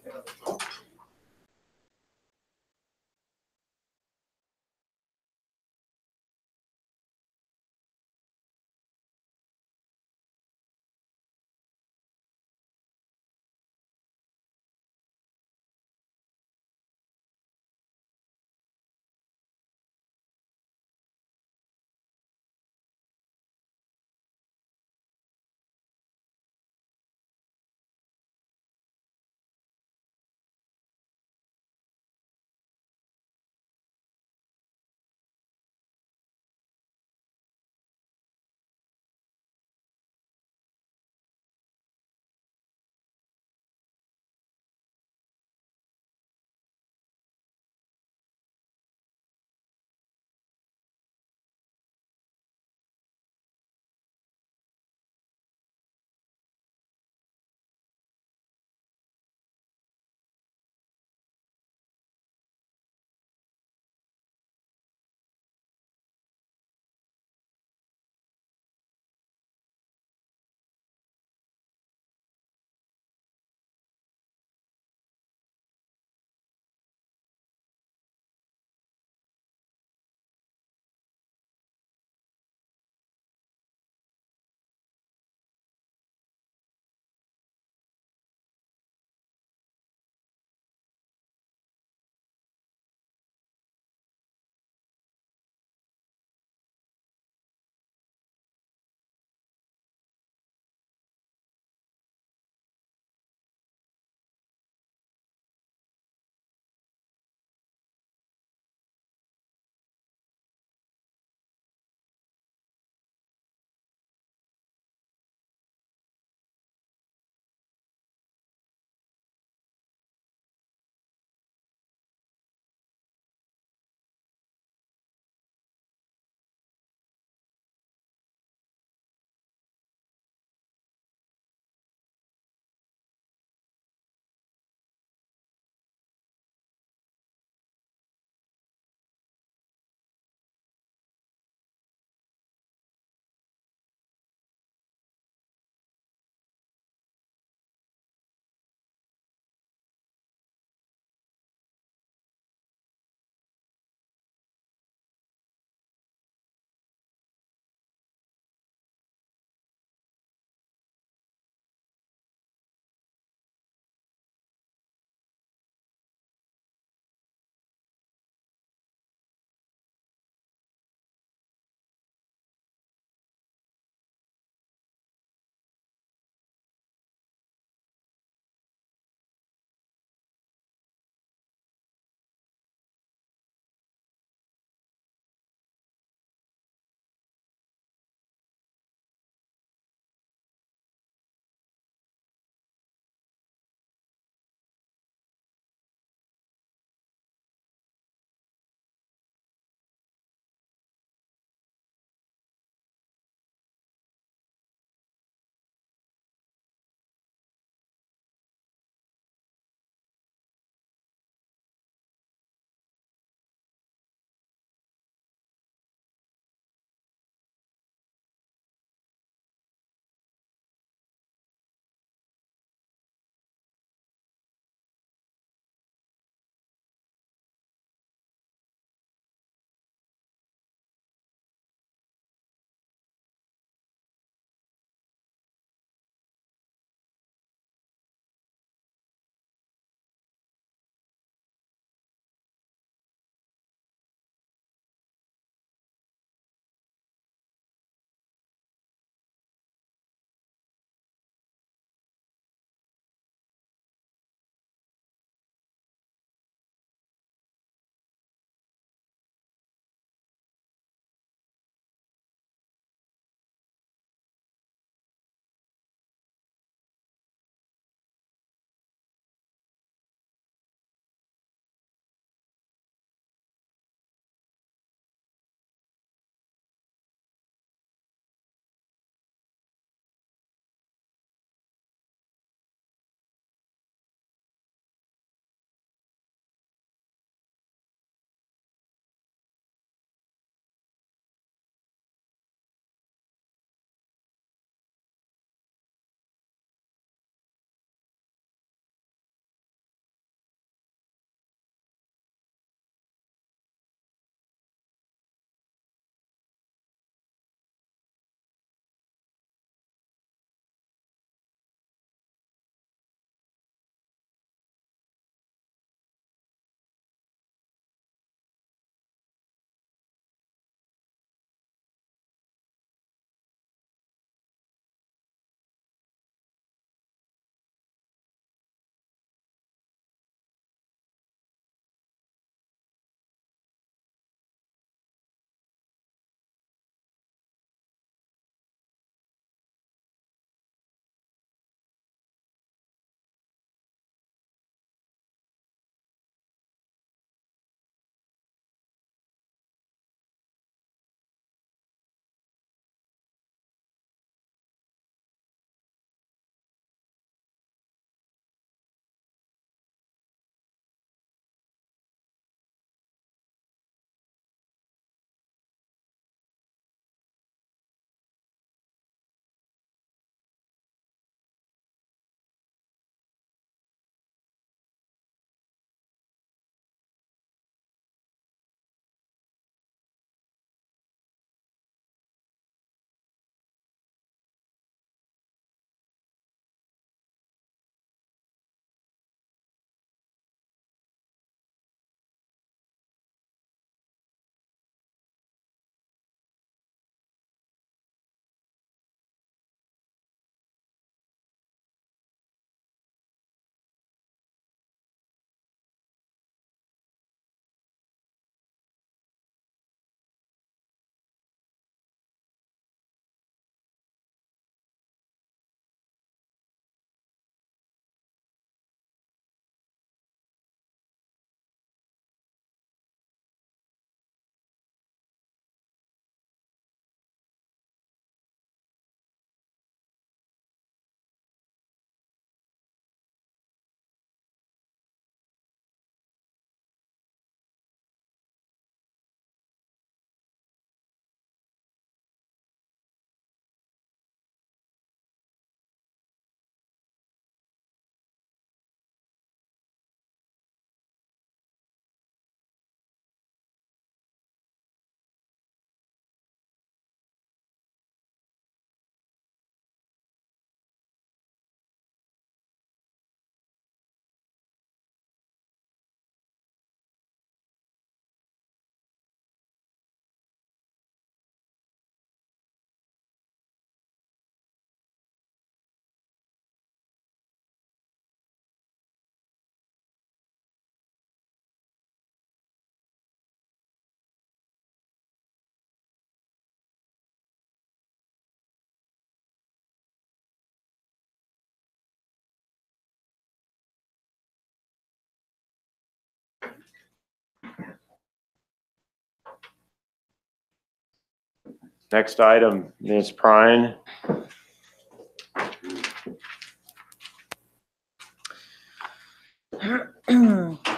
Next item, Ms. Prine.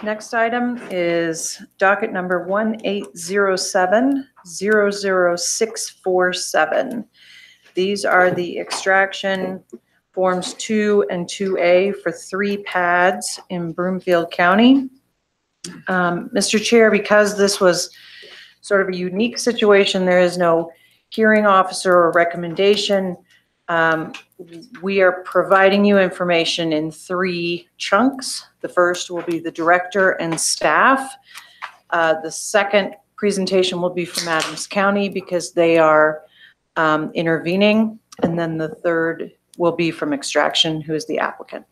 Next item is docket number 1807-00647. These are the extraction forms 2 and 2A for 3 pads in Broomfield County. Mr. Chair, because this was sort of a unique situation, there is no hearing officer or recommendation. We are providing you information in 3 chunks. The first will be the director and staff. The second presentation will be from Adams County because they are intervening. And then the third will be from Extraction, who is the applicant.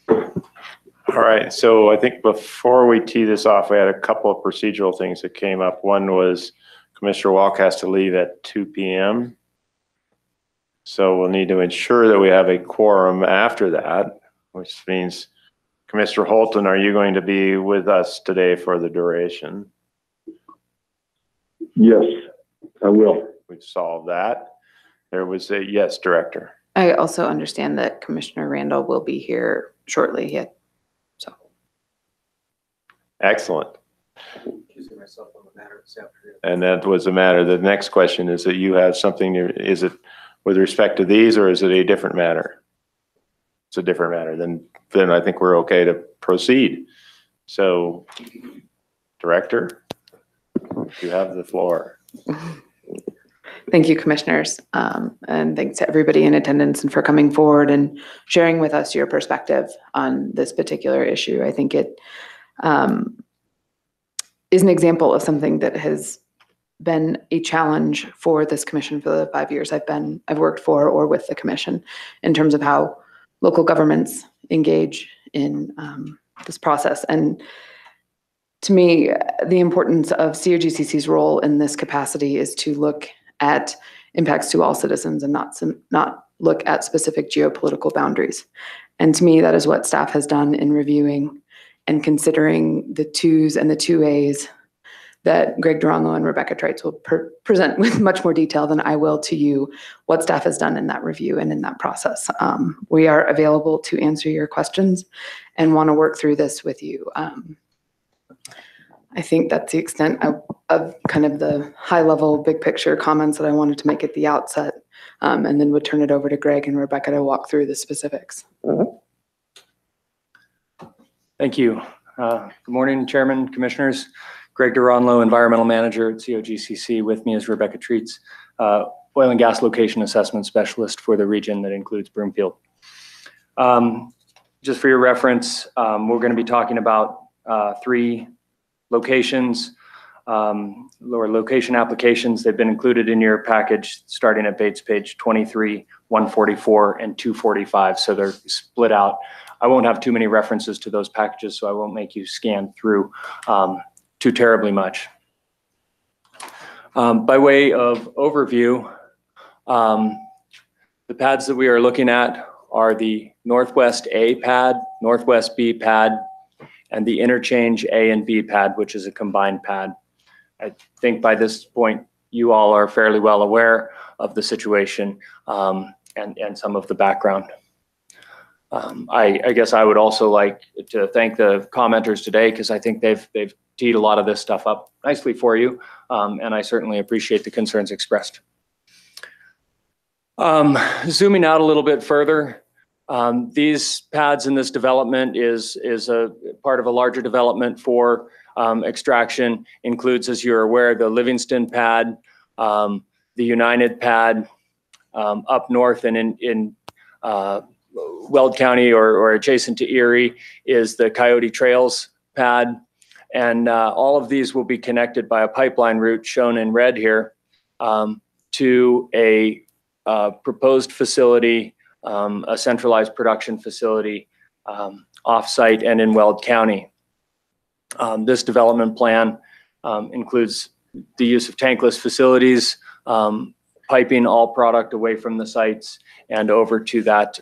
All right, so I think before we tee this off, we had a couple of procedural things that came up. One was Commissioner Walk has to leave at 2 p.m. So we'll need to ensure that we have a quorum after that, which means Commissioner Holton, are you going to be with us today for the duration? Yes, I will. We've solved that. There was a yes, Director. I also understand that Commissioner Randall will be here shortly. Yeah. So. Excellent. And that was the matter. The next question is that you have something, is it with respect to these or is it a different matter? It's a different matter. Then I think we're okay to proceed. So, Director, you have the floor. Thank you, commissioners. And thanks to everybody in attendance and for coming forward and sharing with us your perspective on this particular issue. I think it is an example of something that has been a challenge for this commission for the 5 years I've worked for or with the commission in terms of how local governments engage in this process. And to me, the importance of COGCC's role in this capacity is to look at impacts to all citizens and not look at specific geopolitical boundaries. And to me, that is what staff has done in reviewing and considering the 2s and the 2As that Greg Duranlo and Rebecca Treitz will present with much more detail than I will to you what staff has done in that review and in that process. We are available to answer your questions and want to work through this with you. I think that's the extent of kind of the high level, big picture comments that I wanted to make at the outset, and then would turn it over to Greg and Rebecca to walk through the specifics. Thank you. Good morning, Chairman, Commissioners. Greg Duranlo, Environmental Manager at COGCC. With me is Rebecca Treitz, Oil and Gas Location Assessment Specialist for the region that includes Broomfield. Just for your reference, we're going to be talking about 3 locations, or location applications. They've been included in your package starting at base page 23, 144, and 245. So they're split out. I won't have too many references to those packages, so I won't make you scan through too terribly much. By way of overview, the pads that we are looking at are the Northwest A pad, Northwest B pad, and the Interchange A and B pad, which is a combined pad. I think by this point, you all are fairly well aware of the situation and some of the background. I guess I would also like to thank the commenters today because I think they've teed a lot of this stuff up nicely for you, and I certainly appreciate the concerns expressed. Zooming out a little bit further, these pads in this development is a part of a larger development for extraction. Includes, as you're aware, the Livingston pad, the United pad, up north and in Weld County or adjacent to Erie is the Coyote Trails pad. And all of these will be connected by a pipeline route shown in red here to a proposed facility, a centralized production facility off-site and in Weld County. This development plan includes the use of tankless facilities, piping all product away from the sites and over to that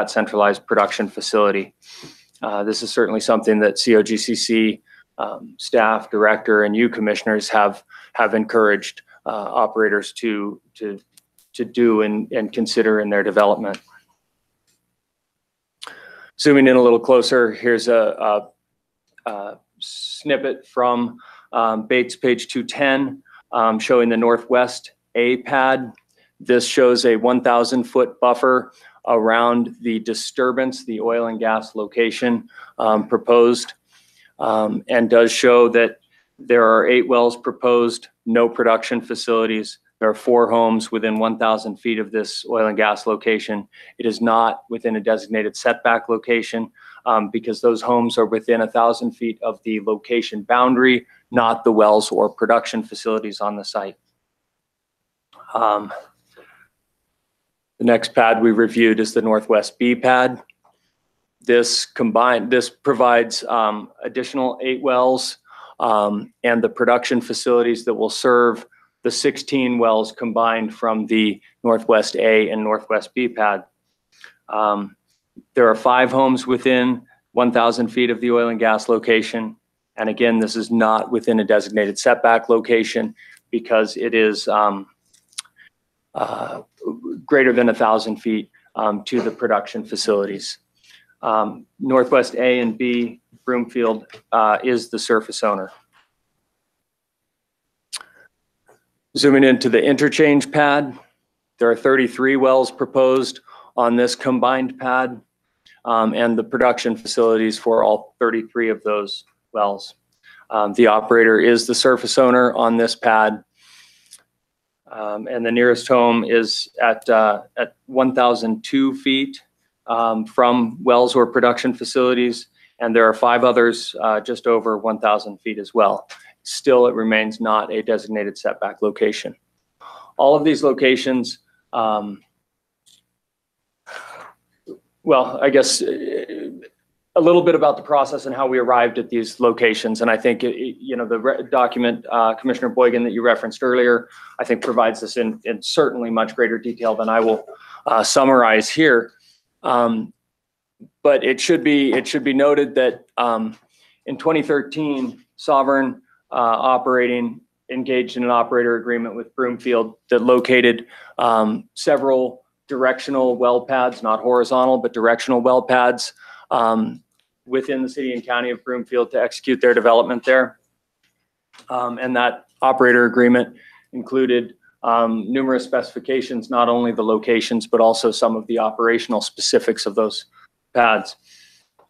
centralized production facility. This is certainly something that COGCC staff, director, and you commissioners have encouraged operators to do and consider in their development. Zooming in a little closer, here's a snippet from Bates page 210 showing the Northwest A pad. This shows a 1,000-foot buffer around the disturbance, the oil and gas location proposed, and does show that there are 8 wells proposed, no production facilities. There are 4 homes within 1,000 feet of this oil and gas location. It is not within a designated setback location because those homes are within 1,000 feet of the location boundary, not the wells or production facilities on the site. The next pad we reviewed is the Northwest B pad. This provides additional 8 wells and the production facilities that will serve the 16 wells combined from the Northwest A and Northwest B pad. There are 5 homes within 1,000 feet of the oil and gas location. And again, this is not within a designated setback location because it is greater than 1,000 feet to the production facilities. Northwest A and B, Broomfield, is the surface owner. Zooming into the interchange pad, there are 33 wells proposed on this combined pad and the production facilities for all 33 of those wells. The operator is the surface owner on this pad. And the nearest home is at 1,002 feet from wells or production facilities. And there are 5 others just over 1,000 feet as well. Still, it remains not a designated setback location. All of these locations, well, I guess a little bit about the process and how we arrived at these locations. And I think, the document, Commissioner Boygan, that you referenced earlier, I think provides this in certainly much greater detail than I will summarize here. But it should be noted that in 2013, Sovereign Operating engaged in an operator agreement with Broomfield that located several directional well pads, not horizontal, but directional well pads within the city and county of Broomfield to execute their development there. And that operator agreement included numerous specifications, not only the locations, but also some of the operational specifics of those pads.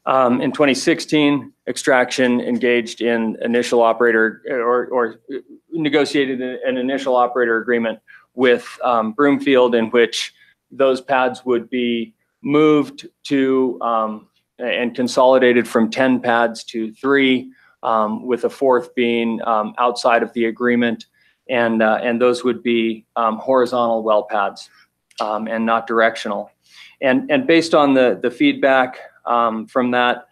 In 2016, Extraction engaged in initial operator or negotiated an initial operator agreement with Broomfield in which those pads would be moved to and consolidated from 10 pads to 3, with a 4th being outside of the agreement. And those would be horizontal well pads and not directional. And based on the feedback from that,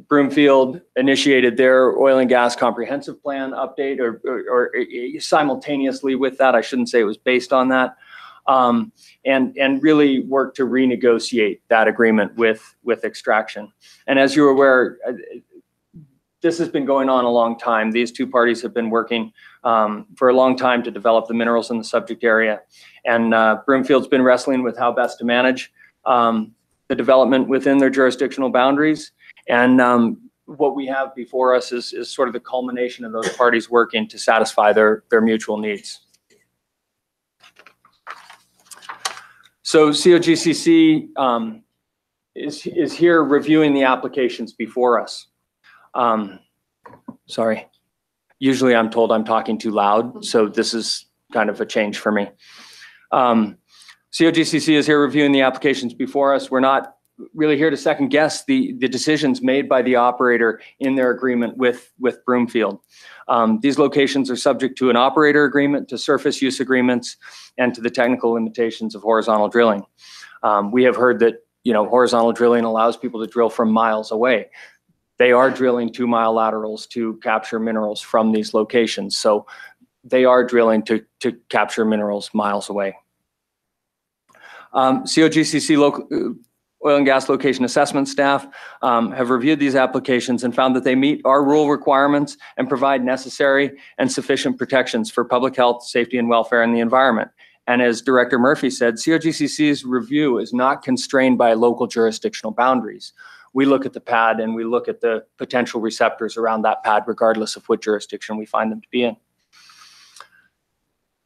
Broomfield initiated their oil and gas comprehensive plan update or simultaneously with that. I shouldn't say it was based on that. And really worked to renegotiate that agreement with Extraction. And as you're aware, this has been going on a long time. These 2 parties have been working for a long time to develop the minerals in the subject area. And Broomfield's been wrestling with how best to manage the development within their jurisdictional boundaries. And what we have before us is sort of the culmination of those parties working to satisfy their mutual needs. So COGCC is here reviewing the applications before us. Sorry, usually I'm told I'm talking too loud, so this is kind of a change for me. COGCC is here reviewing the applications before us. We're not really here to second guess the decisions made by the operator in their agreement with Broomfield. These locations are subject to an operator agreement, to surface use agreements, and to the technical limitations of horizontal drilling. We have heard that horizontal drilling allows people to drill from miles away. They are drilling 2-mile laterals to capture minerals from these locations. So they are drilling to capture minerals miles away. COGCC oil and gas location assessment staff have reviewed these applications and found that they meet our rule requirements and provide necessary and sufficient protections for public health, safety, and welfare in the environment. And as Director Murphy said, COGCC's review is not constrained by local jurisdictional boundaries. We look at the pad and we look at the potential receptors around that pad, regardless of what jurisdiction we find them to be in.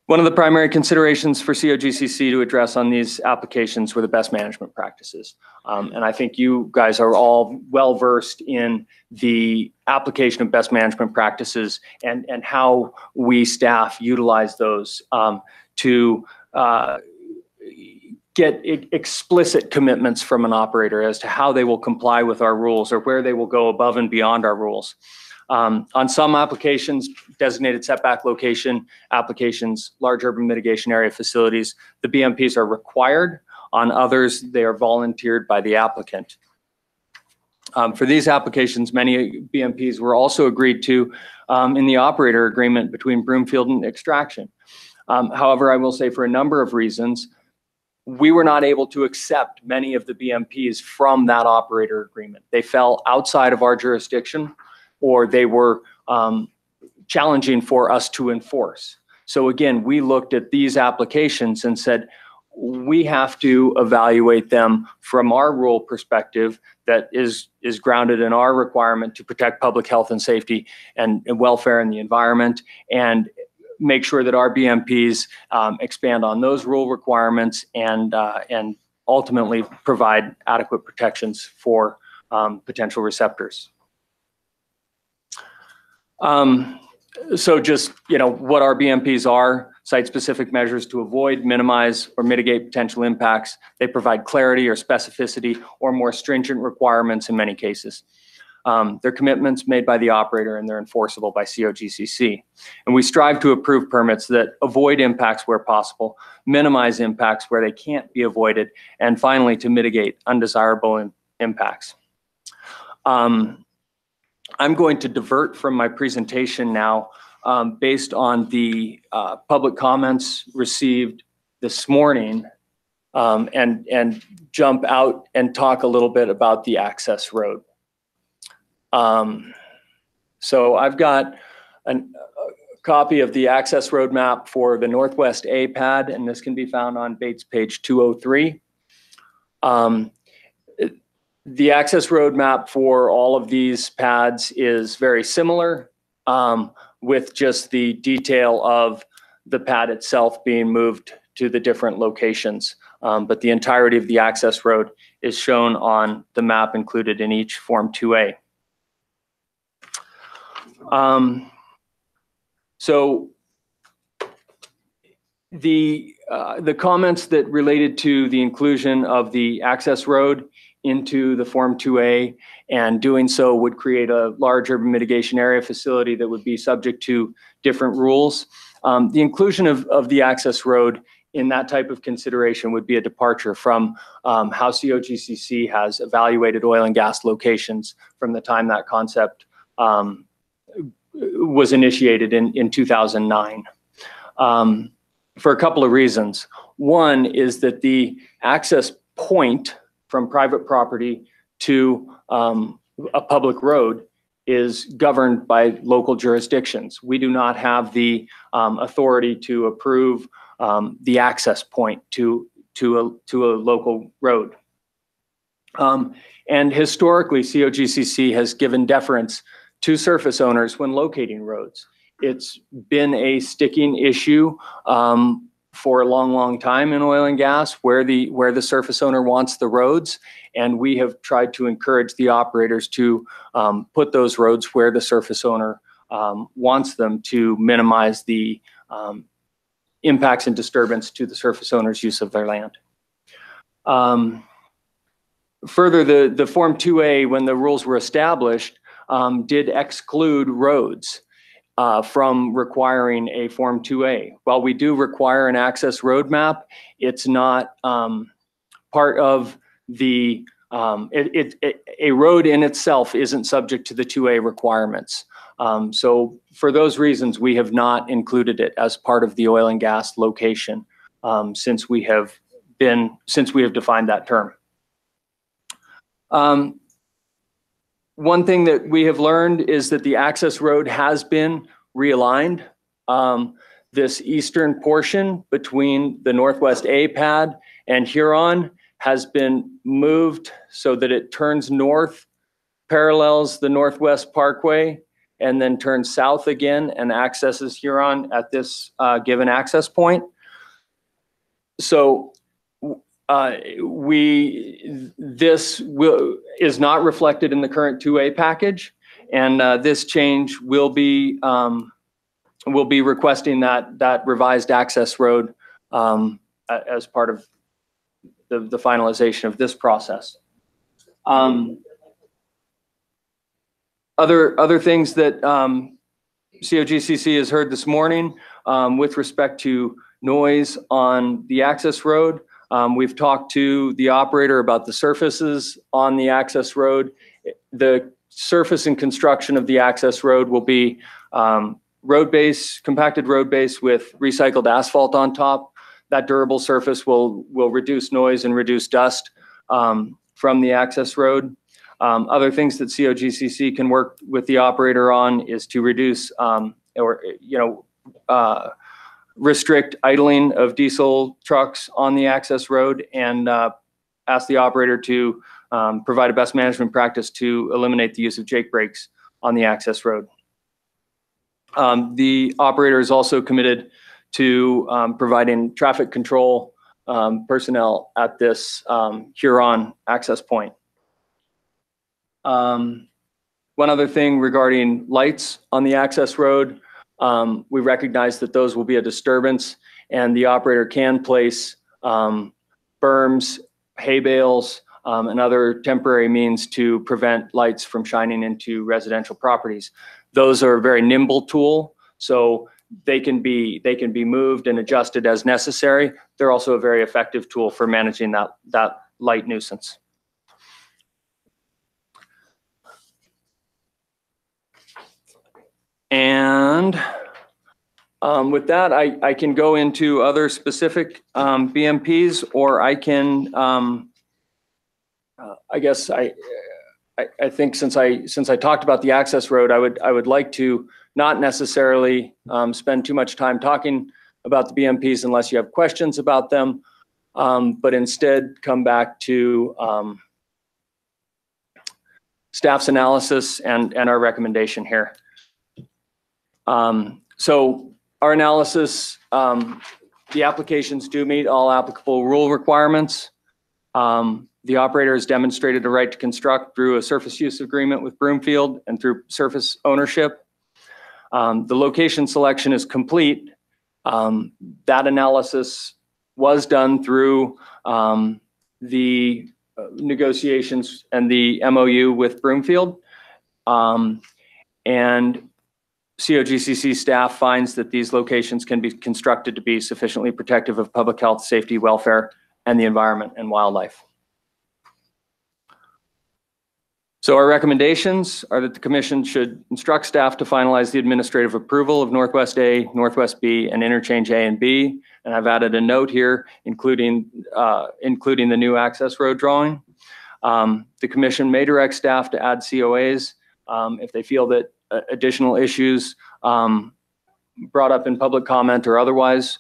One of the primary considerations for COGCC to address on these applications were the best management practices. And I think you guys are all well versed in the application of best management practices and how we staff utilize those to get explicit commitments from an operator as to how they will comply with our rules or where they will go above and beyond our rules. On some applications, designated setback location applications, large urban mitigation area facilities, the BMPs are required. On others, they are volunteered by the applicant. For these applications, many BMPs were also agreed to in the operator agreement between Broomfield and Extraction. However, I will say for a number of reasons, we were not able to accept many of the BMPs from that operator agreement. They fell outside of our jurisdiction, or they were challenging for us to enforce. So again, we looked at these applications and said, we have to evaluate them from our rule perspective that is grounded in our requirement to protect public health and safety and welfare in the environment, and make sure that our BMPs expand on those rule requirements and ultimately provide adequate protections for potential receptors. So just, what our BMPs are: site-specific measures to avoid, minimize, or mitigate potential impacts. They provide clarity or specificity or more stringent requirements in many cases. They're commitments made by the operator and they're enforceable by COGCC. And we strive to approve permits that avoid impacts where possible, minimize impacts where they can't be avoided, and finally, to mitigate undesirable impacts. I'm going to divert from my presentation now based on the public comments received this morning and jump out and talk a little bit about the access road. So I've got a copy of the access road map for the Northwest A pad, and this can be found on Bates page 203. The access road map for all of these pads is very similar, with just the detail of the pad itself being moved to the different locations. But the entirety of the access road is shown on the map included in each Form 2A. So the comments that related to the inclusion of the access road into the Form 2A, and doing so would create a large urban mitigation area facility that would be subject to different rules. The inclusion of the access road in that type of consideration would be a departure from how COGCC has evaluated oil and gas locations from the time that concept was initiated in 2009. For a couple of reasons. One is that the access point from private property to a public road is governed by local jurisdictions. We do not have the authority to approve the access point to a local road. And historically, COGCC has given deference to surface owners when locating roads. It's been a sticking issue for a long, long time in oil and gas, where the surface owner wants the roads, and we have tried to encourage the operators to put those roads where the surface owner wants them to minimize the impacts and disturbance to the surface owner's use of their land. Further, the Form 2A, when the rules were established, did exclude roads from requiring a Form 2A. While we do require an access roadmap, it's not part of the, a road in itself isn't subject to the 2A requirements. So for those reasons, we have not included it as part of the oil and gas location since we have defined that term. One thing that we have learned is that the access road has been realigned. This eastern portion between the Northwest A pad and Huron has been moved so that it turns north, parallels the Northwest Parkway, and then turns south again and accesses Huron at this given access point. So this is not reflected in the current 2A package, and this change will be requesting that revised access road as part of the finalization of this process. Other things that COGCC has heard this morning with respect to noise on the access road. We've talked to the operator about the surfaces on the access road. The surface and construction of the access road will be road base, compacted road base with recycled asphalt on top. That durable surface will reduce noise and reduce dust from the access road. Other things that COGCC can work with the operator on is to reduce restrict idling of diesel trucks on the access road, and ask the operator to provide a best management practice to eliminate the use of Jake brakes on the access road. The operator is also committed to providing traffic control personnel at this Huron access point. One other thing regarding lights on the access road, we recognize that those will be a disturbance, and the operator can place berms, hay bales, and other temporary means to prevent lights from shining into residential properties. Those are a very nimble tool, so they can be moved and adjusted as necessary. They're also a very effective tool for managing that light nuisance. And with that, I can go into other specific BMPs, or I can, I guess I think since I talked about the access road, I would like to not necessarily spend too much time talking about the BMPs unless you have questions about them, but instead come back to staff's analysis and our recommendation here. So our analysis, the applications do meet all applicable rule requirements. The operator has demonstrated a right to construct through a surface use agreement with Broomfield and through surface ownership. The location selection is complete. That analysis was done through the negotiations and the MOU with Broomfield. And COGCC staff finds that these locations can be constructed to be sufficiently protective of public health, safety, welfare, and the environment and wildlife. So our recommendations are that the commission should instruct staff to finalize the administrative approval of Northwest A, Northwest B, and interchange A and B. And I've added a note here, including the new access road drawing. The commission may direct staff to add COAs if they feel that additional issues brought up in public comment or otherwise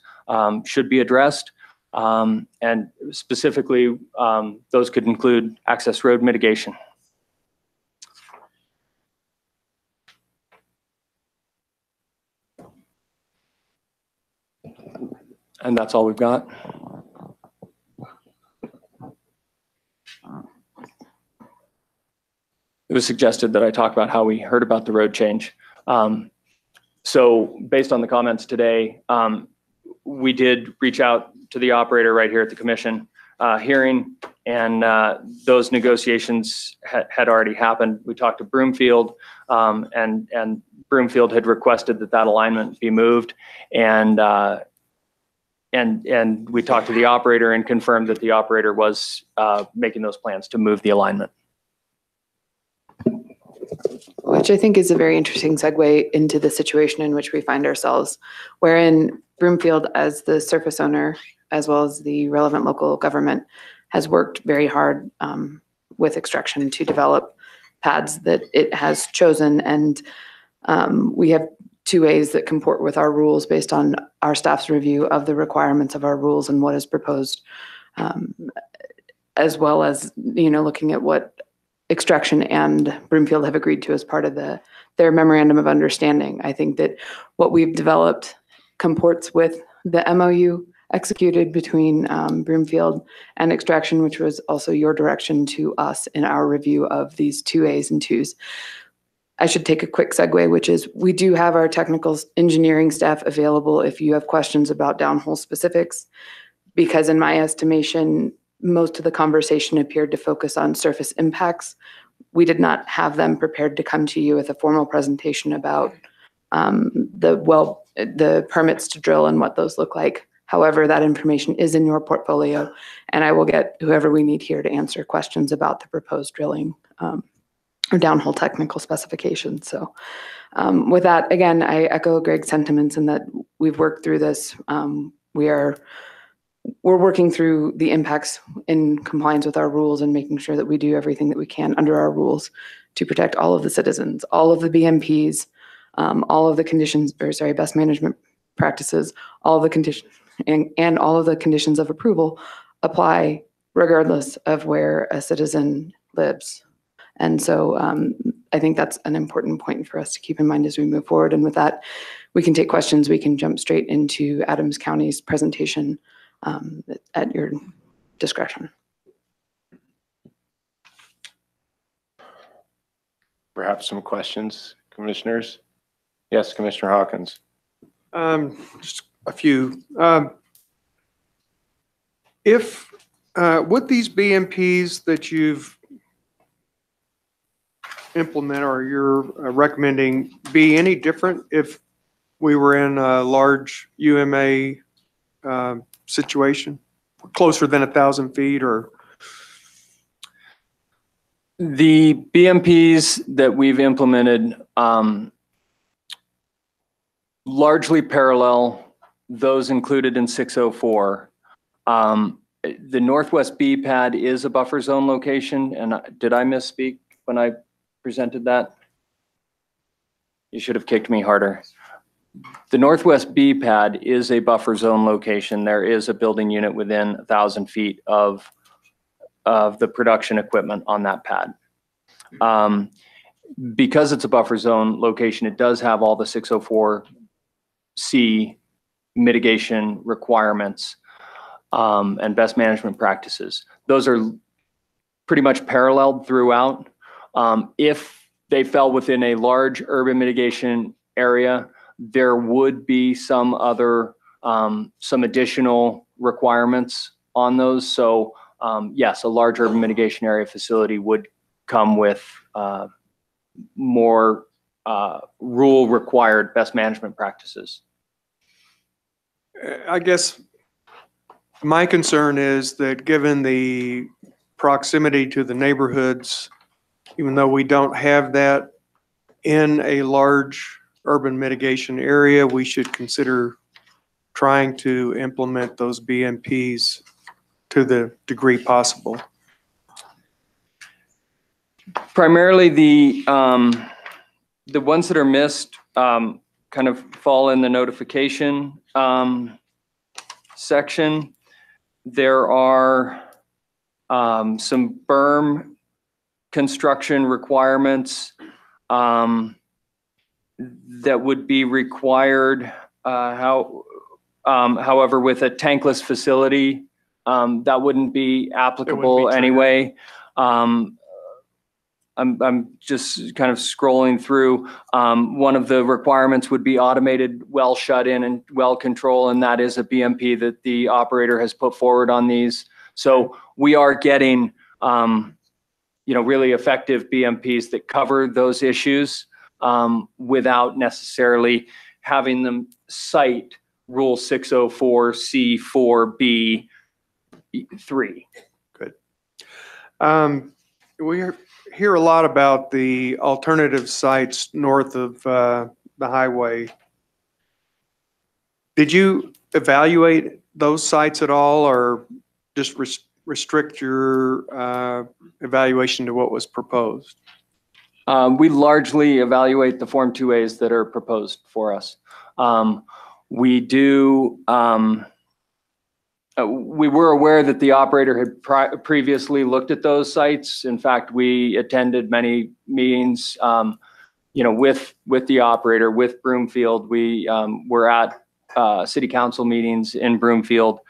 should be addressed. And specifically, those could include access road mitigation. And that's all we've got. It was suggested that I talk about how we heard about the road change. So based on the comments today, we did reach out to the operator right here at the commission hearing, and those negotiations had already happened. We talked to Broomfield, and Broomfield had requested that alignment be moved, and we talked to the operator and confirmed that the operator was making those plans to move the alignment. Which I think is a very interesting segue into the situation in which we find ourselves, wherein Broomfield, as the surface owner, as well as the relevant local government, has worked very hard with extraction to develop pads that it has chosen. And we have 2As that comport with our rules based on our staff's review of the requirements of our rules and what is proposed, as well as, looking at what extraction and Broomfield have agreed to as part of their memorandum of understanding. I think that what we've developed comports with the MOU executed between Broomfield and extraction, which was also your direction to us in our review of these 2As and 2s. I should take a quick segue, which is we do have our technical engineering staff available if you have questions about downhole specifics, because in my estimation, most of the conversation appeared to focus on surface impacts. We did not have them prepared to come to you with a formal presentation about the permits to drill and what those look like. However, that information is in your portfolio, and I will get whoever we need here to answer questions about the proposed drilling or downhole technical specifications. So with that, again, I echo Greg's sentiments in that we've worked through this. We're working through the impacts in compliance with our rules and making sure that we do everything that we can under our rules to protect all of the citizens, all of the BMPs, all of the conditions, best management practices, all of the conditions, and all of the conditions of approval apply regardless of where a citizen lives. And so I think that's an important point for us to keep in mind as we move forward. And with that, we can take questions. We can jump straight into Adams County's presentation at your discretion. Perhaps some questions, commissioners? Yes, Commissioner Hawkins. Just a few. Would these BMPs that you've implemented or you're recommending be any different if we were in a large UMA situation, closer than 1,000 feet, or? The BMPs that we've implemented largely parallel those included in 604. The Northwest B pad is a buffer zone location, and did I misspeak when I presented that? You should have kicked me harder. The Northwest B pad is a buffer zone location. There is a building unit within 1,000 feet of the production equipment on that pad. Because it's a buffer zone location, it does have all the 604C mitigation requirements and best management practices. Those are pretty much paralleled throughout. If they fell within a large urban mitigation area, there would be some additional requirements on those. So yes, a large urban mitigation area facility would come with more rule required best management practices. I guess my concern is that given the proximity to the neighborhoods, even though we don't have that in a large urban mitigation area, we should consider trying to implement those BMPs to the degree possible. Primarily the ones that are missed kind of fall in the notification section. There are some berm construction requirements that would be required. However, with a tankless facility, that wouldn't be applicable anyway. I'm just kind of scrolling through. One of the requirements would be automated well shut-in and well control, and that is a BMP that the operator has put forward on these. So we are getting, really effective BMPs that cover those issues without necessarily having them cite Rule 604C4B3. Good. We hear a lot about the alternative sites north of the highway. Did you evaluate those sites at all, or just restrict your evaluation to what was proposed? We largely evaluate the Form 2As that are proposed for us. We do, we were aware that the operator had previously looked at those sites. In fact, we attended many meetings, with the operator, with Broomfield. We were at city council meetings in Broomfield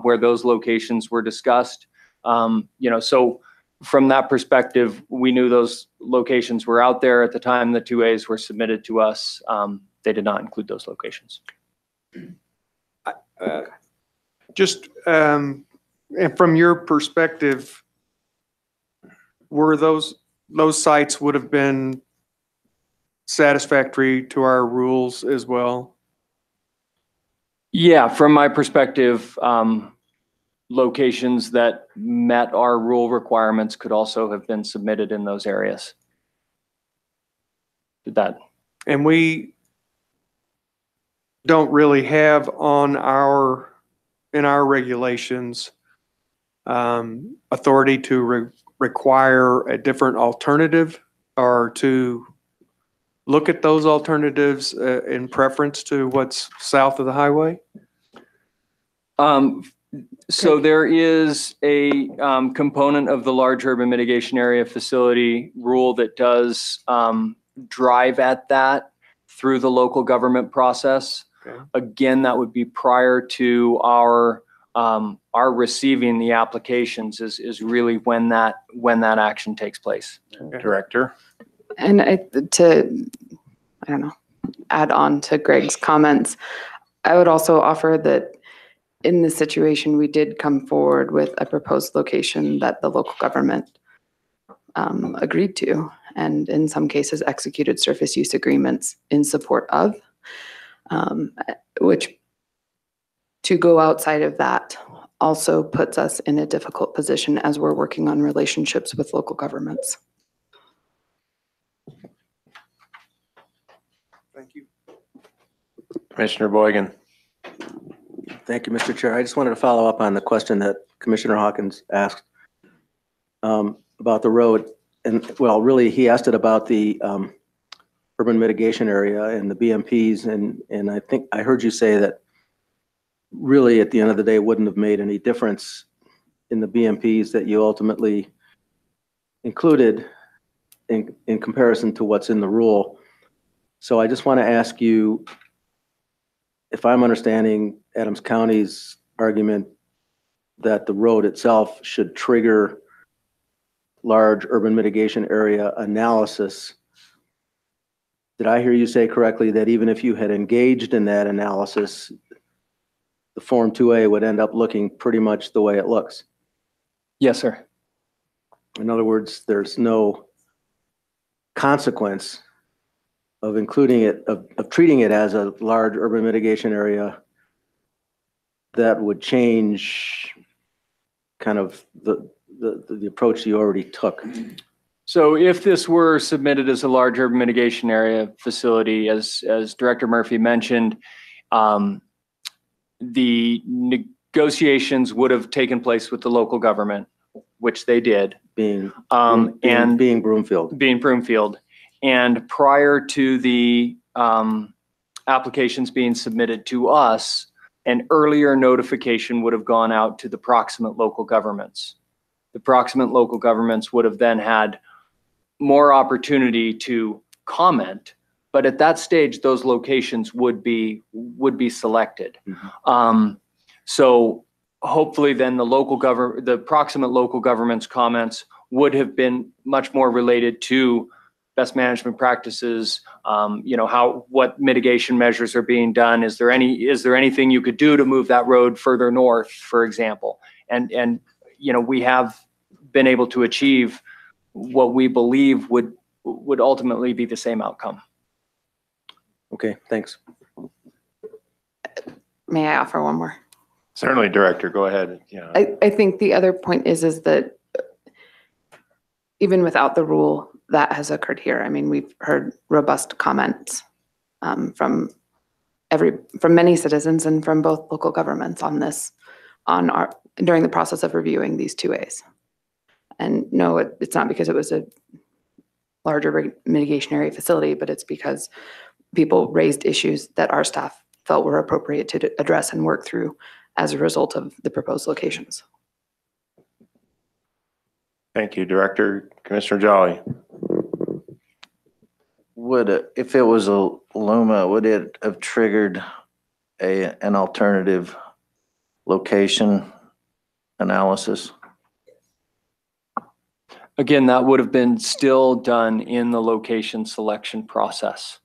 where those locations were discussed. So from that perspective, we knew those locations were out there at the time the 2As were submitted to us. They did not include those locations. And from your perspective, were those sites would have been satisfactory to our rules as well? Yeah, from my perspective, locations that met our rule requirements could also have been submitted in those areas. Did that? And we don't really have in our regulations authority to require a different alternative or to look at those alternatives in preference to what's south of the highway? So there is a component of the large urban mitigation area facility rule that does drive at that through the local government process. Okay. Again, that would be prior to our receiving the applications is really when that action takes place. Okay. Director. And I don't know, add on to Greg's comments, I would also offer that in this situation, we did come forward with a proposed location that the local government agreed to, and in some cases executed surface use agreements in support of, which to go outside of that also puts us in a difficult position as we're working on relationships with local governments. Thank you. Commissioner Boygan. Thank you, Mr. Chair. I just wanted to follow up on the question that Commissioner Hawkins asked about the road. And well, really, he asked it about the urban mitigation area and the BMPs. And I think I heard you say that really at the end of the day, it wouldn't have made any difference in the BMPs that you ultimately included in comparison to what's in the rule. So I just want to ask you, if I'm understanding Adams County's argument that the road itself should trigger large urban mitigation area analysis, did I hear you say correctly that even if you had engaged in that analysis, the Form 2A would end up looking pretty much the way it looks? Yes, sir. In other words, there's no consequence of including it, of treating it as a large urban mitigation area that would change kind of the approach you already took. So if this were submitted as a large urban mitigation area facility, as Director Murphy mentioned, the negotiations would have taken place with the local government, which they did. Being Broomfield. Being Broomfield. And prior to the applications being submitted to us, an earlier notification would have gone out to the proximate local governments. The proximate local governments would have then had more opportunity to comment, but at that stage, those locations would be selected. Mm-hmm. So hopefully then the proximate local government's comments would have been much more related to best management practices, what mitigation measures are being done. Is there anything you could do to move that road further north, for example? And we have been able to achieve what we believe would ultimately be the same outcome. Okay, thanks. May I offer one more? Certainly, Director, go ahead. Yeah. I think the other point is that even without the rule, that has occurred here. I mean, we've heard robust comments from many citizens and from both local governments on during the process of reviewing these 2As. And no, it's not because it was a larger mitigation area facility, but it's because people raised issues that our staff felt were appropriate to address and work through as a result of the proposed locations. Thank you, Director. Commissioner Jolly. If it was a Luma, would it have triggered an alternative location analysis? Again, that would have been still done in the location selection process.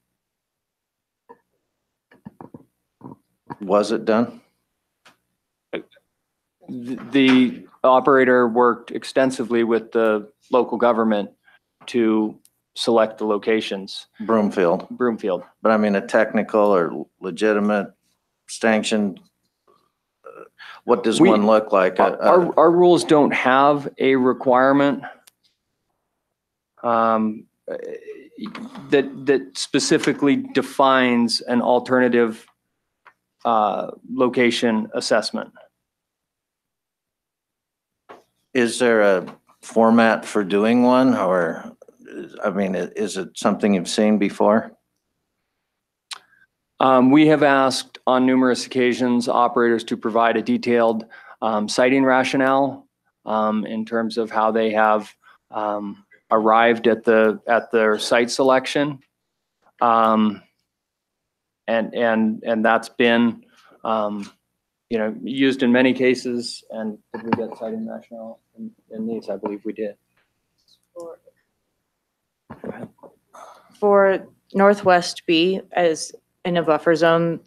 Was it done? The operator worked extensively with the local government to select the locations. Broomfield. But I mean, a technical or legitimate sanctioned, what does one look like? Our rules don't have a requirement that specifically defines an alternative location assessment. Is there a format for doing one, or, I mean, is it something you've seen before? We have asked on numerous occasions operators to provide a detailed siting rationale in terms of how they have arrived at their site selection, and that's been used in many cases. And did we get siting rationale in these? I believe we did. For Northwest B, as in a buffer zone,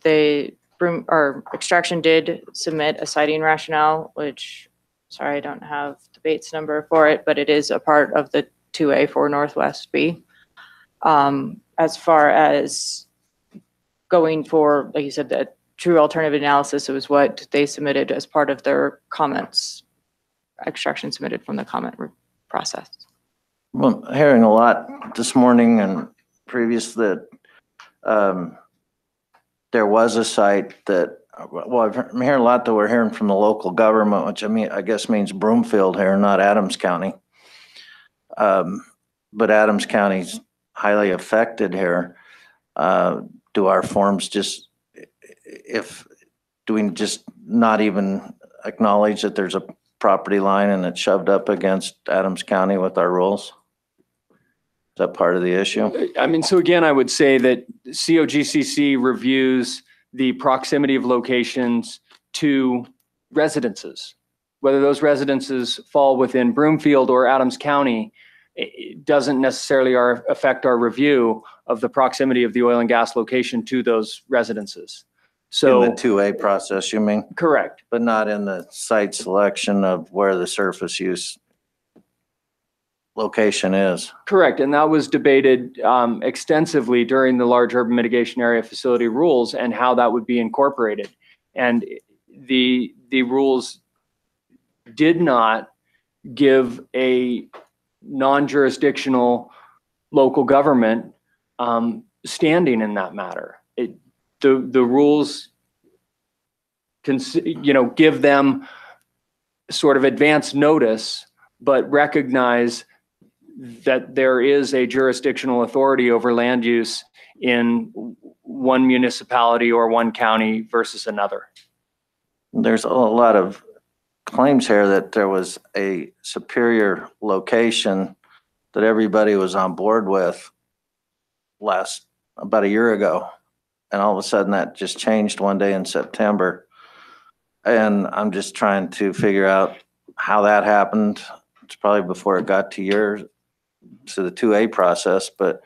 Extraction did submit a siting rationale, which, sorry, I don't have the Bates number for it, but it is a part of the 2A for Northwest B. As far as going for, like you said, that true alternative analysis, it was what they submitted as part of their comments. Extraction submitted from the comment process. Well, hearing a lot this morning and previous that there was a site that, well, I'm hearing a lot that we're hearing from the local government, which I guess means Broomfield here, not Adams County. But Adams County's highly affected here. Do our forms do we just not even acknowledge that there's a property line and it's shoved up against Adams County with our rules? Is that part of the issue? I mean, so again, I would say that COGCC reviews the proximity of locations to residences. Whether those residences fall within Broomfield or Adams County, it doesn't necessarily affect our review of the proximity of the oil and gas location to those residences. So in the 2A process, you mean? Correct. But not in the site selection of where the surface use location is. Correct, and that was debated extensively during the large urban mitigation area facility rules and how that would be incorporated. And the rules did not give a non-jurisdictional local government standing in that matter. The rules give them sort of advance notice, but recognize that there is a jurisdictional authority over land use in one municipality or one county versus another. There's a lot of claims here that there was a superior location that everybody was on board with about a year ago. And all of a sudden that just changed one day in September. And I'm just trying to figure out how that happened. It's probably before it got to the 2A process, but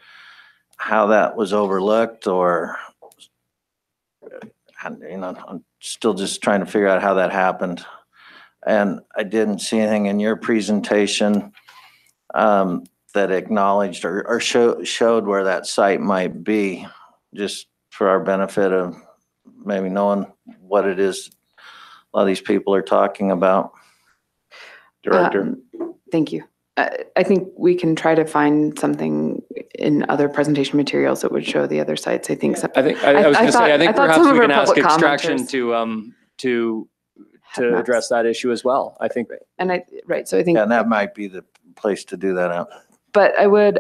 how that was overlooked, or, I'm still just trying to figure out how that happened. And I didn't see anything in your presentation that acknowledged or showed where that site might be, just for our benefit of maybe knowing what it is a lot of these people are talking about. Director. Thank you. I think we can try to find something in other presentation materials that would show the other sites. I think I was going to say, I think perhaps we can ask Extraction to to maps. address that issue as well. I think. And so I think. Yeah, and that might be the place to do that out. But I would,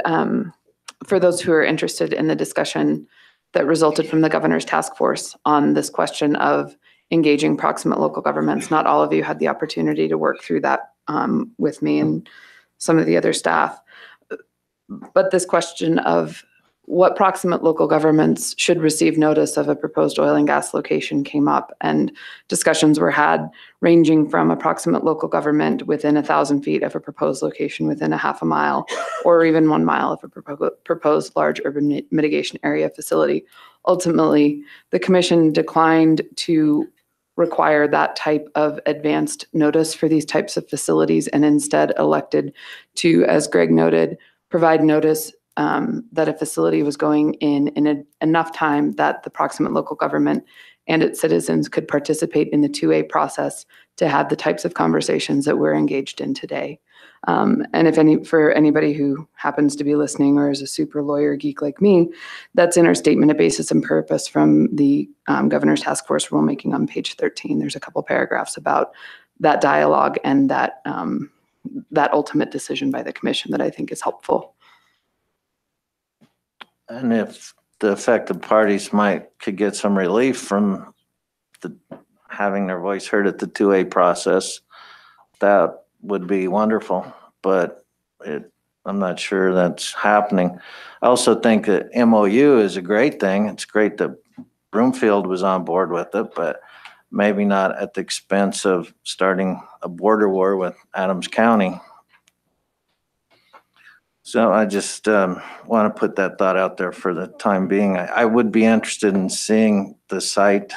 for those who are interested in the discussion that resulted from the governor's task force on this question of engaging proximate local governments, not all of you had the opportunity to work through that with me and some of the other staff. But this question of what proximate local governments should receive notice of a proposed oil and gas location came up, and discussions were had ranging from a proximate local government within 1,000 feet of a proposed location within a half a mile, or even 1 mile of a proposed large urban mitigation area facility. Ultimately, the commission declined to require that type of advanced notice for these types of facilities, and instead elected to, as Greg noted, provide notice that a facility was going in enough time that the proximate local government and its citizens could participate in the 2A process to have the types of conversations that we're engaged in today. And for anybody who happens to be listening or is a super lawyer geek like me, that's in our statement of basis and purpose from the governor's task force rulemaking on page 13. There's a couple paragraphs about that dialogue and that ultimate decision by the commission that I think is helpful. And if the affected parties could get some relief from having their voice heard at the 2A process, that would be wonderful, but I'm not sure that's happening. I also think that MOU is a great thing. It's great that Broomfield was on board with it, but maybe not at the expense of starting a border war with Adams County. So I just want to put that thought out there for the time being. I would be interested in seeing the site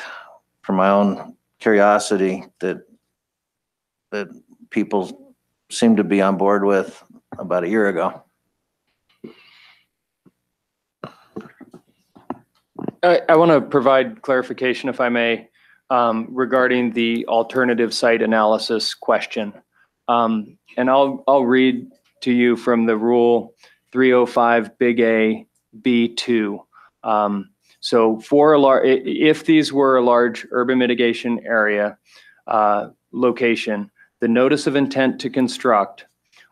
for my own curiosity that people seem to be on board with about a year ago. I want to provide clarification, if I may, regarding the alternative site analysis question. And I'll read to you from the rule 305 big A B2. So if these were a large urban mitigation area location, the notice of intent to construct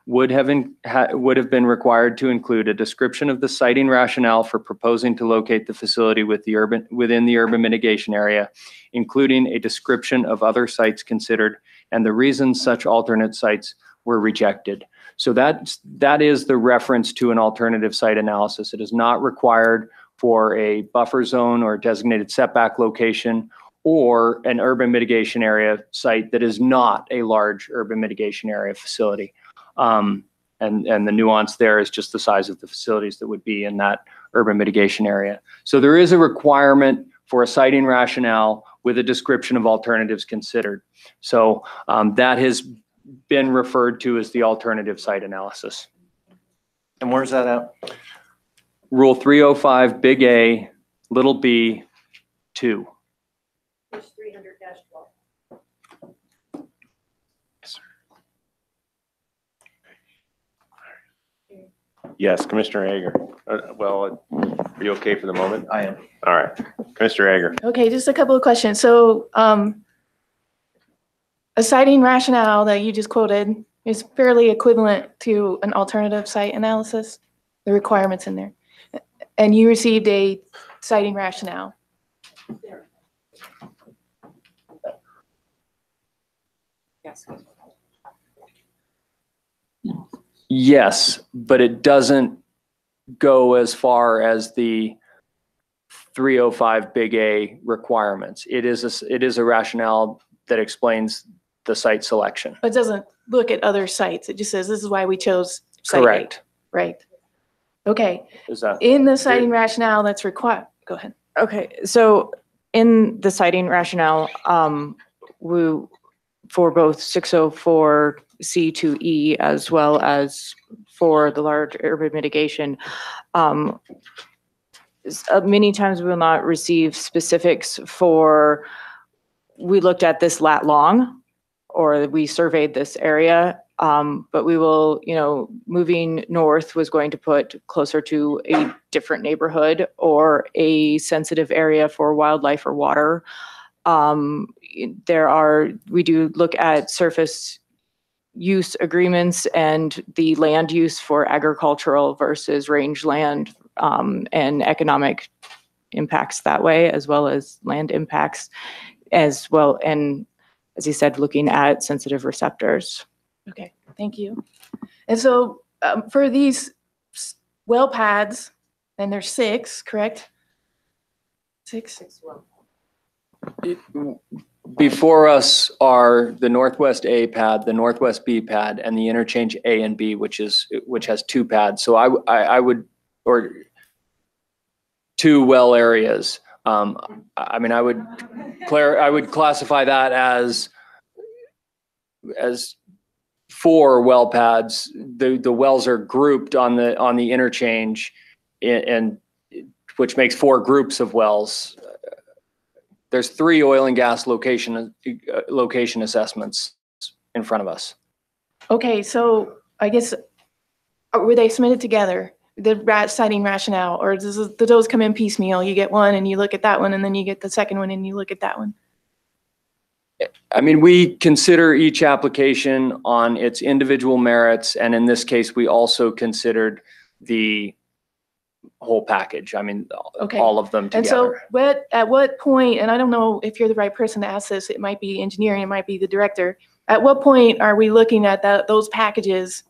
would have been required to include a description of the siting rationale for proposing to locate the facility within the urban mitigation area, including a description of other sites considered and the reasons such alternate sites were rejected. So that is the reference to an alternative site analysis. It is not required for a buffer zone or designated setback location or an urban mitigation area site that is not a large urban mitigation area facility. And the nuance there is just the size of the facilities that would be in that urban mitigation area. So there is a requirement for a siting rationale with a description of alternatives considered. So that has been referred to as the alternative site analysis. And where's that at? Rule 305 big A little b 2. Page 300-12. Yes, Commissioner Hager. Well, are you okay for the moment? I am. All right, Commissioner Hager. Okay, just a couple of questions. So a siting rationale that you just quoted is fairly equivalent to an alternative site analysis, the requirements in there. And you received a siting rationale. Yes, but it doesn't go as far as the 305 big A requirements. It is a rationale that explains the site selection. But it doesn't look at other sites. It just says this is why we chose site Correct. A. Right. Okay. Is that In the citing rationale that's required, go ahead. Okay, so in the citing rationale, for both 604 C2E as well as for the large urban mitigation, many times we will not receive specifics for, we looked at this lat long, or we surveyed this area, but we will, moving north was going to put closer to a different neighborhood or a sensitive area for wildlife or water. We do look at surface use agreements and the land use for agricultural versus rangeland, and economic impacts that way, as well as land impacts as well. And as you said, looking at sensitive receptors. Okay, thank you. And so for these well pads, and there's 6, correct? 6? Before us are the Northwest A pad, the Northwest B pad, and the interchange A and B, which has 2 pads. So I would, or 2 well areas. I mean, I would classify that as 4 well pads. The wells are grouped on the interchange, and which makes 4 groups of wells. There's 3 oil and gas location assessments in front of us. Okay, so I guess, were they submitted together, the citing rationale, or do those come in piecemeal? You get one and you look at that one, and then you get the second one and you look at that one? I mean, we consider each application on its individual merits, and in this case, we also considered the whole package. I mean, Okay. all of them together. And so at what point, and I don't know if you're the right person to ask this, it might be engineering, it might be the director. At what point are we looking at those packages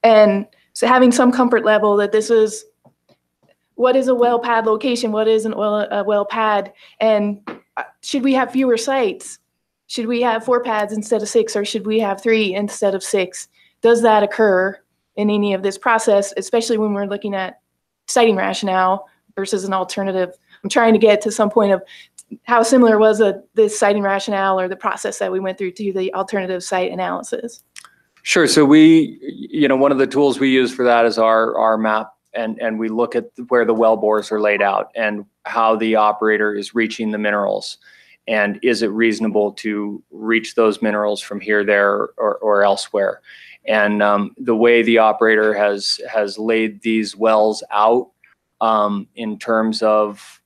and so having some comfort level that this is, what is a well pad location? What is a well pad? And should we have fewer sites? Should we have 4 pads instead of 6, or should we have 3 instead of 6? Does that occur in any of this process, especially when we're looking at citing rationale versus an alternative? I'm trying to get to some point of how similar was this citing rationale or the process that we went through to the alternative site analysis. Sure. So one of the tools we use for that is our map, and we look at where the well bores are laid out and how the operator is reaching the minerals. And is it reasonable to reach those minerals from here, there, or elsewhere? And the way the operator has laid these wells out in terms of,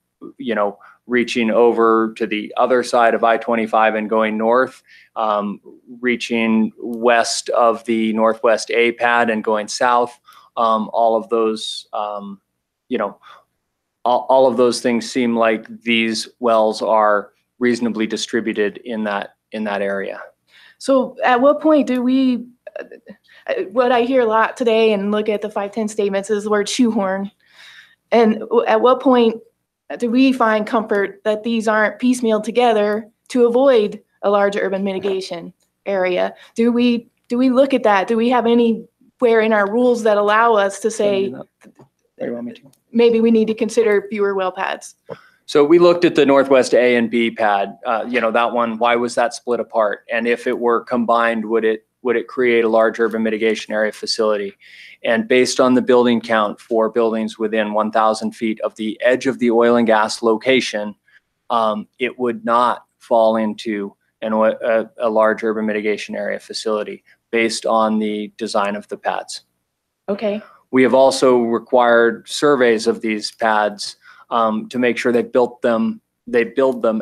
reaching over to the other side of I-25 and going north, reaching west of the Northwest A pad and going south, all of those, all of those things seem like these wells are reasonably distributed in that area. So at what point do we, what I hear a lot today and look at the 510 statements is the word shoehorn. And at what point do we find comfort that these aren't piecemealed together to avoid a large urban mitigation area? Do we look at that? Do we have anywhere in our rules that allow us to say, maybe we need to consider fewer well pads? So we looked at the Northwest A and B pad, that one, why was that split apart? And if it were combined, would it create a large urban mitigation area facility? And based on the building count for buildings within 1,000 feet of the edge of the oil and gas location, it would not fall into a large urban mitigation area facility based on the design of the pads. Okay. We have also required surveys of these pads to make sure they build them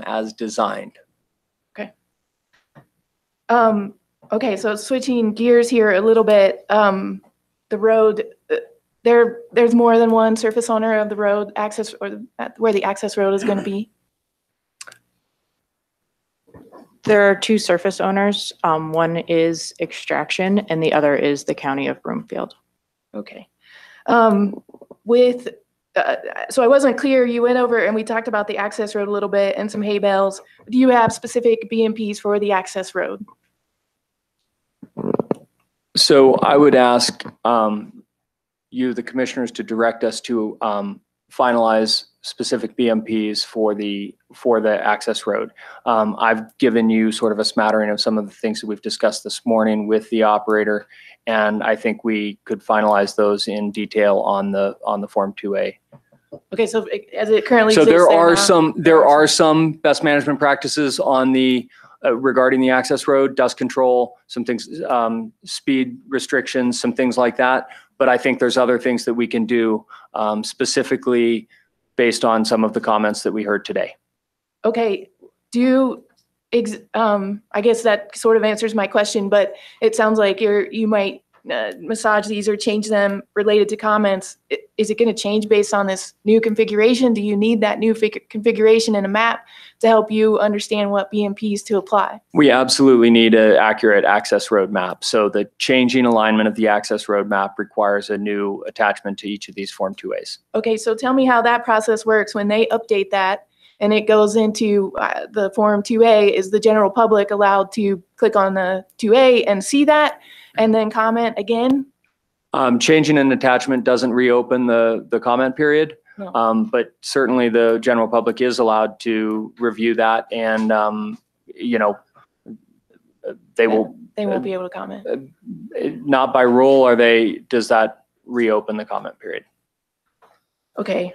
as designed. Okay. Okay, so switching gears here a little bit, the road, there's more than one surface owner of the road access, or where the access road is going to be? There are 2 surface owners. One is Extraction and the other is the County of Broomfield. Okay. So I wasn't clear, you went over and we talked about the access road a little bit and some hay bales. Do you have specific BMPs for the access road? So I would ask you, the commissioners, to direct us to finalize specific BMPs for the access road. I've given you sort of a smattering of some of the things that we've discussed this morning with the operator, and I think we could finalize those in detail on the Form 2A. Okay, so as it currently So exists there are some best management practices on the regarding the access road, dust control, some things, speed restrictions, some things like that. But I think there's other things that we can do specifically based on some of the comments that we heard today. Okay, I guess that sort of answers my question, but it sounds like you might massage these or change them related to comments. Is it going to change based on this new configuration? Do you need that new configuration in a map to help you understand what BMPs to apply? We absolutely need an accurate access roadmap. So the changing alignment of the access roadmap requires a new attachment to each of these Form 2As. Okay, so tell me how that process works when they update that and it goes into the Form 2A. Is the general public allowed to click on the 2A and see that and then comment again? Changing an attachment doesn't reopen the comment period, No. but certainly the general public is allowed to review that, and they will. They won't be able to comment. Not by rule does that reopen the comment period. Okay.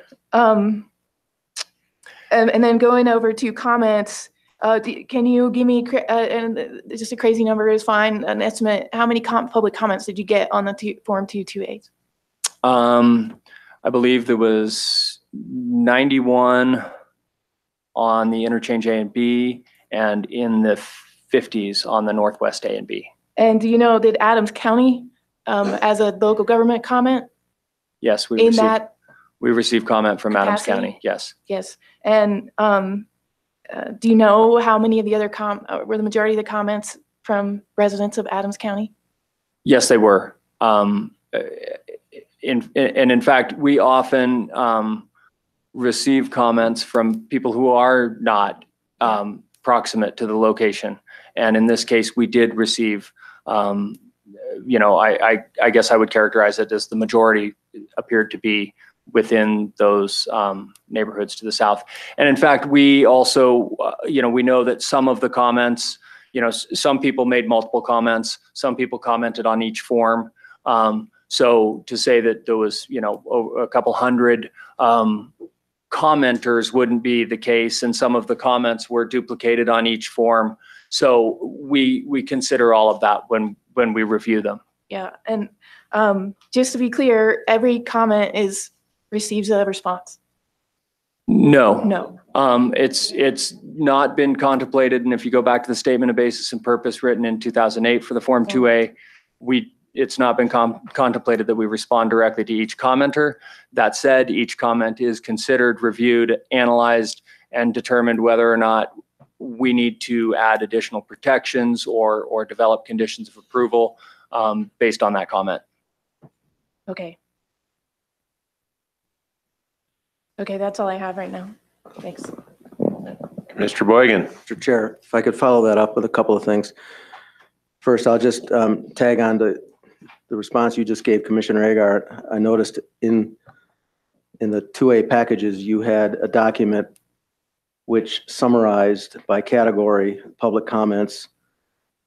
And then going over to comments, can you give me, and just a crazy number is fine, an estimate, how many public comments did you get on the Form 228? I believe there was 91 on the interchange A and B, and in the 50s on the Northwest A and B. And do you know, did Adams County, as a local government comment? Yes, we received comment from Adams capacity? County, yes. Yes. And do you know how many of the other were the majority of the comments from residents of Adams County? Yes, they were. In fact, we often receive comments from people who are not proximate to the location. And in this case, we did receive, I guess I would characterize it as the majority appeared to be within those neighborhoods to the south. And in fact, we also, we know that some of the comments, some people made multiple comments, some people commented on each form. So to say that there was, a couple hundred commenters wouldn't be the case, and some of the comments were duplicated on each form. So we consider all of that when we review them. Yeah, and just to be clear, every comment receives a response. No. No. It's not been contemplated, and if you go back to the statement of basis and purpose written in 2008 for the Form 2A, it's not been contemplated that we respond directly to each commenter. That said, each comment is considered, reviewed, analyzed, and determined whether or not we need to add additional protections or develop conditions of approval based on that comment. Okay. Okay, that's all I have right now. Thanks. Mr. Boygan. Mr. Chair, if I could follow that up with a couple of things. First, I'll just tag on to the response you just gave, Commissioner Agard. I noticed in the 2A packages, you had a document which summarized by category public comments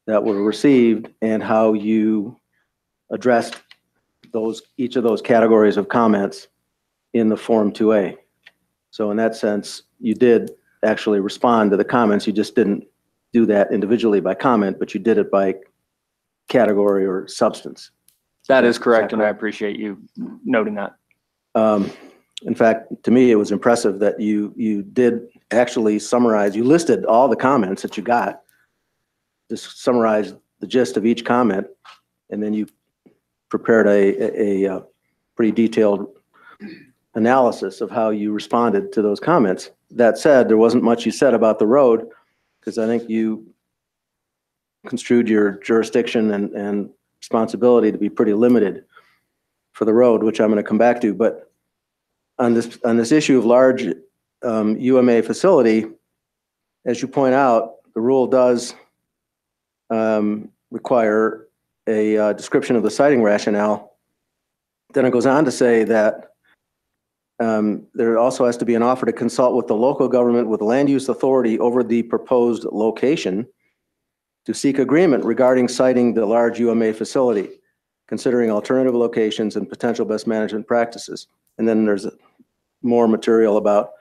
that were received and how you addressed each of those categories of comments in the Form 2A. So in that sense, you did actually respond to the comments. You just didn't do that individually by comment, but you did it by category or substance. That is correct, and I appreciate you noting that. In fact, to me, it was impressive that you did actually summarize, you listed all the comments that you got, just summarized the gist of each comment, and then you prepared a pretty detailed analysis of how you responded to those comments. That said, there wasn't much you said about the road, because I think you construed your jurisdiction and responsibility to be pretty limited for the road, which I'm going to come back to. But on this issue of large UMA facility, as you point out, the rule does require a description of the siting rationale. Then it goes on to say that there also has to be an offer to consult with the local government with land use authority over the proposed location to seek agreement regarding siting the large UMA facility, considering alternative locations and potential best management practices. And then there's more material about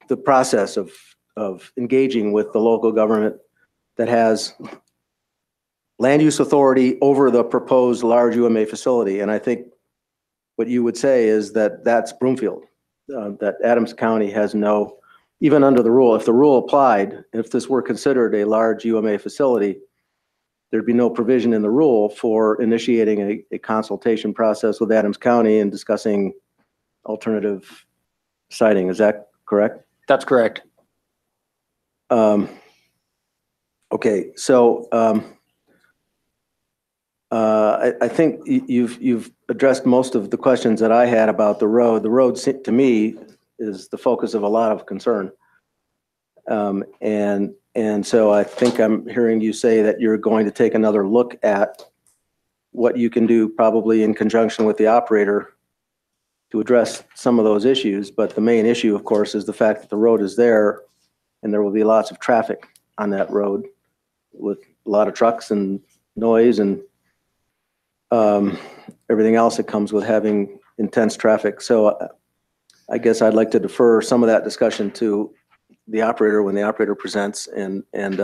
the process of engaging with the local government that has land use authority over the proposed large UMA facility. And I think what you would say is that that's Broomfield, that Adams County has no even under the rule, if the rule applied, if this were considered a large UMA facility, there'd be no provision in the rule for initiating a consultation process with Adams County and discussing alternative siting. Is that correct? That's correct. Okay, so I think you've addressed most of the questions that I had about the road. The road, to me, is the focus of a lot of concern. And so I think I'm hearing you say that you're going to take another look at what you can do, probably in conjunction with the operator, to address some of those issues. But the main issue, of course, is the fact that the road is there and there will be lots of traffic on that road with a lot of trucks and noise and everything else that comes with having intense traffic. So I guess I'd like to defer some of that discussion to the operator when the operator presents, and I don't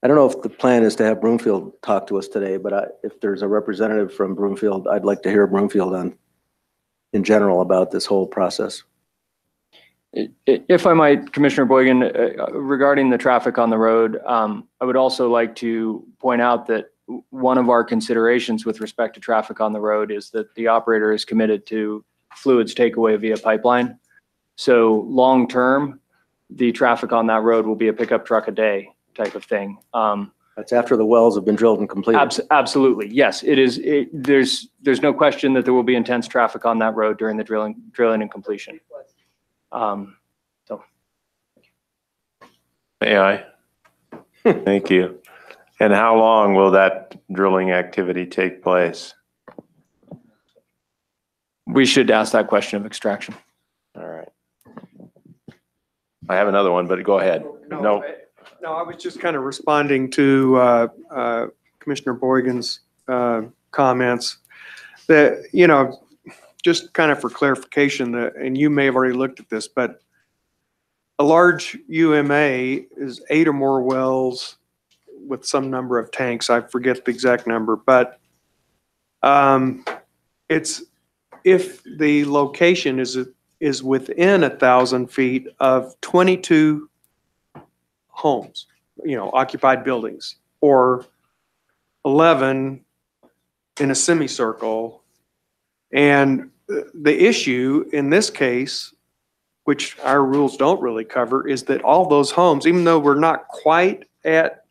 know if the plan is to have Broomfield talk to us today, but if there's a representative from Broomfield, I'd like to hear Broomfield in general about this whole process. If I might, Commissioner Boygan, regarding the traffic on the road, I would also like to point out that one of our considerations with respect to traffic on the road is that the operator is committed to fluids takeaway via pipeline. So long-term, the traffic on that road will be a pickup truck a day type of thing. That's after the wells have been drilled and completed. Absolutely, yes. It is. There's no question that there will be intense traffic on that road during the drilling and completion. May I? Thank you. And how long will that drilling activity take place? We should ask that question of Extraction. All right. I have another one, but go ahead. No, I was just kind of responding to Commissioner Boygan's comments that, just kind of for clarification, and you may have already looked at this, but a large UMA is 8 or more wells with some number of tanks. I forget the exact number, but it's if the location is within 1,000 feet of 22 homes, occupied buildings, or 11 in a semicircle. And the issue in this case, which our rules don't really cover, is that all those homes, even though we're not quite at,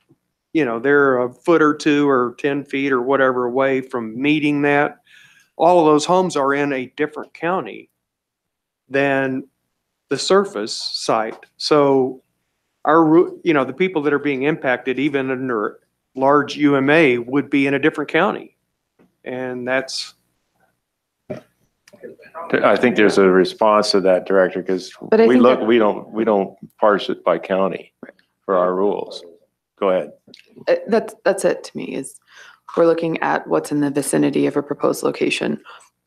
they're a foot or two or 10 feet or whatever away from meeting that, all of those homes are in a different county than the surface site. So the people that are being impacted, even under large UMA, would be in a different county. And that's... I think there's a response to that, Director, because we don't parse it by county for our rules. Go ahead. That's it to me, is we're looking at what's in the vicinity of a proposed location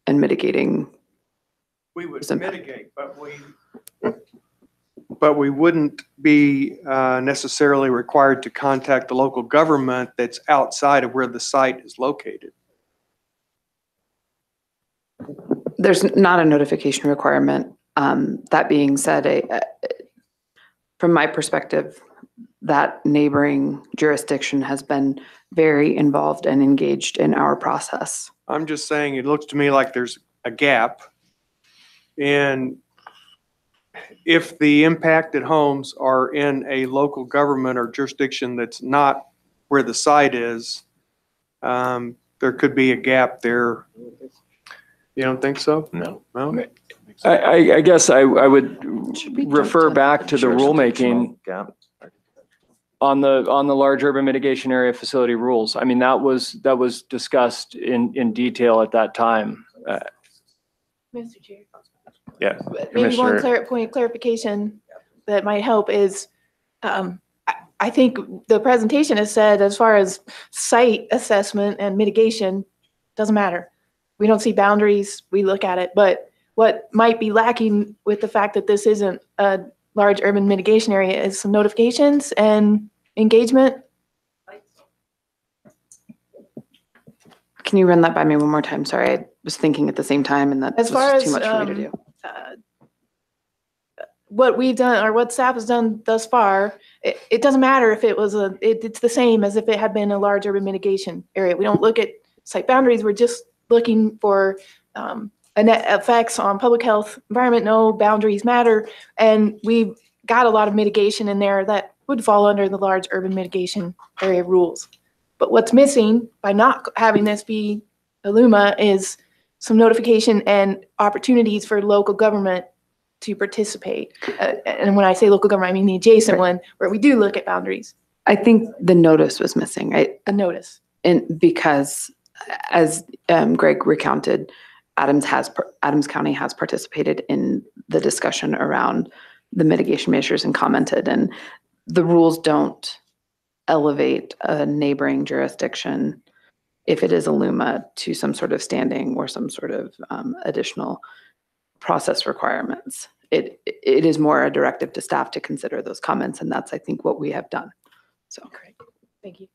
and mitigating. We would mitigate, but we wouldn't be necessarily required to contact the local government that's outside of where the site is located. There's not a notification requirement. That being said, from my perspective, that neighboring jurisdiction has been very involved and engaged in our process. I'm just saying, it looks to me like there's a gap. And if the impacted homes are in a local government or jurisdiction that's not where the site is, there could be a gap there. You don't think so? No. No? I guess I would refer back to the rulemaking on the large urban mitigation area facility rules. I mean, that was discussed in detail at that time. Mr. Chair. Yeah. Maybe one point of clarification that might help is, I think the presentation has said, as far as site assessment and mitigation, doesn't matter. We don't see boundaries, we look at it, but what might be lacking with the fact that this isn't a large urban mitigation area is some notifications and engagement. Can you run that by me one more time? Sorry, was thinking at the same time, and that As was far just as, too much for me to do. What we've done or what staff has done thus far, it doesn't matter if it was it's the same as if it had been a large urban mitigation area. We don't look at site boundaries. We're just looking for net effects on public health, environment. No boundaries matter. And we've got a lot of mitigation in there that would fall under the large urban mitigation area rules. But what's missing by not having this be ILUMA is some notification and opportunities for local government to participate. And when I say local government, I mean the adjacent one where we do look at boundaries. I think the notice was missing, right? A notice. And because as Greg recounted, Adams County has participated in the discussion around the mitigation measures and commented, and the rules don't elevate a neighboring jurisdiction if it is ILUMA to some sort of standing or some sort of additional process requirements. It is more a directive to staff to consider those comments, and that's, I think, what we have done. So great. Thank you.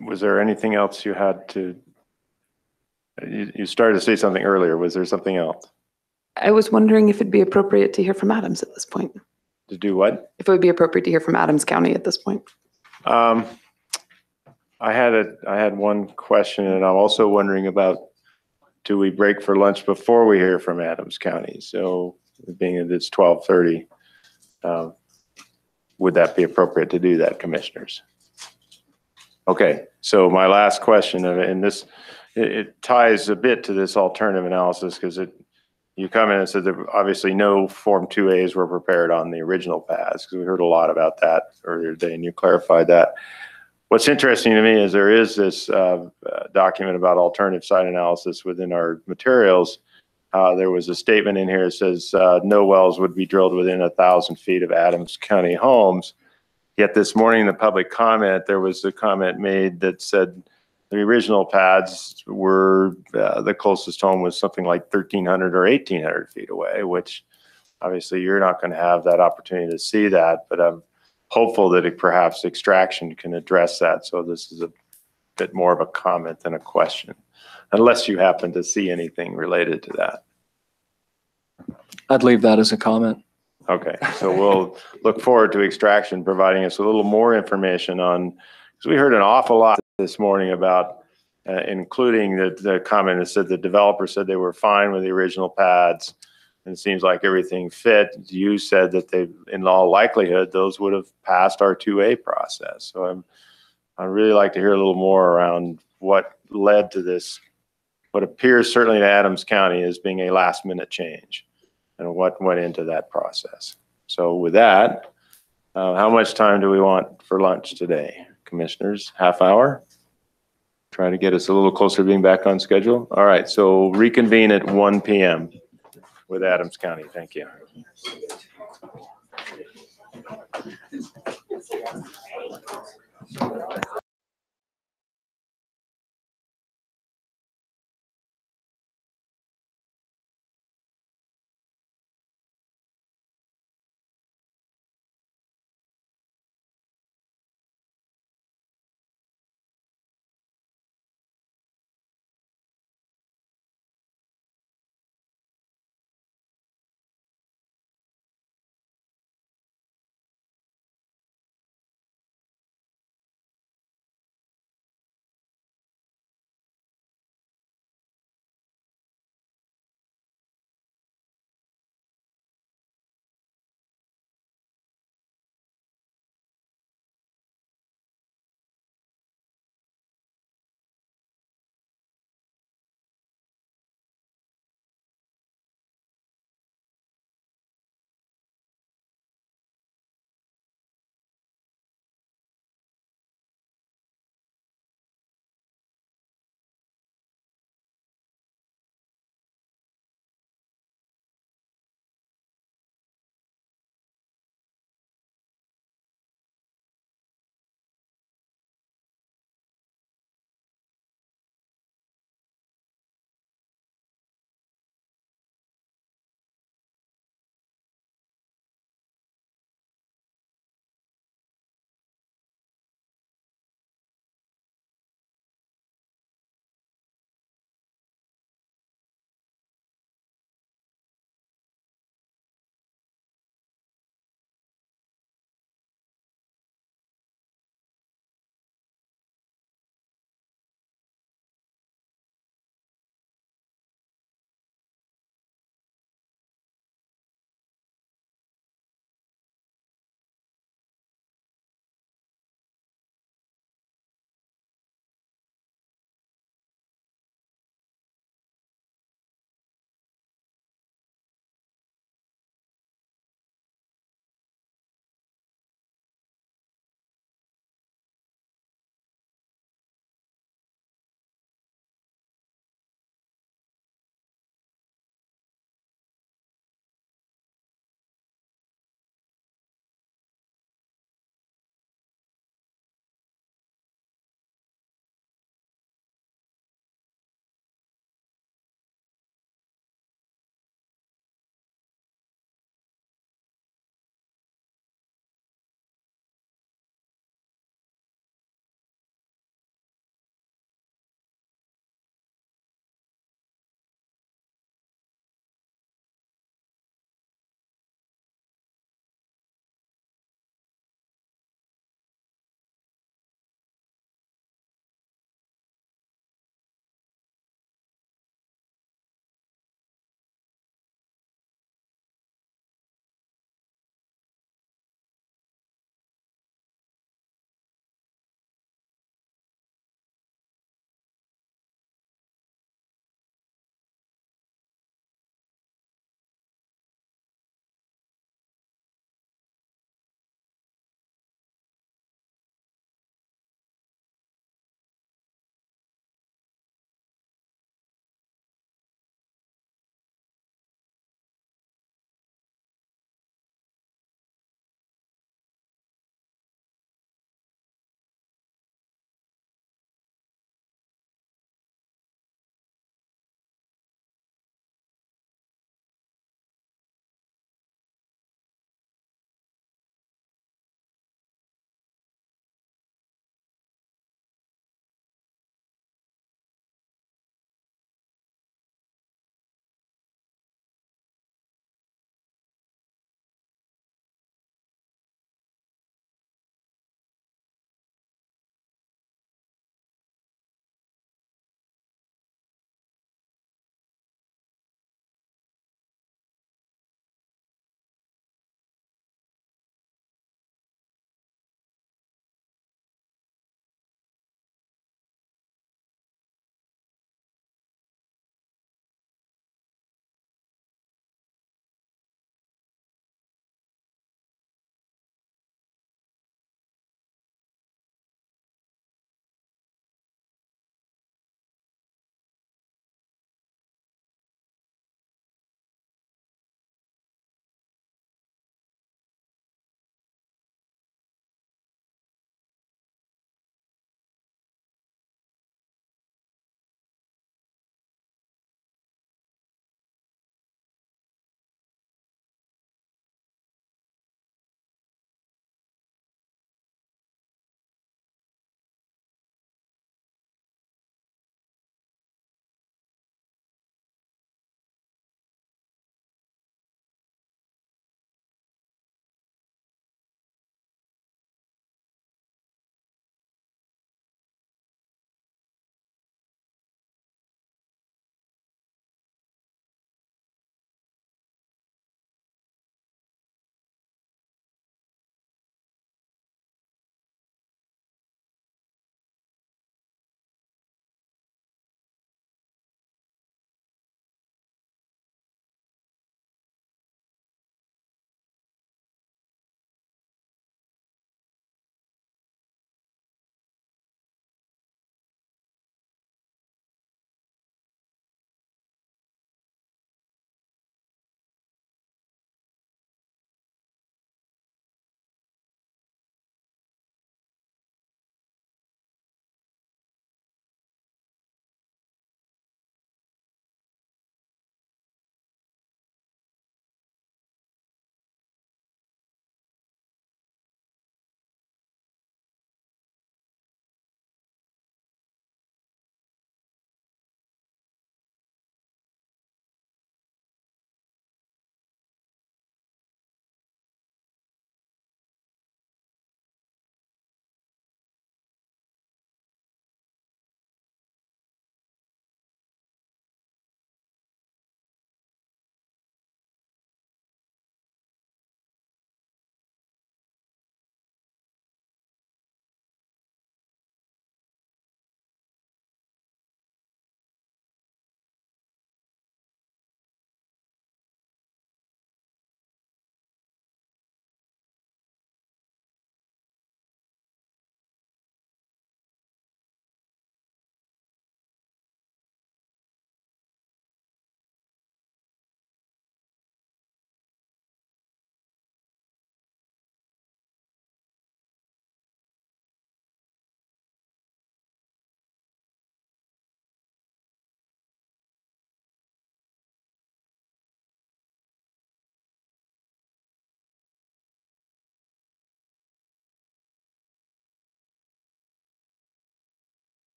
Was there anything else you had to, you started to say something earlier. Was there something else? I was wondering if it'd be appropriate to hear from Adams at this point. To do what? If it would be appropriate to hear from Adams County at this point. I had one question, and I'm also wondering about, do we break for lunch before we hear from Adams County? So being that it's 12:30, would that be appropriate to do that, commissioners? Okay, so my last question, and this, it ties a bit to this alternative analysis, because you come in and said that obviously no Form 2As were prepared on the original paths, because we heard a lot about that earlier today, and you clarified that. What's interesting to me is there is this document about alternative site analysis within our materials. There was a statement in here that says no wells would be drilled within 1,000 feet of Adams County homes. Yet this morning in the public comment, there was a comment made that said the original pads were, the closest home was something like 1,300 or 1,800 feet away, which obviously you're not going to have that opportunity to see that, but I'm hopeful that perhaps extraction can address that. So this is a bit more of a comment than a question, unless you happen to see anything related to that. I'd leave that as a comment. Okay, so we'll look forward to extraction providing us a little more information on, because we heard an awful lot this morning about, including the comment that said the developer said they were fine with the original pads, and it seems like everything fit. You said that they, in all likelihood, those would have passed our 2A process. So I'd really like to hear a little more around what led to this, what appears certainly to Adams County as being a last minute change, and what went into that process. So with that, how much time do we want for lunch today? Commissioners, half hour? Try to get us a little closer to being back on schedule. All right, so reconvene at 1 p.m. with Adams County. Thank you.